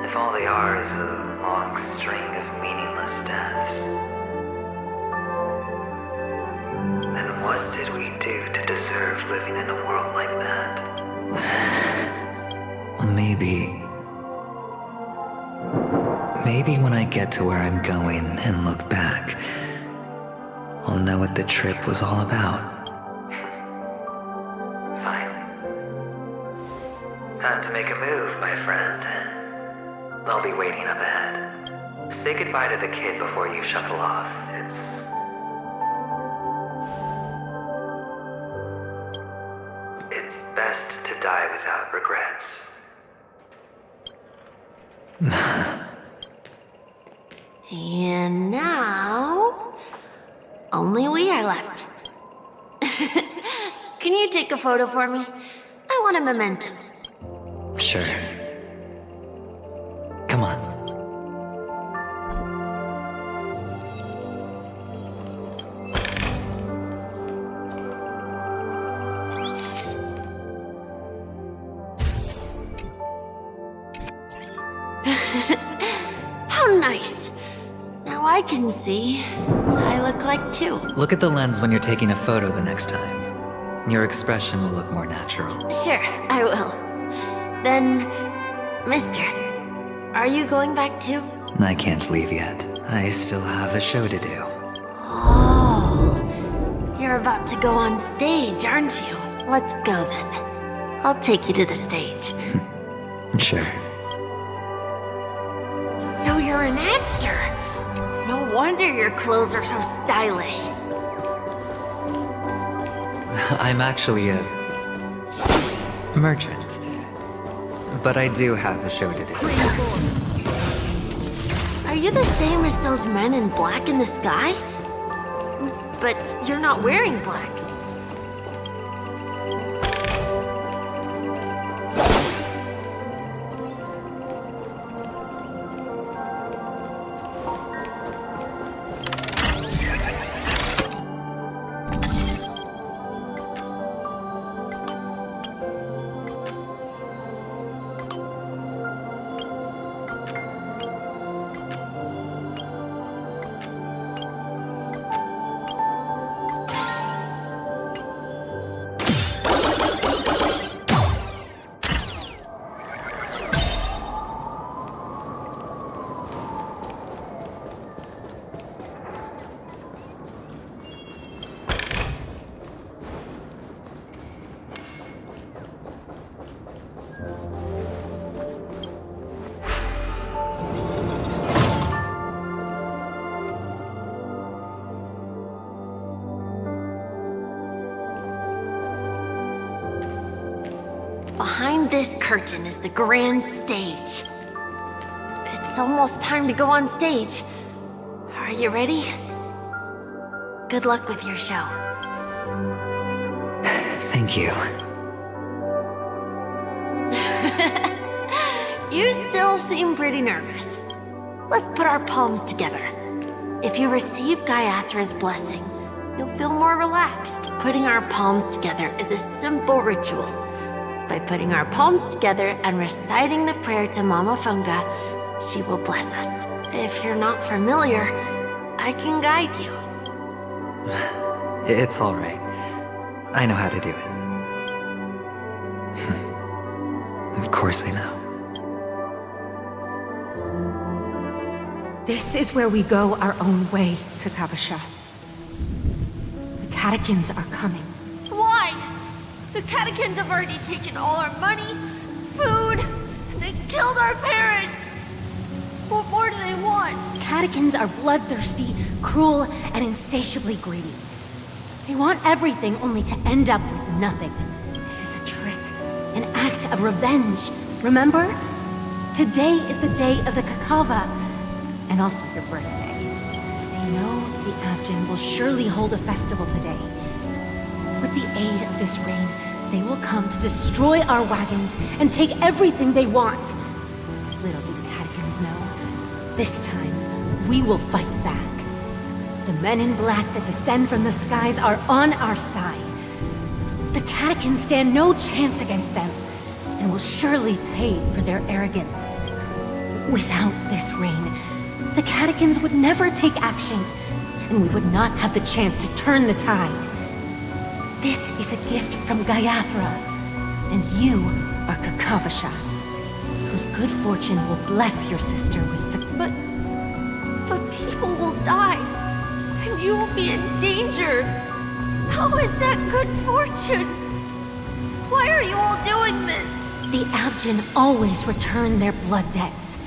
if all they are is a long string of meaningless deaths, then what did we do to deserve living in a world like that? Well, maybe when I get to where I'm going and look back, I'll know what the trip was all about. Fine. Time to make a move, my friend. I'll be waiting up ahead. Say goodbye to the kid before you shuffle off. It's best to die without regrets. And now, only we are left. Can you take a photo for me? I want a memento. Sure. Come on. How nice. Now I can see what I look like too. Look at the lens when you're taking a photo the next time. Your expression will look more natural. Sure, I will. Then, mister, are you going back too? I can't leave yet. I still have a show to do. Oh, you're about to go on stage, aren't you? Let's go then. I'll take you to the stage. Sure. So you're an actor. No wonder your clothes are so stylish. I'm actually a merchant. But I do have a show to do. Are you the same as those men in black in the sky? But you're not wearing black. Behind this curtain is the grand stage. It's almost time to go on stage. Are you ready? Good luck with your show. Thank you. You still seem pretty nervous. Let's put our palms together. If you receive Gaiathra's blessing, you'll feel more relaxed. Putting our palms together is a simple ritual. By putting our palms together and reciting the prayer to Mama Funga, she will bless us. If you're not familiar, I can guide you. It's all right. I know how to do it. Of course I know. This is where we go our own way, Kakavasha. The catechins are coming. Why? The catechins have already taken all our money, food, and they killed our parents. What more do they want? Catechins are bloodthirsty, cruel, and insatiably greedy. They want everything only to end up with nothing. This is a trick, an act of revenge. Remember? Today is the day of the Kakava, and also your birthday. They know the Avgin will surely hold a festival today. With the aid of this rain, they will come to destroy our wagons and take everything they want. Little do the catechins know, this time we will fight back. The men in black that descend from the skies are on our side. The catechins stand no chance against them, and will surely pay for their arrogance. Without this rain, the catechins would never take action, and we would not have the chance to turn the tide. This is a gift from Gayathra, and you are Kakavasha, whose good fortune will bless your sister with But people will die, and you will be in danger. How is that good fortune? Why are you all doing this? The Avgin always return their blood debts.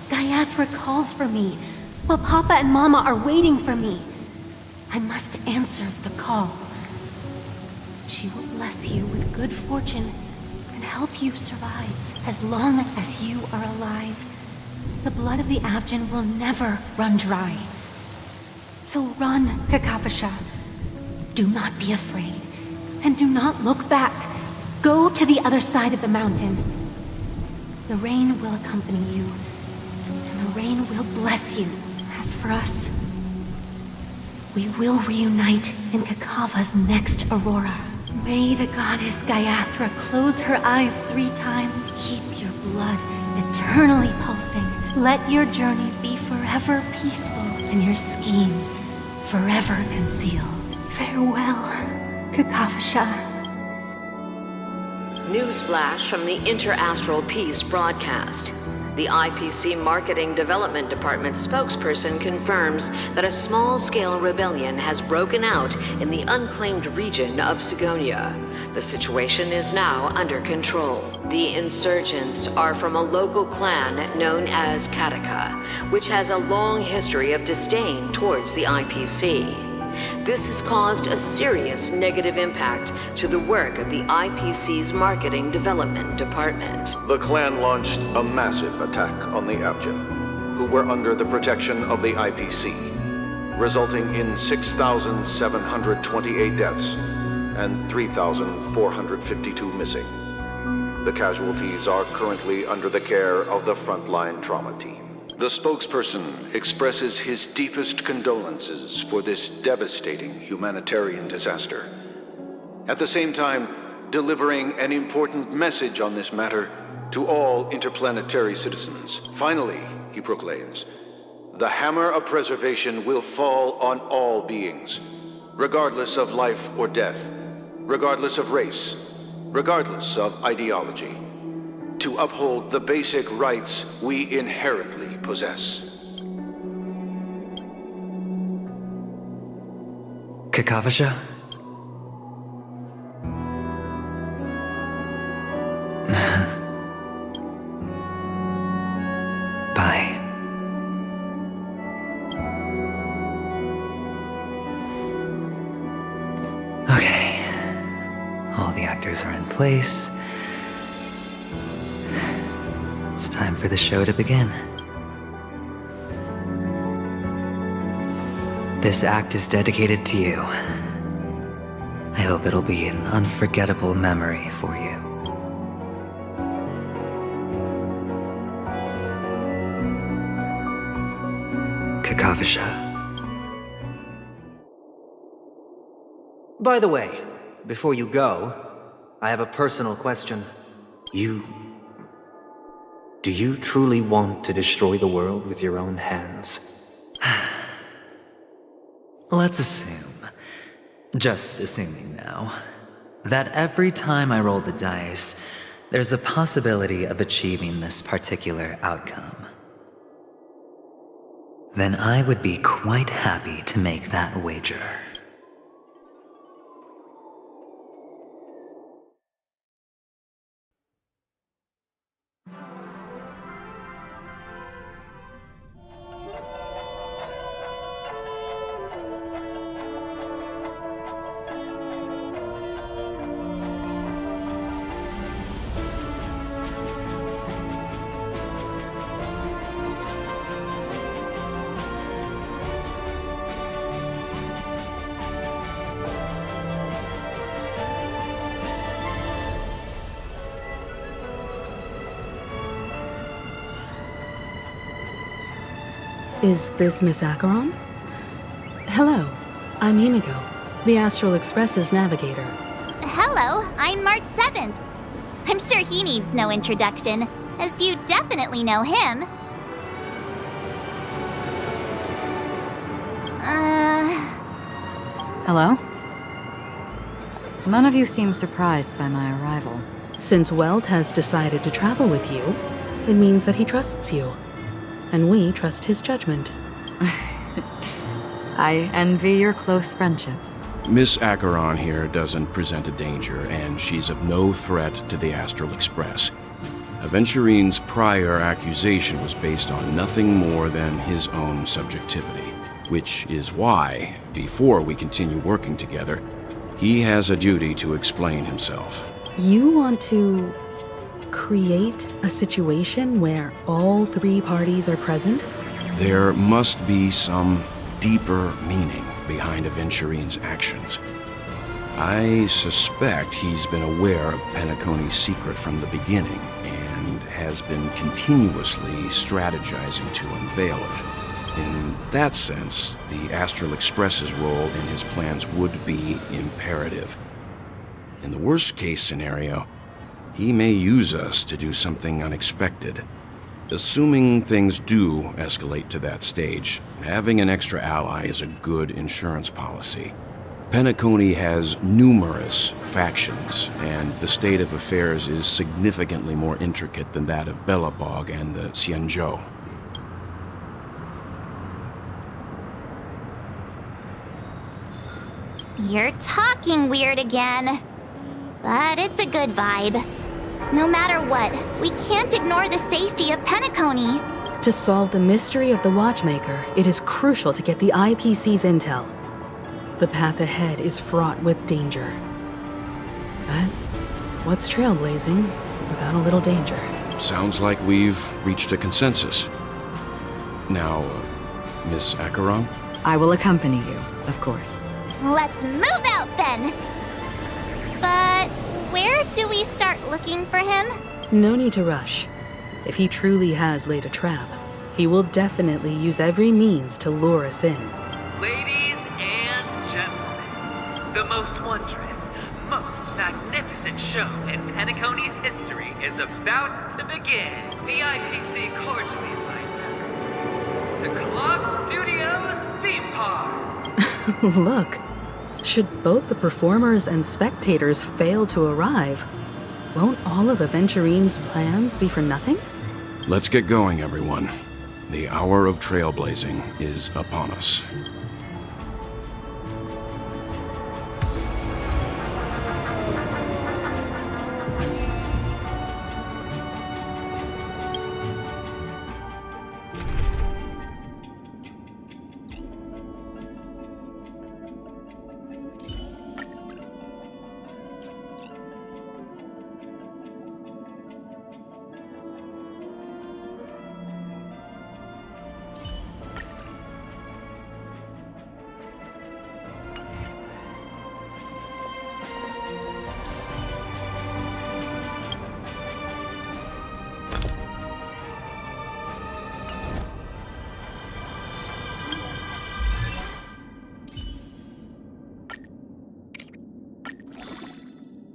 Gayathra calls for me, while Papa and Mama are waiting for me. I must answer the call. She will bless you with good fortune and help you survive. As long as you are alive, the blood of the Avgin will never run dry. So run, Kakavasha. Do not be afraid, and do not look back. Go to the other side of the mountain. The rain will accompany you, and the rain will bless you. As for us, we will reunite in Kakava's next aurora. May the goddess Gayathra close her eyes 3 times. Keep your blood eternally pulsing. Let your journey be forever peaceful, and your schemes forever concealed. Farewell, Kakavasha. Newsflash from the Interastral Peace broadcast. The IPC Marketing Development Department spokesperson confirms that a small-scale rebellion has broken out in the unclaimed region of Sigonia. The situation is now under control. The insurgents are from a local clan known as Kataka, which has a long history of disdain towards the IPC. This has caused a serious negative impact to the work of the IPC's Marketing Development Department. The clan launched a massive attack on the Avgin, who were under the protection of the IPC, resulting in 6,728 deaths and 3,452 missing. The casualties are currently under the care of the frontline trauma team. The spokesperson expresses his deepest condolences for this devastating humanitarian disaster. At the same time, delivering an important message on this matter to all interplanetary citizens. Finally, he proclaims, the hammer of preservation will fall on all beings, regardless of life or death, regardless of race, regardless of ideology, to uphold the basic rights we inherently possess. Kakavasha? Bye. Okay. All the actors are in place. It's time for the show to begin. This act is dedicated to you. I hope it'll be an unforgettable memory for you. Kakavasha. By the way, before you go, I have a personal question. Do you truly want to destroy the world with your own hands? Let's assume, just assuming now, that every time I roll the dice, there's a possibility of achieving this particular outcome. Then I would be quite happy to make that wager. Is this Miss Acheron? Hello, I'm Himiko, the Astral Express's navigator. Hello, I'm March 7th. I'm sure he needs no introduction, as you definitely know him. Hello? None of you seem surprised by my arrival. Since Welt has decided to travel with you, it means that he trusts you. And we trust his judgment. I envy your close friendships. Miss Acheron here doesn't present a danger, and she's of no threat to the Astral Express. Aventurine's prior accusation was based on nothing more than his own subjectivity, which is why, before we continue working together, he has a duty to explain himself. You want to create a situation where all three parties are present? There must be some deeper meaning behind Aventurine's actions. I suspect he's been aware of Penacony's secret from the beginning and has been continuously strategizing to unveil it. In that sense, the Astral Express's role in his plans would be imperative. In the worst-case scenario, he may use us to do something unexpected. Assuming things do escalate to that stage, having an extra ally is a good insurance policy. Penacony has numerous factions, and the state of affairs is significantly more intricate than that of Belobog and the Xianzhou. You're talking weird again. But it's a good vibe. No matter what, we can't ignore the safety of Penacony. To solve the mystery of the Watchmaker, it is crucial to get the IPC's intel. The path ahead is fraught with danger. But what's trailblazing without a little danger? Sounds like we've reached a consensus. Now, Miss Acheron? I will accompany you, of course. Let's move out then! But where do we start looking for him? No need to rush. If he truly has laid a trap, he will definitely use every means to lure us in. Ladies and gentlemen, the most wondrous, most magnificent show in Penacony's history is about to begin. The IPC cordially invites everyone to Clock Studios Theme Park. Look, should both the performers and spectators fail to arrive, won't all of Aventurine's plans be for nothing? Let's get going, everyone. The hour of trailblazing is upon us.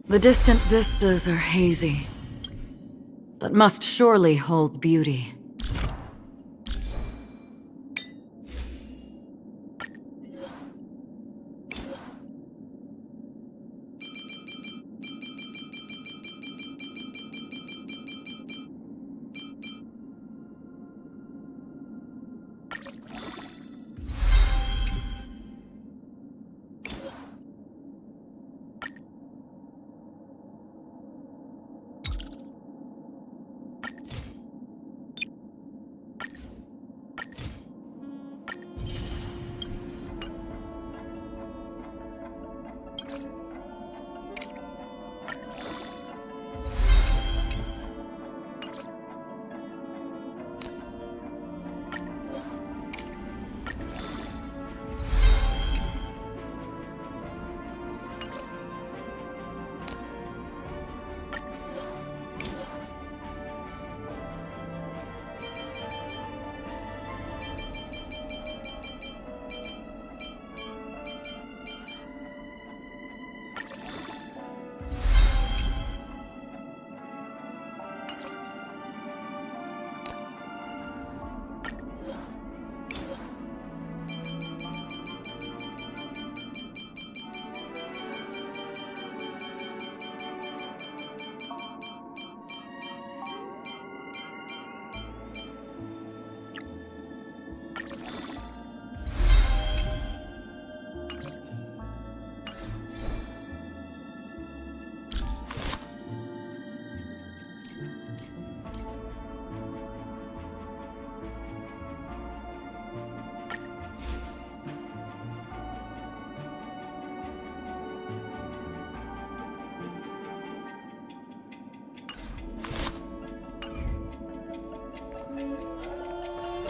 The distant vistas are hazy, but must surely hold beauty.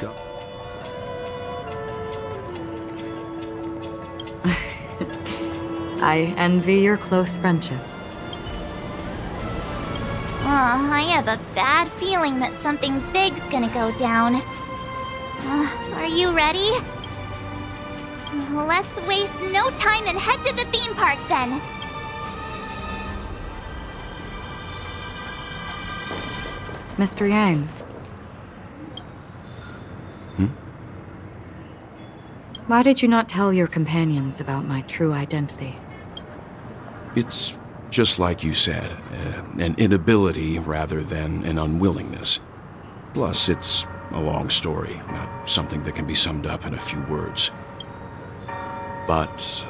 Go. I envy your close friendships. I have a bad feeling that something big's gonna go down. Are you ready? Let's waste no time and head to the theme park then. Mr. Yang. Why did you not tell your companions about my true identity? It's just like you said, an inability rather than an unwillingness. Plus, it's a long story, not something that can be summed up in a few words. But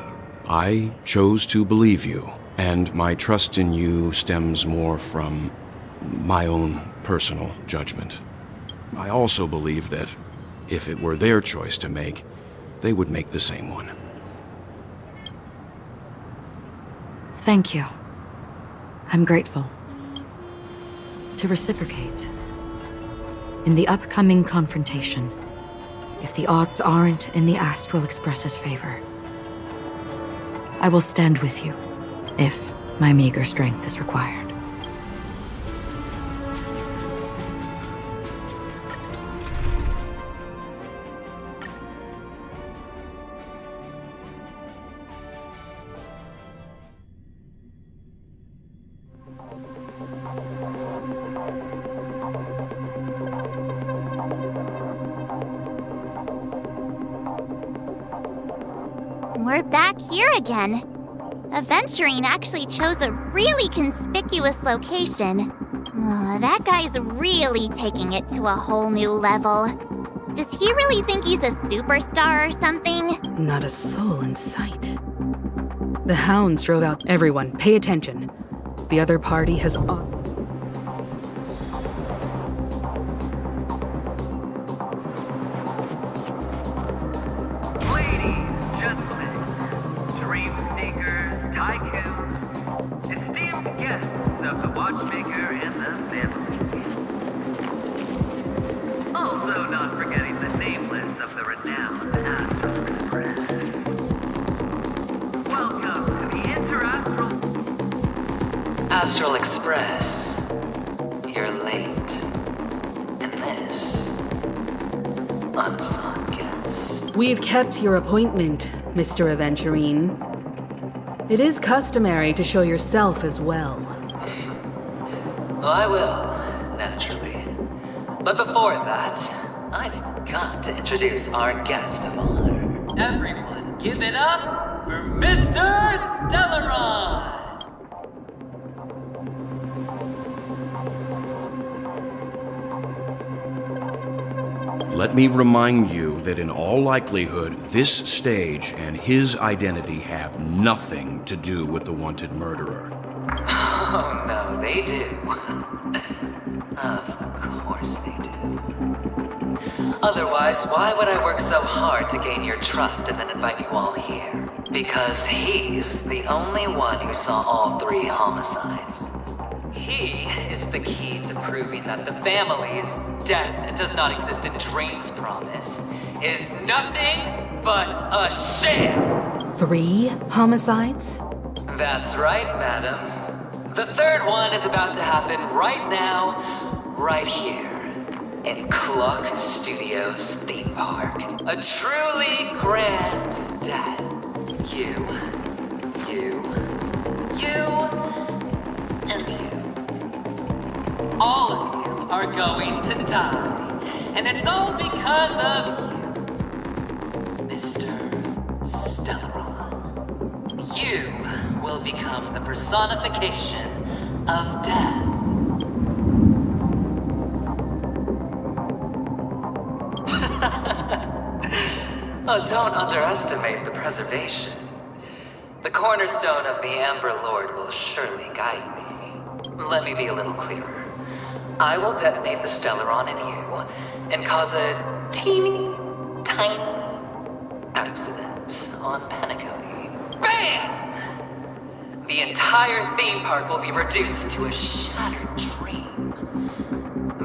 I chose to believe you, and my trust in you stems more from my own personal judgment. I also believe that if it were their choice to make, they would make the same one. Thank you. I'm grateful. To reciprocate, in the upcoming confrontation, if the odds aren't in the Astral Express's favor, I will stand with you, if my meager strength is required. We're back here again. Aventurine actually chose a really conspicuous location. That guy's really taking it to a whole new level. Does he really think he's a superstar or something? Not a soul in sight. The hounds drove out everyone. Pay attention. The other party has... Astral Express, you're late. And this, unsung guest. We've kept your appointment, Mr. Aventurine. It is customary to show yourself as well. Well, I will, naturally. But before that, I've got to introduce our guest of honor. Everyone, give it up for Mr. Stellaron! Let me remind you that in all likelihood, this stage and his identity have nothing to do with the wanted murderer. Oh, no, they do. Of course they do. Otherwise, why would I work so hard to gain your trust and then invite you all here? Because he's the only one who saw all 3 homicides. He is the key to proving that the family's death does not exist in Dream's promise is nothing but a sham! 3 homicides? That's right, madam. The 3rd one is about to happen right now, right here, in Clock Studios theme park. A truly grand death. You, and you. All of you are going to die. And it's all because of you, Mr. Stellaron. You will become the personification of death. Oh, don't underestimate the preservation. The cornerstone of the Amber Lord will surely guide me. Let me be a little clearer. I will detonate the Stellaron in you and cause a teeny, tiny accident on Penacony. BAM! The entire theme park will be reduced to a shattered dream.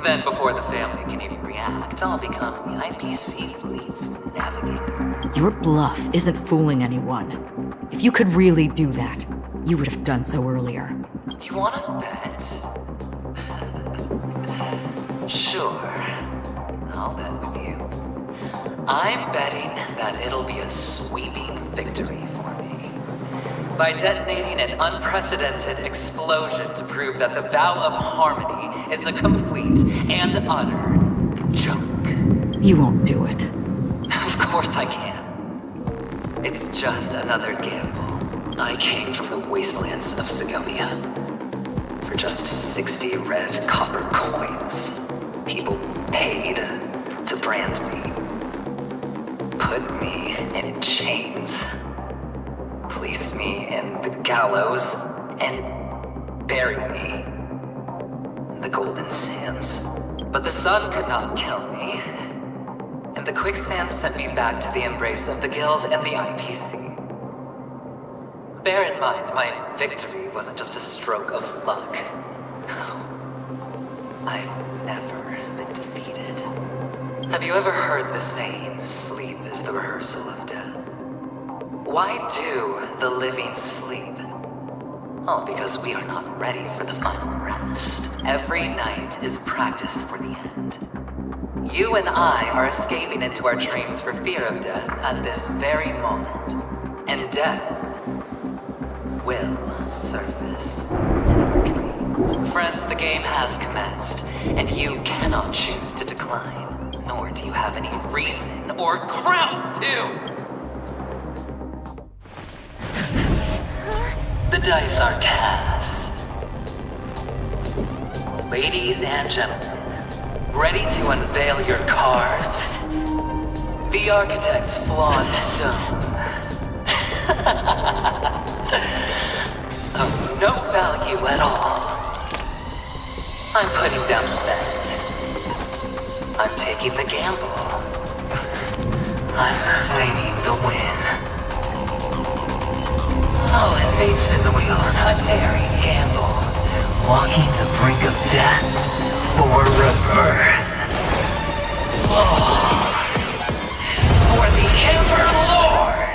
Then before the family can even react, act, I'll become the IPC fleet's navigator. Your bluff isn't fooling anyone. If you could really do that, you would have done so earlier. You wanna bet? Sure. I'll bet with you. I'm betting that it'll be a sweeping victory for me. By detonating an unprecedented explosion to prove that the vow of harmony is a complete and utter joke. You won't do it. Of course I can. It's just another gamble. I came from the wastelands of Segonia. For just 60 red copper coins, people paid to brand me. Put me in chains. Place me in the gallows and bury me in the golden sands. But the sun could not kill me, and the quicksand sent me back to the embrace of the Guild and the IPC. Bear in mind, my victory wasn't just a stroke of luck. I've never been defeated. Have you ever heard the saying, sleep is the rehearsal of death? Why do the living sleep? Oh, because we are not ready for the final rest. Every night is practice for the end. You and I are escaping into our dreams for fear of death at this very moment. And death will surface in our dreams. Friends, the game has commenced, and you cannot choose to decline, nor do you have any reason or grounds to! The dice are cast. Ladies and gentlemen, ready to unveil your cards? The architect's flawed stone. Of no value at all. I'm putting down the bet. I'm taking the gamble. I'm claiming the win. I'll invade spin the wheel, a daring gamble. Walking the brink of death for rebirth. Oh. For the Ember Lord!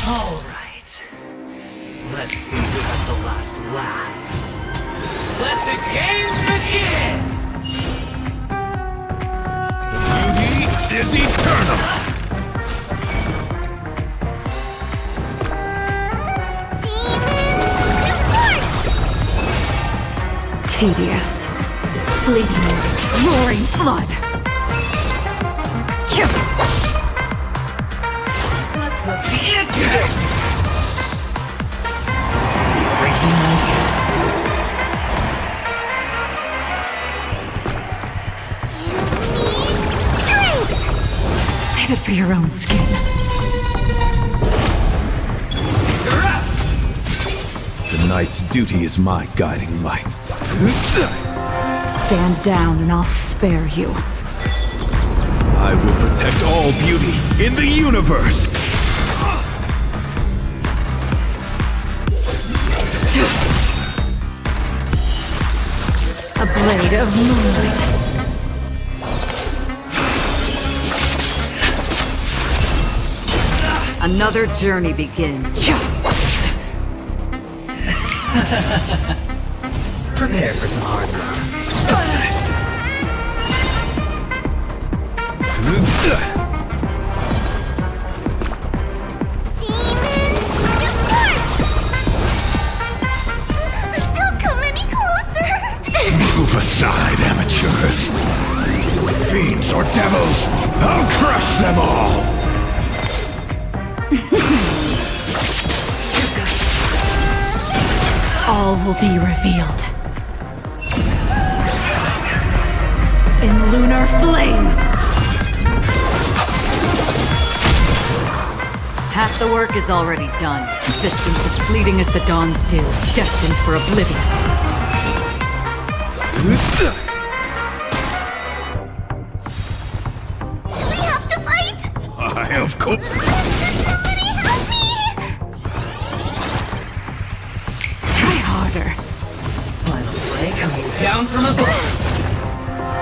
All right. Let's see who has the last laugh. Let the games begin! Beauty is eternal! Tedious. Fleeting light, roaring flood. Let's look the antidote! Breaking my Save it for your own skin. The knight's duty is my guiding light. Stand down and I'll spare you. I will protect all beauty in the universe! A blade of moonlight. Another journey begins. Prepare for some hard work. Don't come any closer! Move aside, amateurs. Fiends or devils, I'll crush them all! All will be revealed. In lunar flame! Half the work is already done. Existence as fleeting as the dawn's dew, destined for oblivion. We have to fight! Why, of course. Somebody help me! Coming down from above.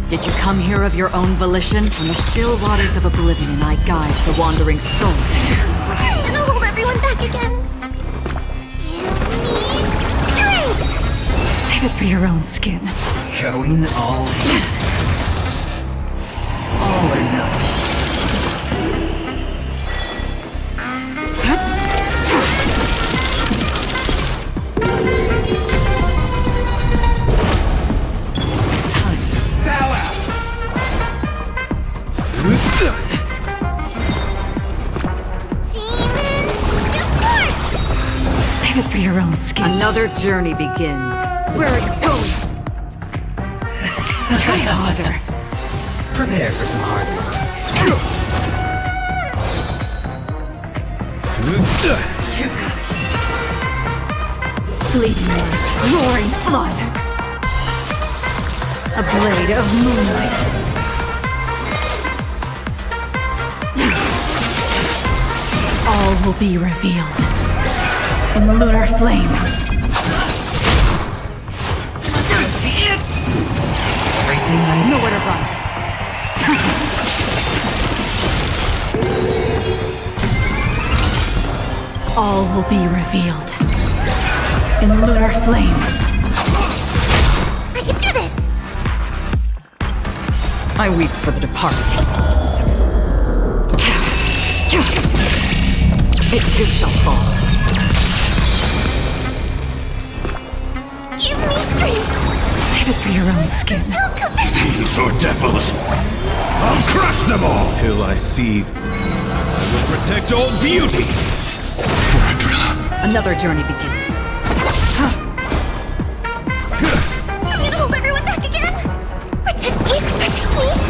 Did you come here of your own volition? On the still waters of oblivion, I guide the wandering soul. I'm gonna hold everyone back again. You need strength! Save it for your own skin. Going all in. All or nothing. Save it for your own skin. Another journey begins. Where are you going? Try harder. Prepare for some hard work. Fleeting light, roaring flood. A blade of moonlight. All will be revealed in lunar flame. Nowhere to run. All will be revealed in lunar flame. I can do this! I weep for the departed. It too shall fall. Give me strength! Save it for your own skin. Don't come back! These are devils. I'll crush them all till I see. I will protect all beauty. Another journey begins. I'm gonna hold everyone back again! Protect me! Protect me!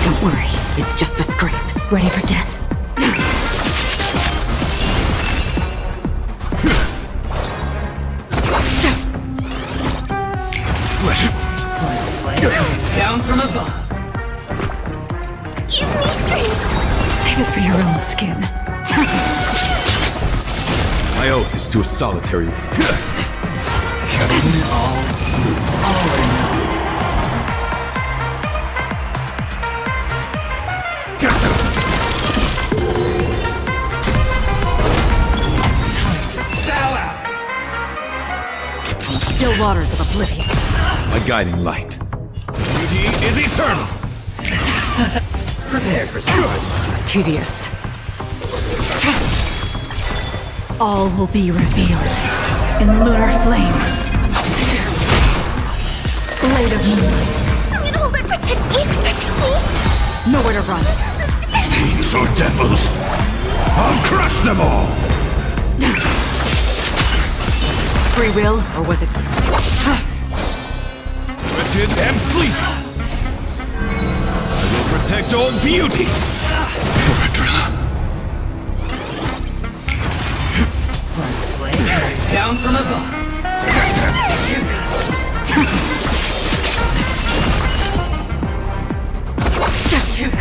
Don't worry, it's just a scrape. Ready for death? Down from above. Give me strength! Save it for your own skin. My oath is to a solitary. Coming all or nothing. Bow out. Still waters of oblivion. My guiding light. Beauty is eternal. Prepare for some hard work. Tedious. All will be revealed in lunar flame. Blade of moonlight. I'm gonna hold it! Protect me! Protect me! Nowhere to run. These are devils. I'll crush them all. Free will, or was it? Wretched and fleeting. I will protect all beauty. Down from above.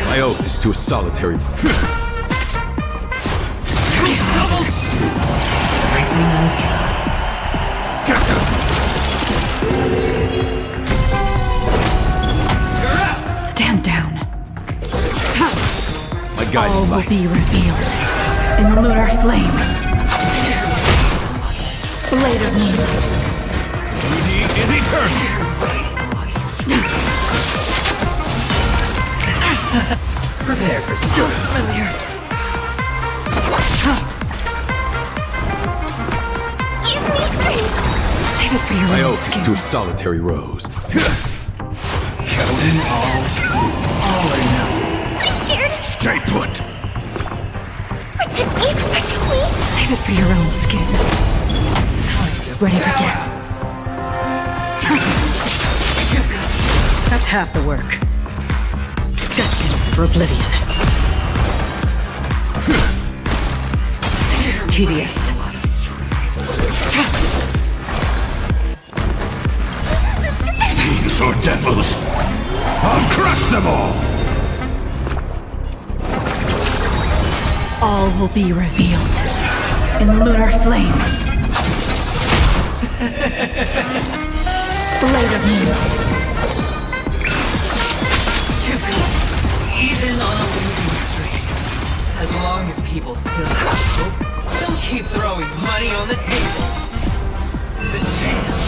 My oath is to a solitary. Everything I've got. Stand down. My guiding All will light. be revealed in lunar flame. Blade of moonlight. Beauty is eternal. Prepare for some Familiar. Give me strength! Save it for your My own oath skin. is to a solitary rose. Going all or nothing. I'm scared! Stay put. Protect me! Protect me! Save it for your own skin. Ready for death? That's half the work. Destined for oblivion. Tedious. These are devils. I'll crush them all. All will be revealed in lunar flame. Blade of moonlight. Even on a losing streak, as long as people still have hope, they'll keep throwing money on the table. The chance,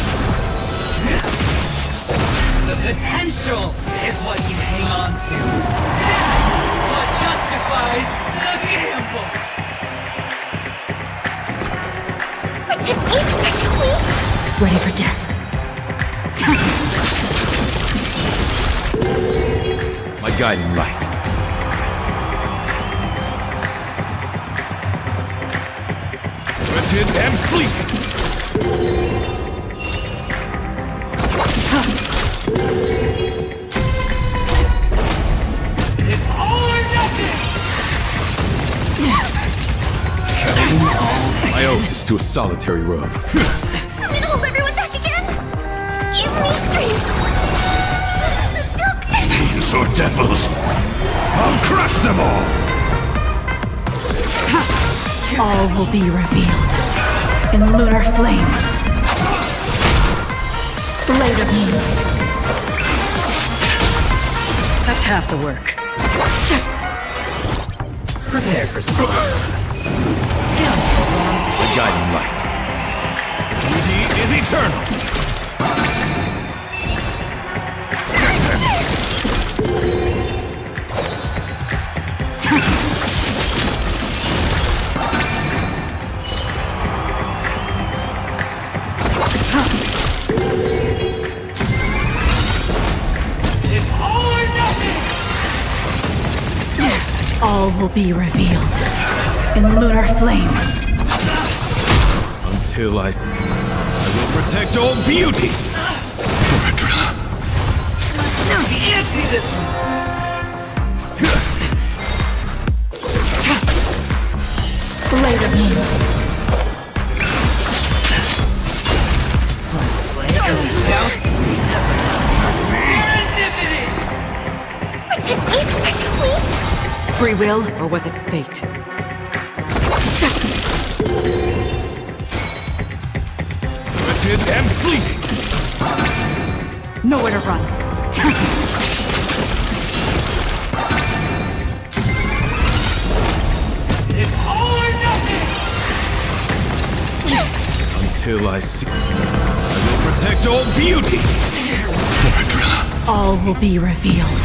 the potential is what you hang on to. That's what justifies the gamble. Protect me, please. Ready for death. My guiding light. Wretched and fleeting. It's all or nothing! My oath is to a solitary robe. I'm gonna hold everyone back again. Give me strength. Fiends or devils, I'll crush them all! All will be revealed in lunar flame. Blade of moonlight. That's half the work. Prepare for speed. The guiding light. Beauty is eternal. It's all or nothing! All will be revealed in lunar flame. Until I will protect all beauty. Can't see this one! Blade of moonlight. Down. Protect me, please. Free will, or was it fate? Wretched and fleeting. Nowhere to run. It's all or nothing! Until I see. I will protect all beauty. All will be revealed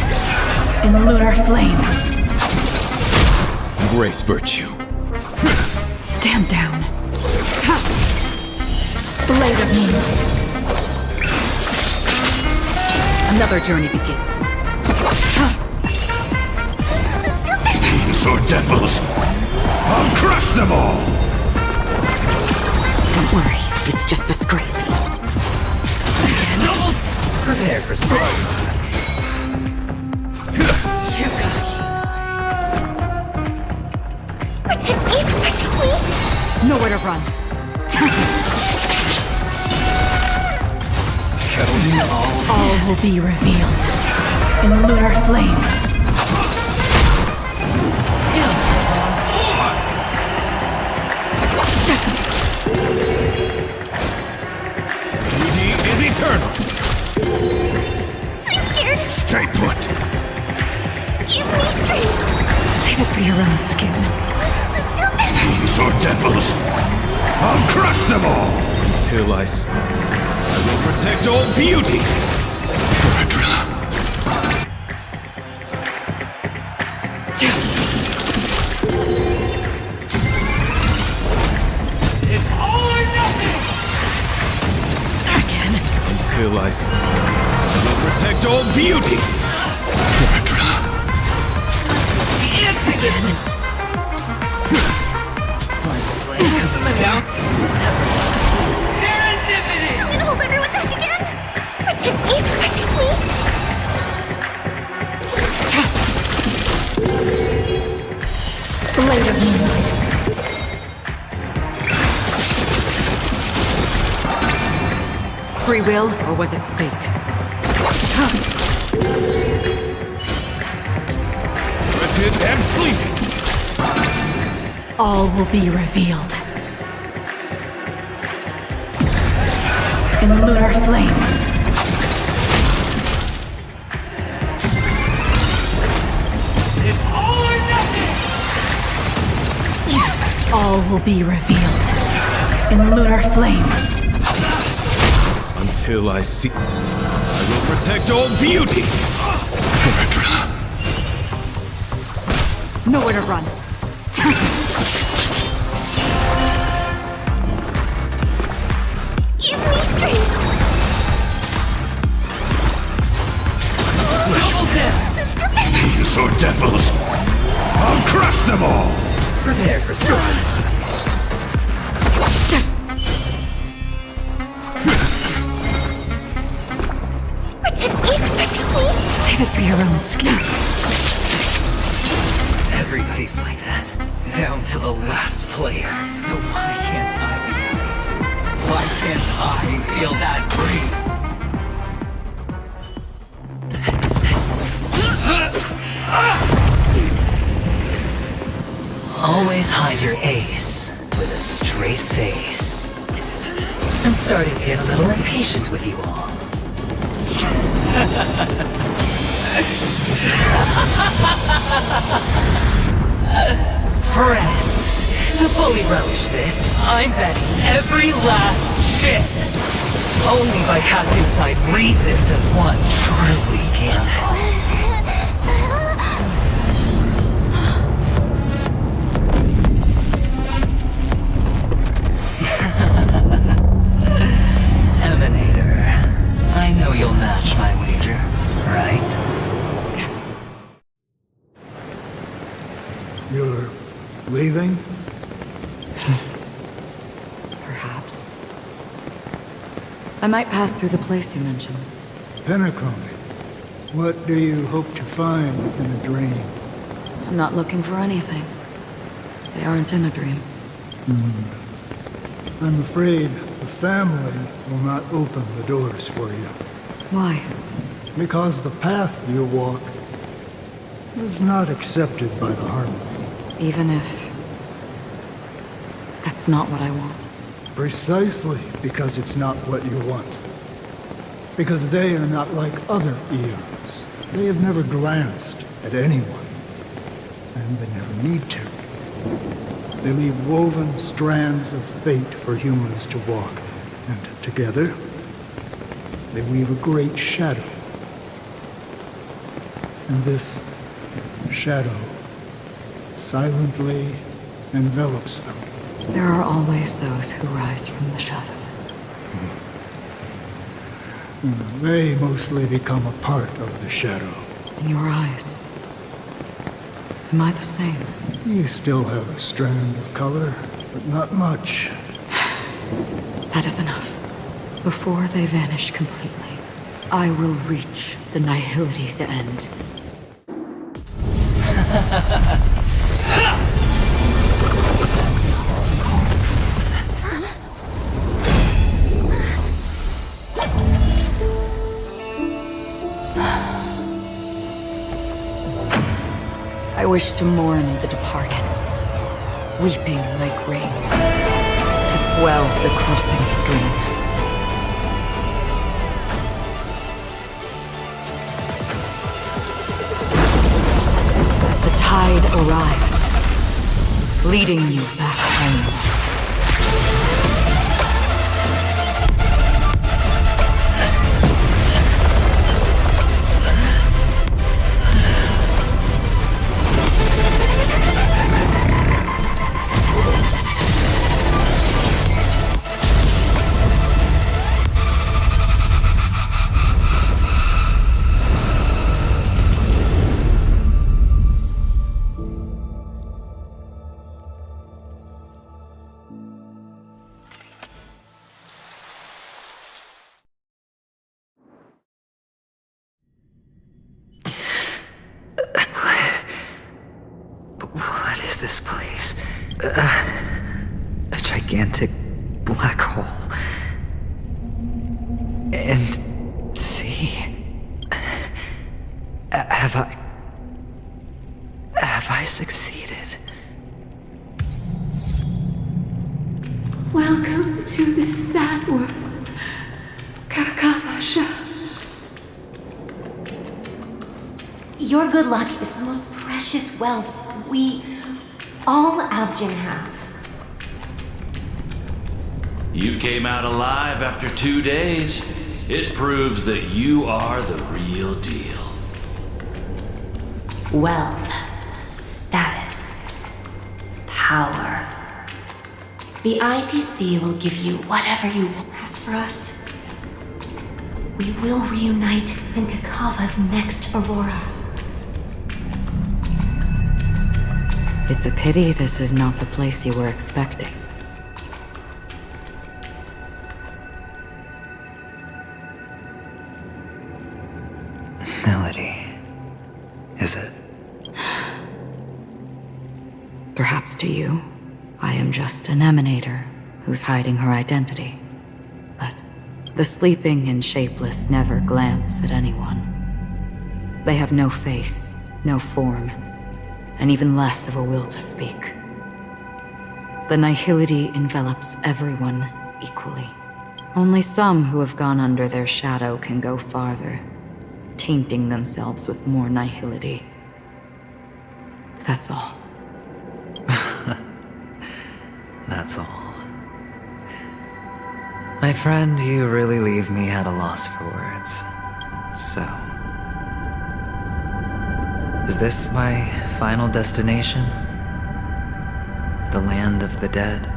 in lunar flame. Embrace virtue. Stand down. Blade of moonlight. Another journey begins. Fiends or devils, I'll crush them all! Don't worry, it's just a scrape. Prepare for speed. Protect me, please. Nowhere to run. All will be revealed in lunar flame. Beauty is eternal. I'm scared. Stay put. Give me strength. Save it for your own skin. Fiends or devils, I'll crush them all! Until I will protect all beauty. It's all or nothing! Again. Until I will protect all beauty. It's again! Down. Serendipity! I'm gonna hold everyone back again. Protect me, please. Blade of moonlight. Free will, or was it fate? Wretched and fleeting. All will be revealed. In lunar flame. It's all or nothing! All will be revealed. In lunar flame. Until I see... I will protect all beauty! Nowhere to run. Give me strength! These are devils! I'll crush them all! Prepare for strike. Protect me! Protect me! Save it for your own skin. Everybody's like that. Down to the last player. So why can't I be happy too? Why can't I feel that free? Always hide your ace with a straight face. I'm starting to get a little impatient with you all. Friends, to fully relish this, I'm betting every last chip. Only by casting aside reason does one truly gain. Emanator, I know you'll match my wager, right? You're leaving? Perhaps. I might pass through the place you mentioned. Penacony. What do you hope to find within a dream? I'm not looking for anything. They aren't in a dream. I'm afraid the family will not open the doors for you. Why? Because the path you walk is not accepted by the Harmony. Even if... that's not what I want. Precisely because it's not what you want. Because they are not like other eons. They have never glanced at anyone. And they never need to. They leave woven strands of fate for humans to walk. And together, they weave a great shadow. And this shadow silently envelops them. There are always those who rise from the shadows. They mostly become a part of the shadow. In your eyes, am I the same? You still have a strand of color, but not much. That is enough. Before they vanish completely, I will reach the Nihility's end. I wish to mourn the departed, weeping like rain, to swell the crossing stream. As the tide arrives, leading you back home. What is this place? A gigantic black hole. And see... Have I succeeded? Welcome to this sad world, Kakavasha. Your good luck is the most precious wealth we, all Avgin, have. You came out alive after 2 days. It proves that you are the real deal. Wealth, status, power. The IPC will give you whatever you want. As for us, we will reunite in Kakava's next Aurora. It's a pity this is not the place you were expecting. Melody. Is it? Perhaps to you, I am just an emanator who's hiding her identity. But the sleeping and shapeless never glance at anyone. They have no face, no form, and even less of a will to speak. The nihility envelops everyone equally. Only some who have gone under their shadow can go farther, tainting themselves with more nihility. That's all. That's all. My friend, you really leave me at a loss for words. So... is this my final destination? The land of the dead?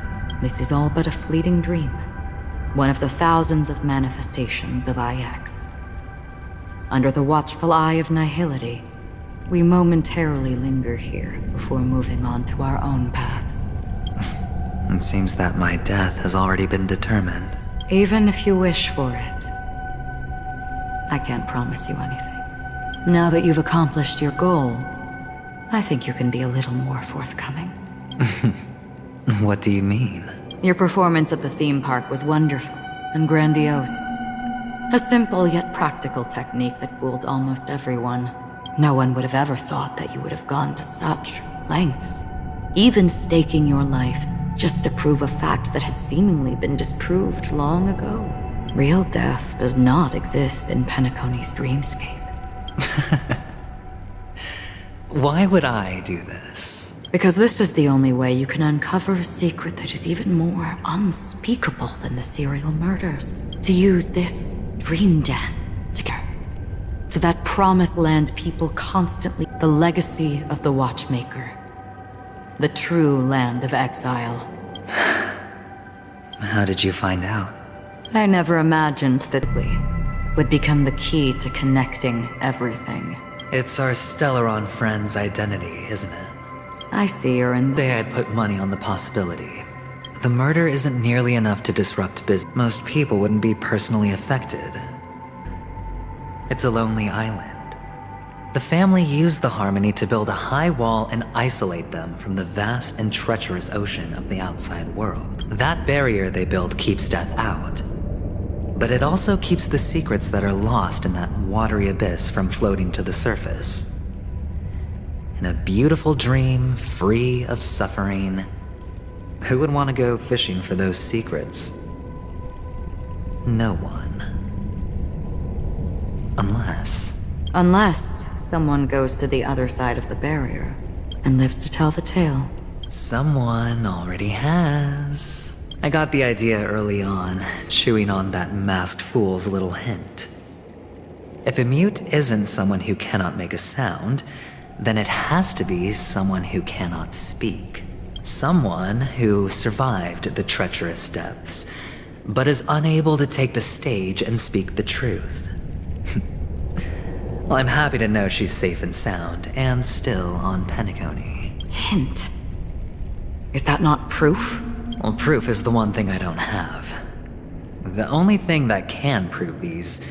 This is all but a fleeting dream. One of the thousands of manifestations of IX. Under the watchful eye of nihility, we momentarily linger here before moving on to our own paths. It seems that my death has already been determined. Even if you wish for it, I can't promise you anything. Now that you've accomplished your goal, I think you can be a little more forthcoming. What do you mean? Your performance at the theme park was wonderful and grandiose. A simple yet practical technique that fooled almost everyone. No one would have ever thought that you would have gone to such lengths, even staking your life just to prove a fact that had seemingly been disproved long ago. Real death does not exist in Penacony's dreamscape. Why would I do this? Because this is the only way you can uncover a secret that is even more unspeakable than the serial murders. To use this dream death to that promised land people constantly... the legacy of the Watchmaker. The true land of exile. How did you find out? I never imagined that we would become the key to connecting everything. It's our Stellaron friend's identity, isn't it? I see you're in... They had put money on the possibility. The murder isn't nearly enough to disrupt business. Most people wouldn't be personally affected. It's a lonely island. The family used the Harmony to build a high wall and isolate them from the vast and treacherous ocean of the outside world. That barrier they built keeps death out. But it also keeps the secrets that are lost in that watery abyss from floating to the surface. In a beautiful dream, free of suffering, who would want to go fishing for those secrets? No one. Unless someone goes to the other side of the barrier and lives to tell the tale. Someone already has. I got the idea early on, chewing on that masked fool's little hint. If a mute isn't someone who cannot make a sound, then it has to be someone who cannot speak. Someone who survived the treacherous depths, but is unable to take the stage and speak the truth. Well, I'm happy to know she's safe and sound, and still on Penacony. Hint? Is that not proof? Well, proof is the one thing I don't have. The only thing that can prove these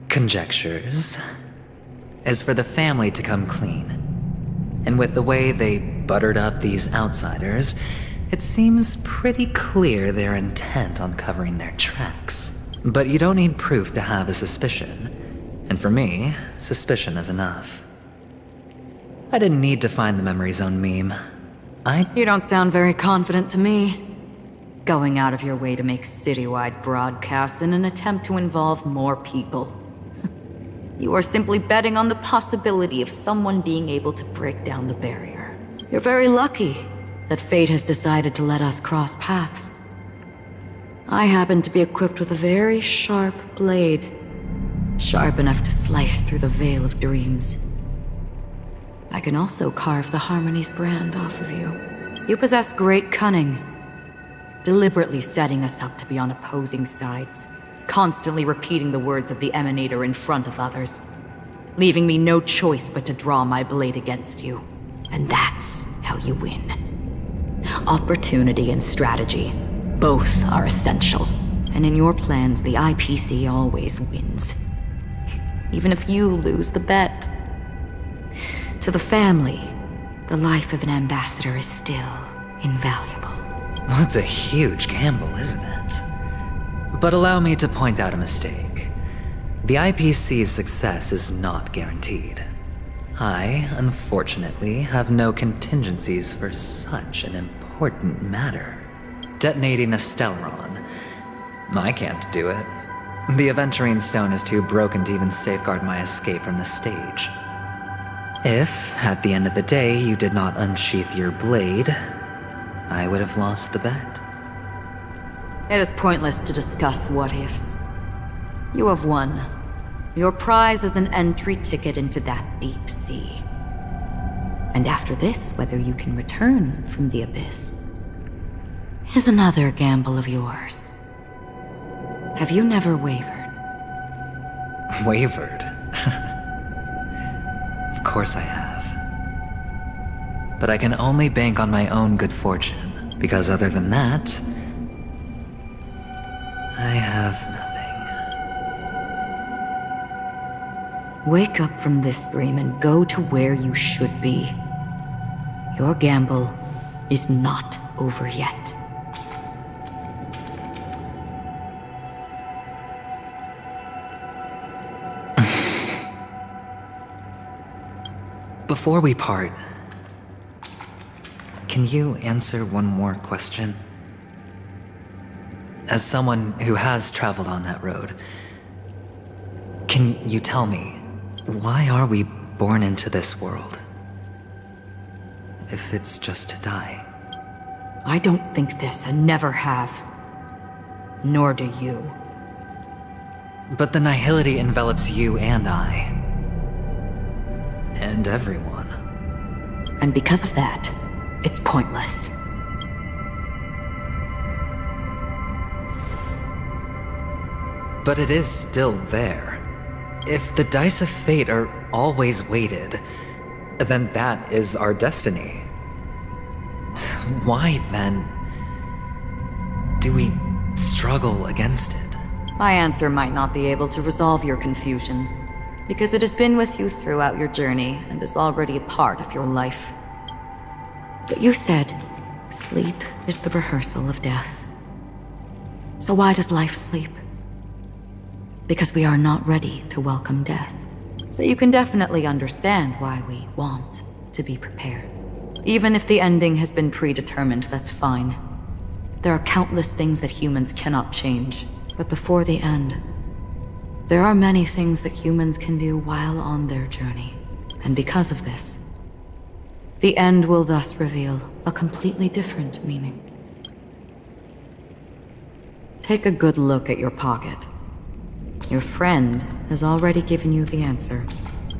conjectures is for the family to come clean. And with the way they buttered up these outsiders, it seems pretty clear they're intent on covering their tracks. But you don't need proof to have a suspicion. And for me, suspicion is enough. I didn't need to find the memory zone meme. You don't sound very confident to me. going out of your way to make citywide broadcasts in an attempt to involve more people. You are simply betting on the possibility of someone being able to break down the barrier. You're very lucky that fate has decided to let us cross paths. I happen to be equipped with a very sharp blade, sharp enough to slice through the veil of dreams. I can also carve the Harmony's brand off of you. You possess great cunning, deliberately setting us up to be on opposing sides, constantly repeating the words of the Emanator in front of others, leaving me no choice but to draw my blade against you. And that's how you win. Opportunity and strategy, both are essential. And in your plans, the IPC always wins. Even if you lose the bet. To the family, the life of an ambassador is still invaluable. Well, it's a huge gamble, isn't it? But allow me to point out a mistake. The IPC's success is not guaranteed. I, unfortunately, have no contingencies for such an important matter. Detonating a Stellaron. I can't do it. The Aventurine Stone is too broken to even safeguard my escape from the stage. If, at the end of the day, you did not unsheath your blade, I would have lost the bet. It is pointless to discuss what-ifs. You have won. Your prize is an entry ticket into that deep sea. And after this, whether you can return from the abyss is another gamble of yours. Have you never wavered? Wavered? Of course I have. But I can only bank on my own good fortune, because other than that, I have nothing. Wake up from this dream and go to where you should be. Your gamble is not over yet. Before we part, can you answer one more question? As someone who has traveled on that road, can you tell me, why are we born into this world? If it's just to die. I don't think this and never have. Nor do you. But the nihility envelops you and I. And everyone. And because of that, it's pointless. But it is still there. If the dice of fate are always weighted, then that is our destiny. Why then do we struggle against it? My answer might not be able to resolve your confusion, because it has been with you throughout your journey and is already a part of your life. But you said, sleep is the rehearsal of death. So why does life sleep? Because we are not ready to welcome death. So you can definitely understand why we want to be prepared. Even if the ending has been predetermined, that's fine. There are countless things that humans cannot change, but before the end, there are many things that humans can do while on their journey. And because of this, the end will thus reveal a completely different meaning. Take a good look at your pocket. Your friend has already given you the answer.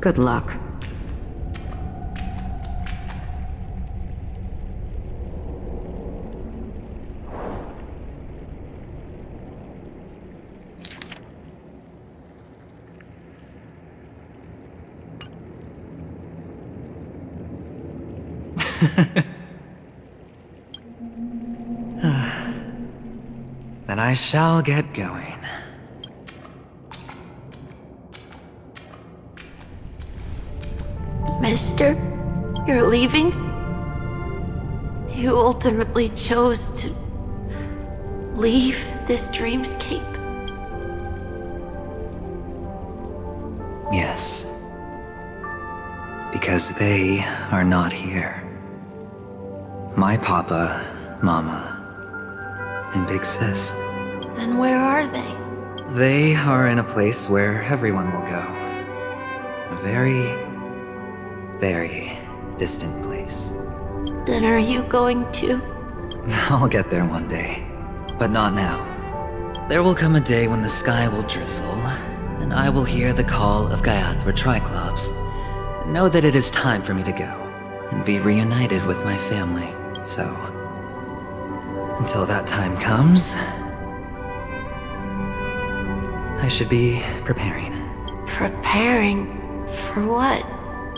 Good luck. Then I shall get going. Mister, you're leaving? You ultimately chose to leave this dreamscape? Yes. Because they are not here. My papa, mama, and Big Sis. Then where are they? They are in a place where everyone will go. A very, very distant place. Then are you going to? I'll get there one day, but not now. There will come a day when the sky will drizzle, and I will hear the call of Gayatra-Triclops, and know that it is time for me to go, and be reunited with my family. So, until that time comes, I should be preparing. Preparing? For what?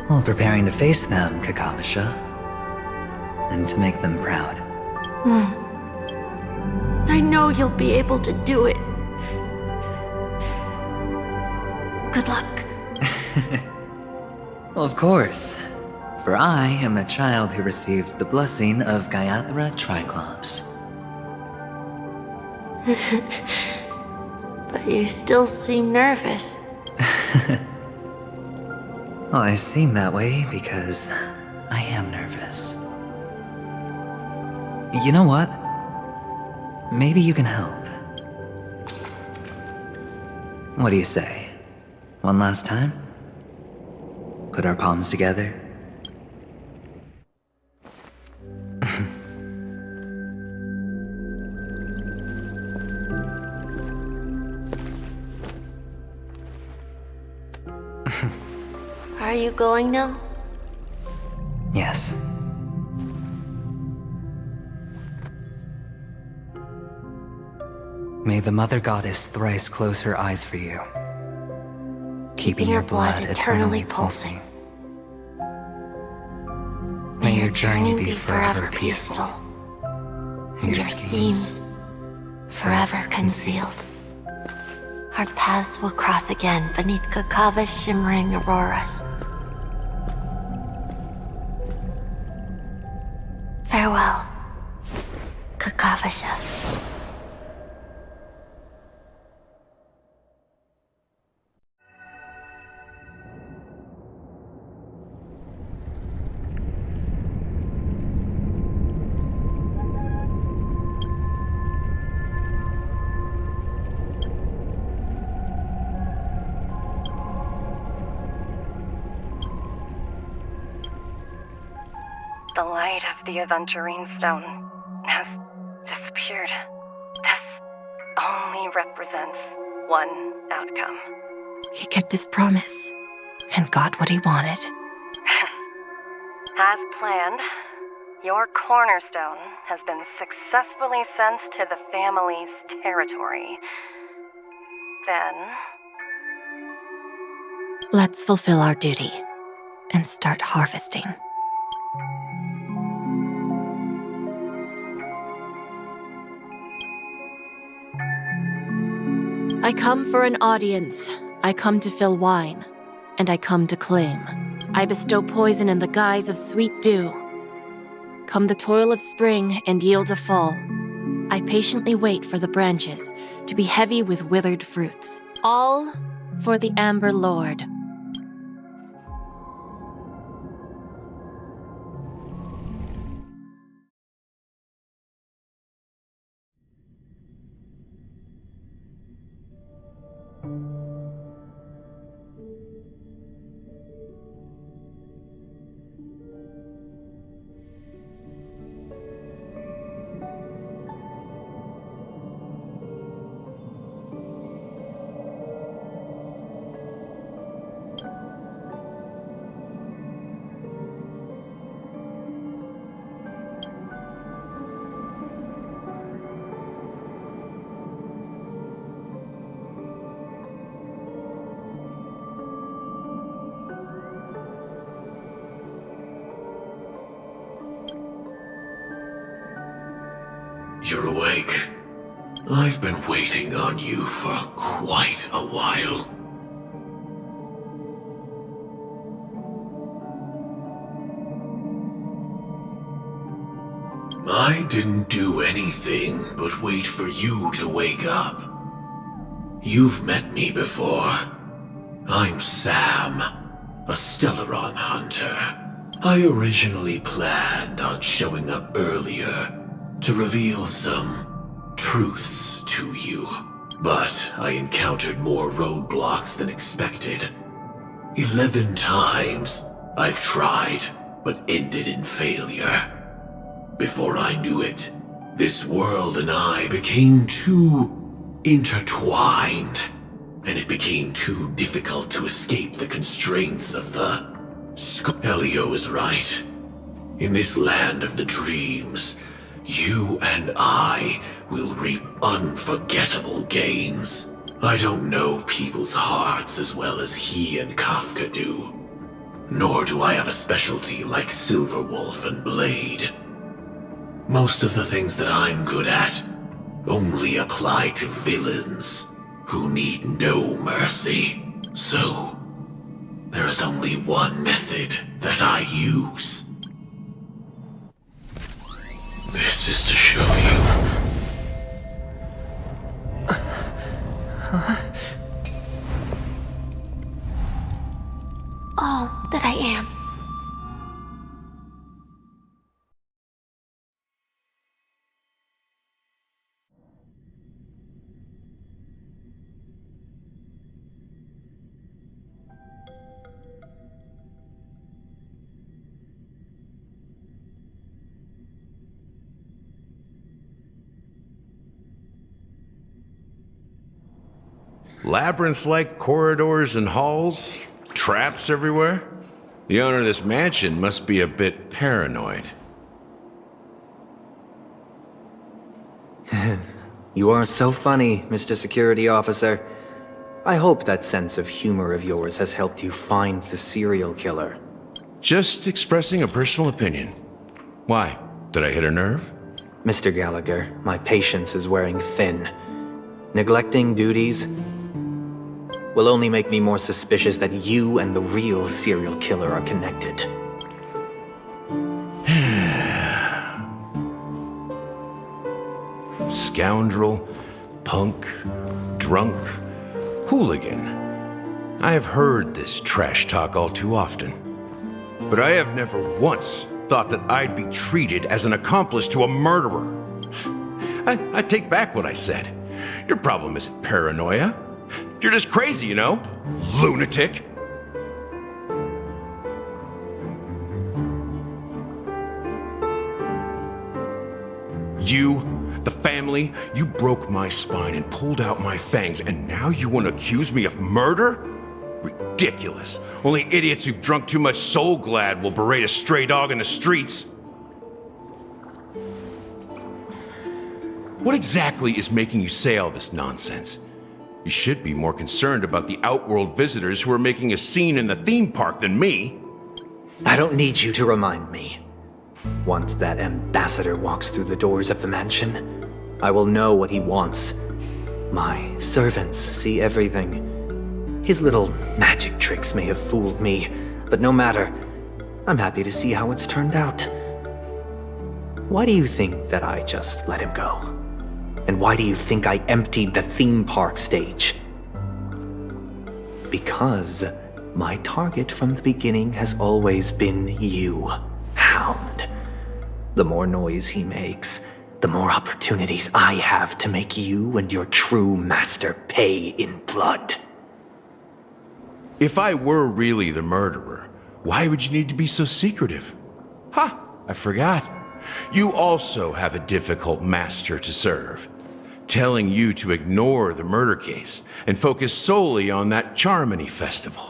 Well, preparing to face them, Kakavasha, and to make them proud. I know you'll be able to do it. Good luck. Well, of course, for I am a child who received the blessing of Gayatra-Triclops. But you still seem nervous. Well, I seem that way because I am nervous. You know what? Maybe you can help. What do you say? One last time? Put our palms together? Are you going now? Yes. May the Mother Goddess thrice close her eyes for you, keeping your blood eternally pulsing. May your journey be forever peaceful, and your schemes forever concealed. Our paths will cross again beneath Kakava's shimmering auroras. Farewell, Kakavasha. The light of the Aventurine Stone has disappeared. This only represents one outcome. He kept his promise and got what he wanted. As planned, your cornerstone has been successfully sent to the family's territory. Then, Let's fulfill our duty and start harvesting. I come for an audience. I come to fill wine, and I come to claim. I bestow poison in the guise of sweet dew. Come the toil of spring and yield a fall. I patiently wait for the branches to be heavy with withered fruits. All for the Amber Lord. You're awake. I've been waiting on you for quite a while. I didn't do anything but wait for you to wake up. You've met me before. I'm Sam, a Stellaron hunter. I originally planned on showing up earlier to reveal some truths to you, but I encountered more roadblocks than expected. 11 times I've tried, but ended in failure. Before I knew it, this world and I became too intertwined, and it became too difficult to escape the constraints of the... Elio is right. In this land of the dreams, you and I will reap unforgettable gains. I don't know people's hearts as well as he and Kafka do. Nor do I have a specialty like Silverwolf and Blade. Most of the things that I'm good at only apply to villains who need no mercy. So, there is only one method that I use. This is to show you. All that I am. Labyrinth-like corridors and halls? Traps everywhere? The owner of this mansion must be a bit paranoid. You are so funny, Mr. Security Officer. I hope that sense of humor of yours has helped you find the serial killer. Just expressing a personal opinion. Why? Did I hit a nerve? Mr. Gallagher, my patience is wearing thin. Neglecting duties will only make me more suspicious that you and the real serial killer are connected. Scoundrel, punk, drunk, hooligan. I have heard this trash talk all too often. But I have never once thought that I'd be treated as an accomplice to a murderer. I take back what I said. Your problem isn't paranoia. You're just crazy, you know? Lunatic. You, the family, you broke my spine and pulled out my fangs, and now you want to accuse me of murder? Ridiculous. Only idiots who've drunk too much Soul Glad will berate a stray dog in the streets. What exactly is making you say all this nonsense? You should be more concerned about the Outworld visitors who are making a scene in the theme park than me. I don't need you to remind me. Once that ambassador walks through the doors of the mansion, I will know what he wants. My servants see everything. His little magic tricks may have fooled me, but no matter. I'm happy to see how it's turned out. Why do you think that I just let him go? And why do you think I emptied the theme park stage? Because my target from the beginning has always been you, Hound. The more noise he makes, the more opportunities I have to make you and your true master pay in blood. If I were really the murderer, why would you need to be so secretive? Ha! I forgot. You also have a difficult master to serve. Telling you to ignore the murder case and focus solely on that Charmony festival.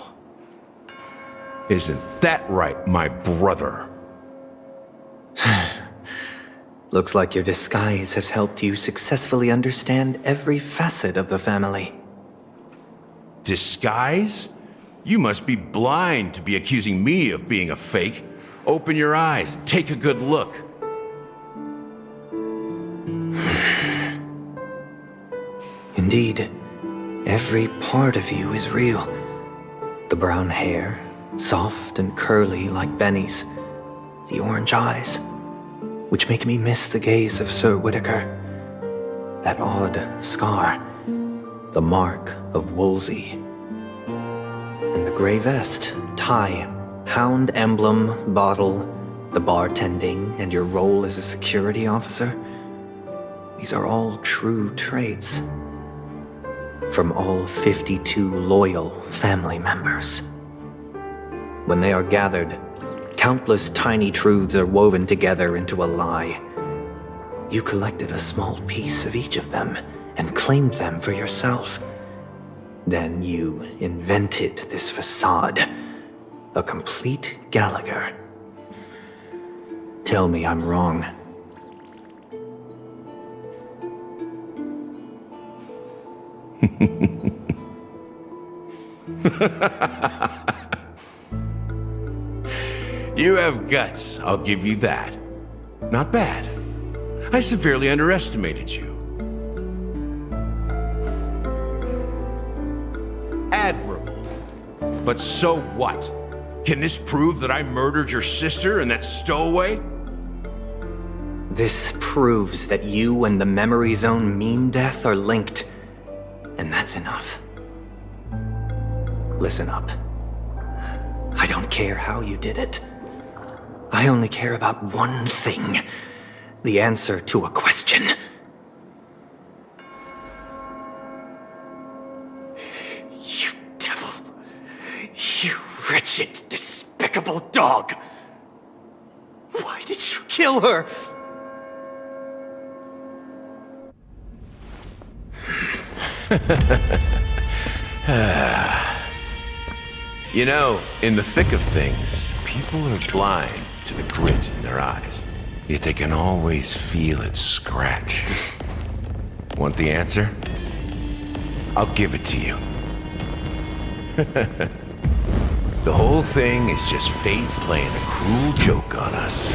Isn't that right, my brother? Looks like your disguise has helped you successfully understand every facet of the family. Disguise? You must be blind to be accusing me of being a fake. Open your eyes, take a good look. Indeed, every part of you is real. The brown hair, soft and curly like Benny's. The orange eyes, which make me miss the gaze of Sir Whitaker. That odd scar, the mark of Woolsey. And the gray vest, tie, hound emblem, bottle, the bartending, and your role as a security officer. These are all true traits. From all 52 loyal family members. When they are gathered, countless tiny truths are woven together into a lie. You collected a small piece of each of them and claimed them for yourself. Then you invented this facade, a complete Gallagher. Tell me I'm wrong. You have guts, I'll give you that. Not bad. I severely underestimated you. Admirable. But so what? Can this prove that I murdered your sister and that stowaway? This proves that you and the Memory Zone Meme Death are linked. And that's enough. Listen up. I don't care how you did it. I only care about one thing. The answer to a question. You devil. You wretched, despicable dog. Why did you kill her? You know, in the thick of things, people are blind to the grit in their eyes. Yet they can always feel it scratch. Want the answer? I'll give it to you. The whole thing is just fate playing a cruel joke on us.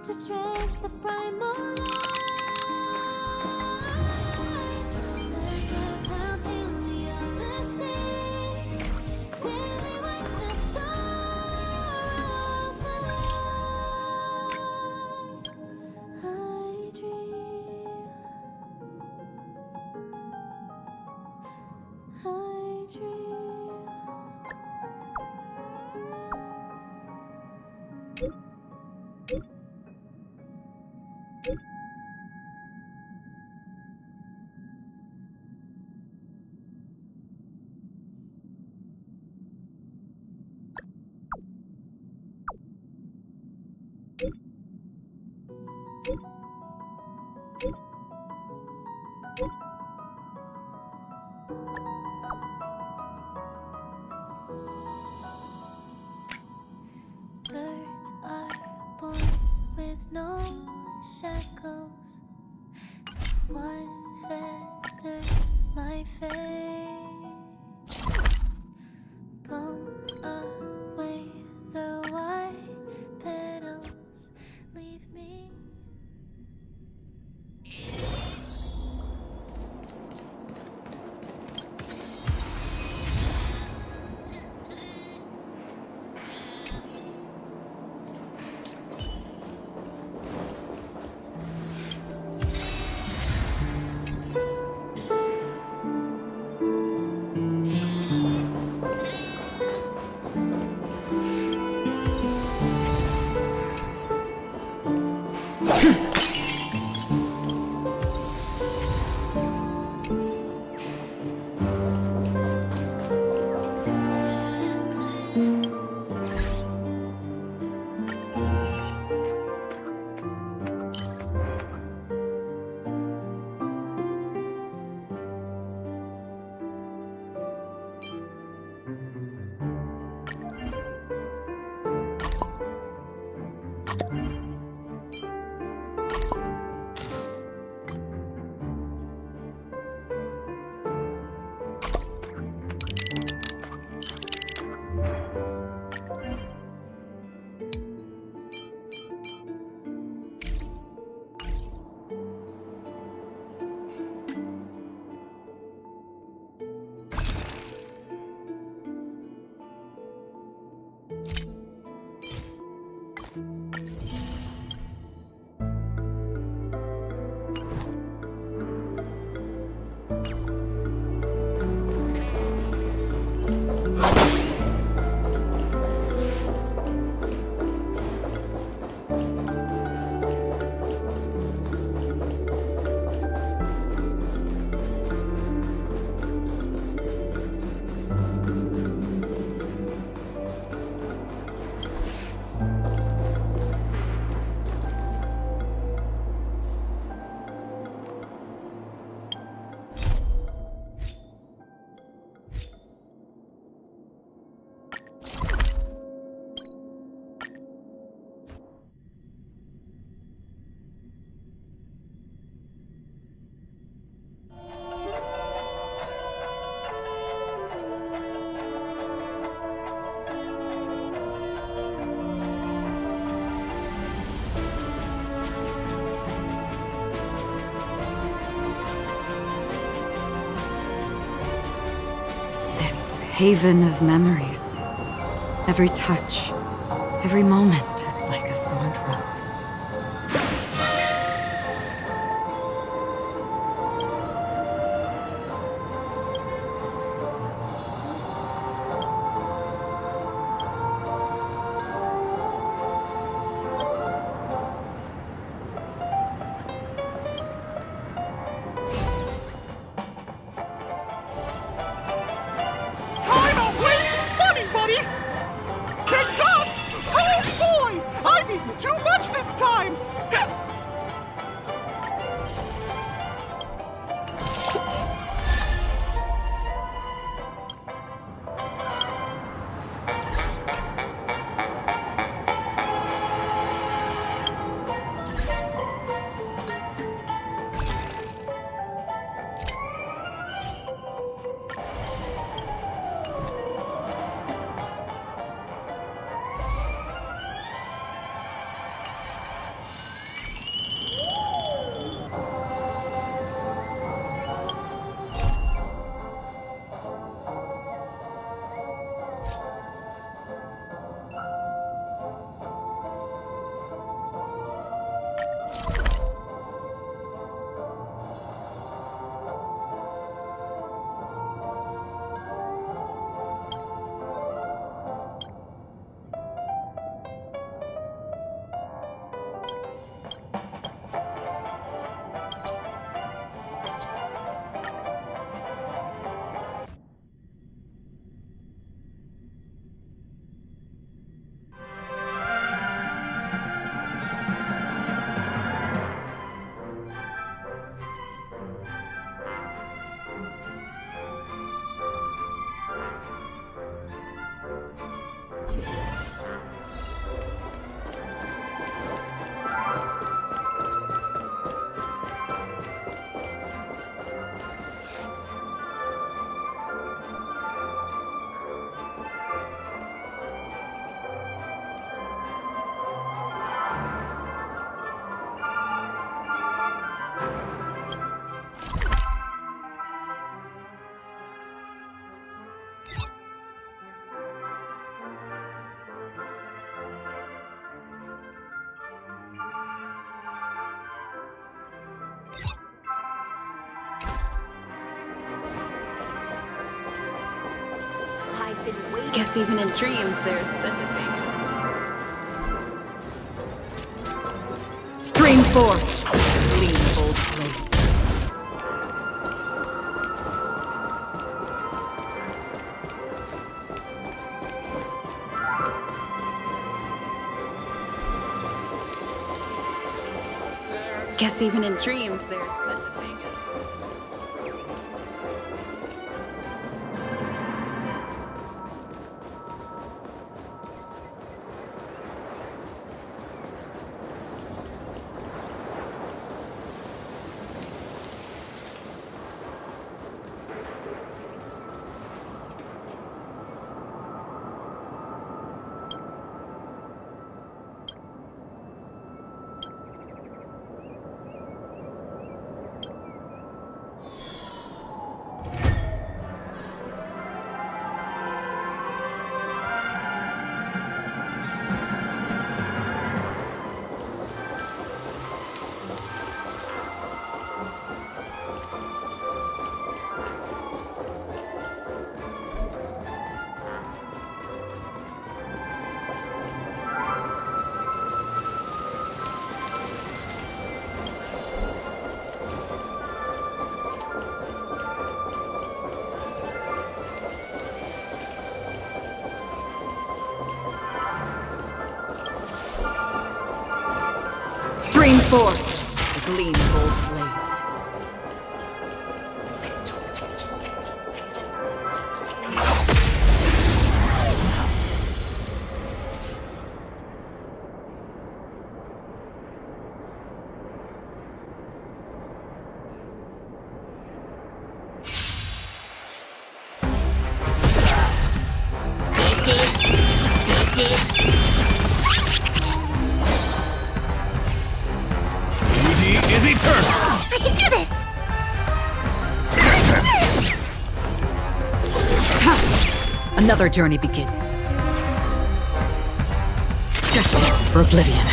to trace the primal light. Let the clouds heal me of the state. Daily with the sorrow of my life. I dream. I dream. Birds are born with no shackles. One feather, my fate. Blown away, the white petals leave me. Haven of memories. Every touch, every moment is like a thorned rose. Time out wasting money, buddy! Kicked up! Oh boy! I've eaten too much this time! Guess even in dreams there's such a thing. Stream forth! Lean old blades. Guess even in dreams there's such a thing. Stream forth the gleam of old blades. Is eternal! I can do this! Another journey begins. Destined for oblivion.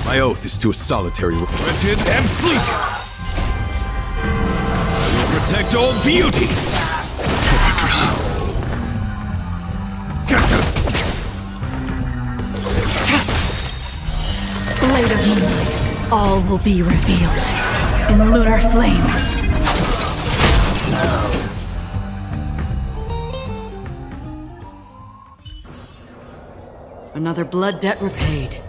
My oath is to a solitary wretched and fleeting. I will protect all beauty. Blade of moonlight, all will be revealed in lunar flame. Another blood debt repaid.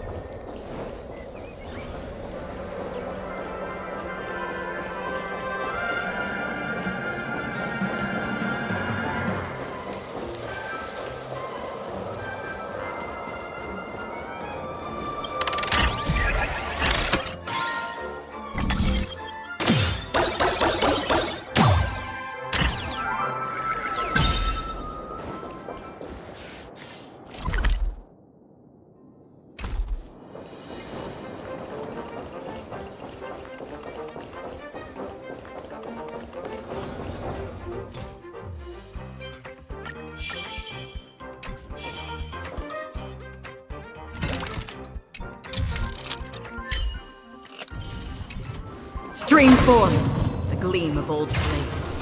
Stream 4, the gleam of old blades.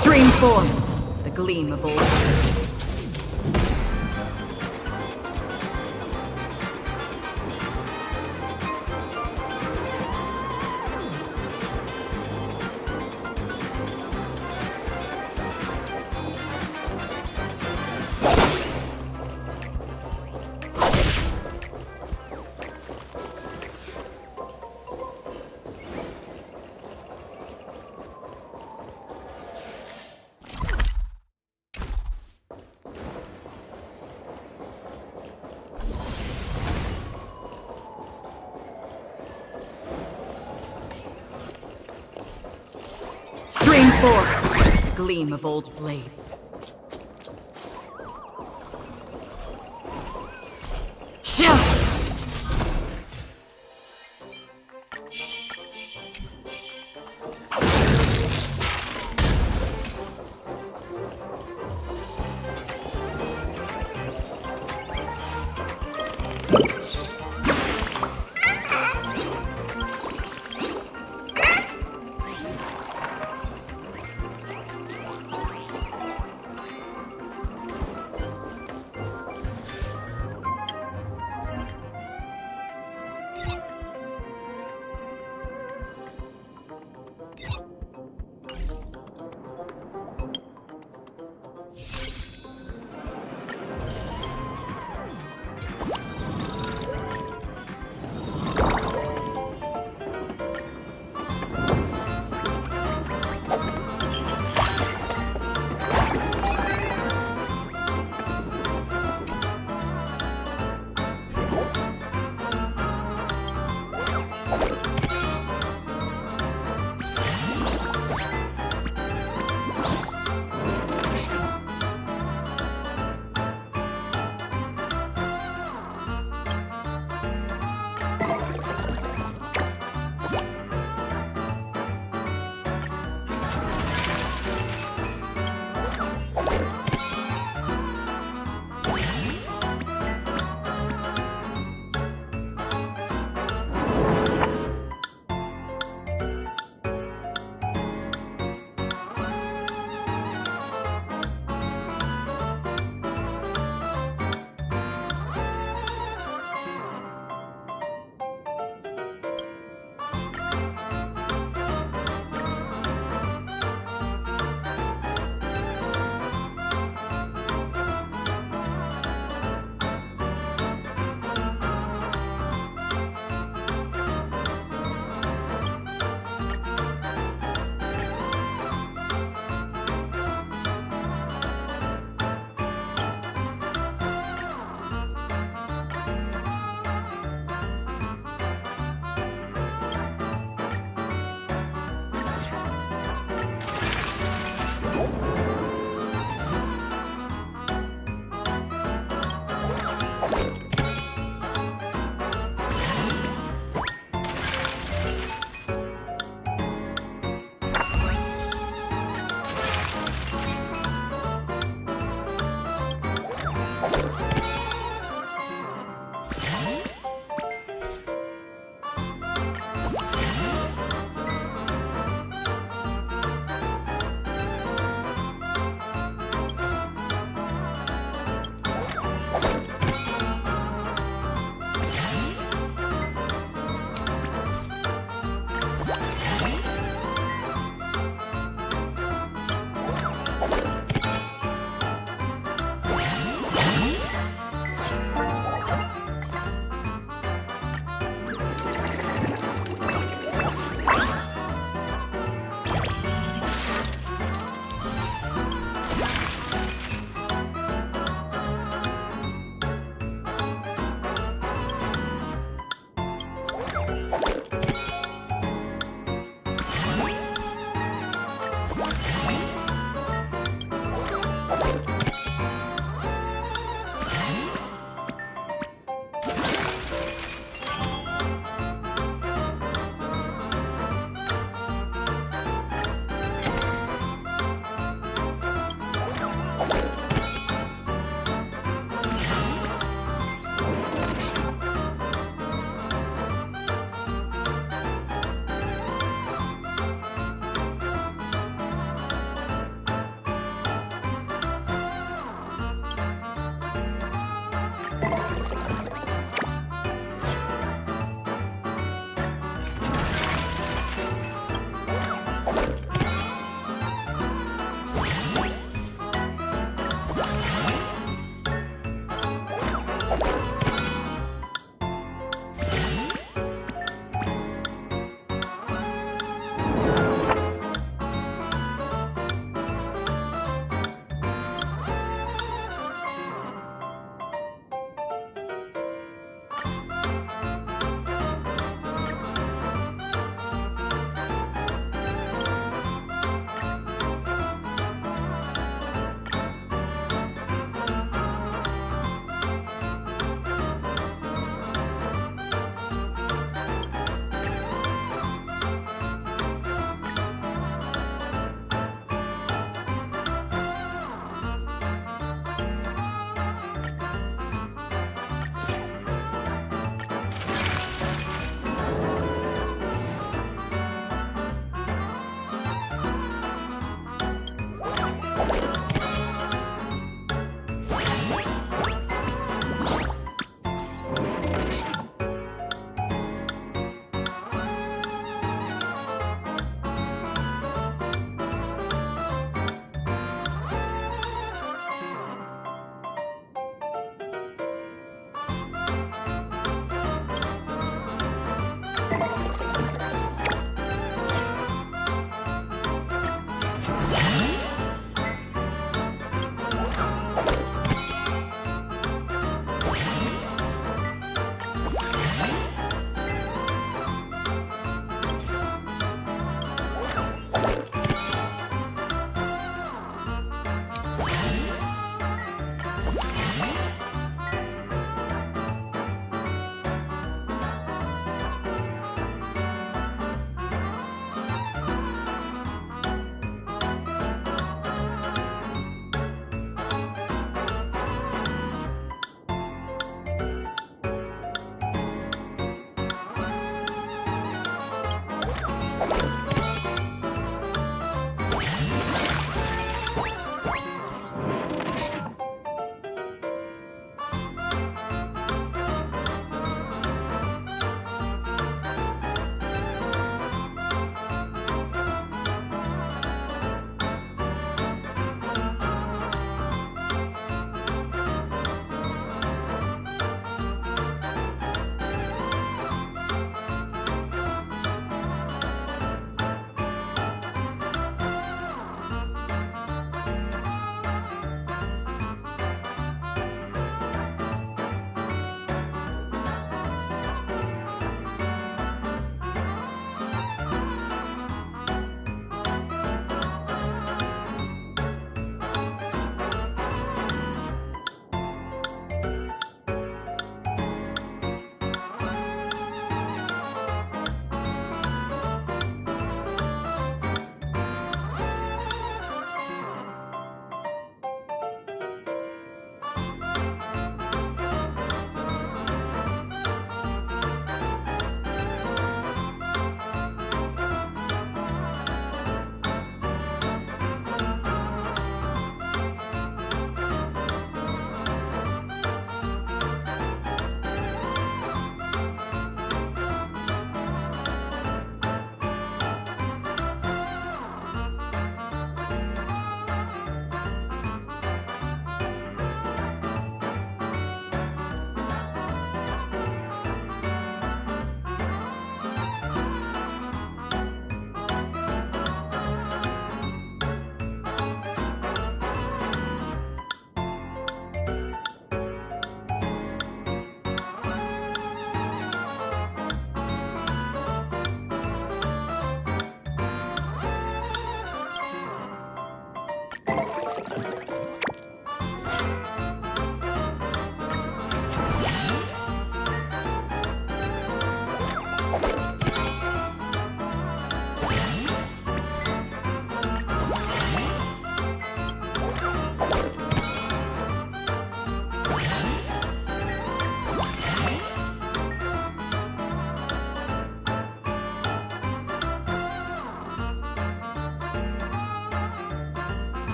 Stream 4, the gleam of old blades. Stream 4, the gleam of old blades.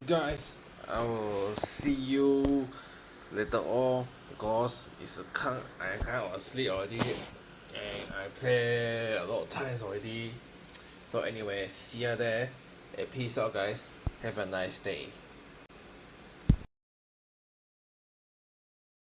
Guys, I will see you later on because it's I kind of asleep already and I play a lot of times already. So anyway, see you there. Peace out guys. Have a nice day.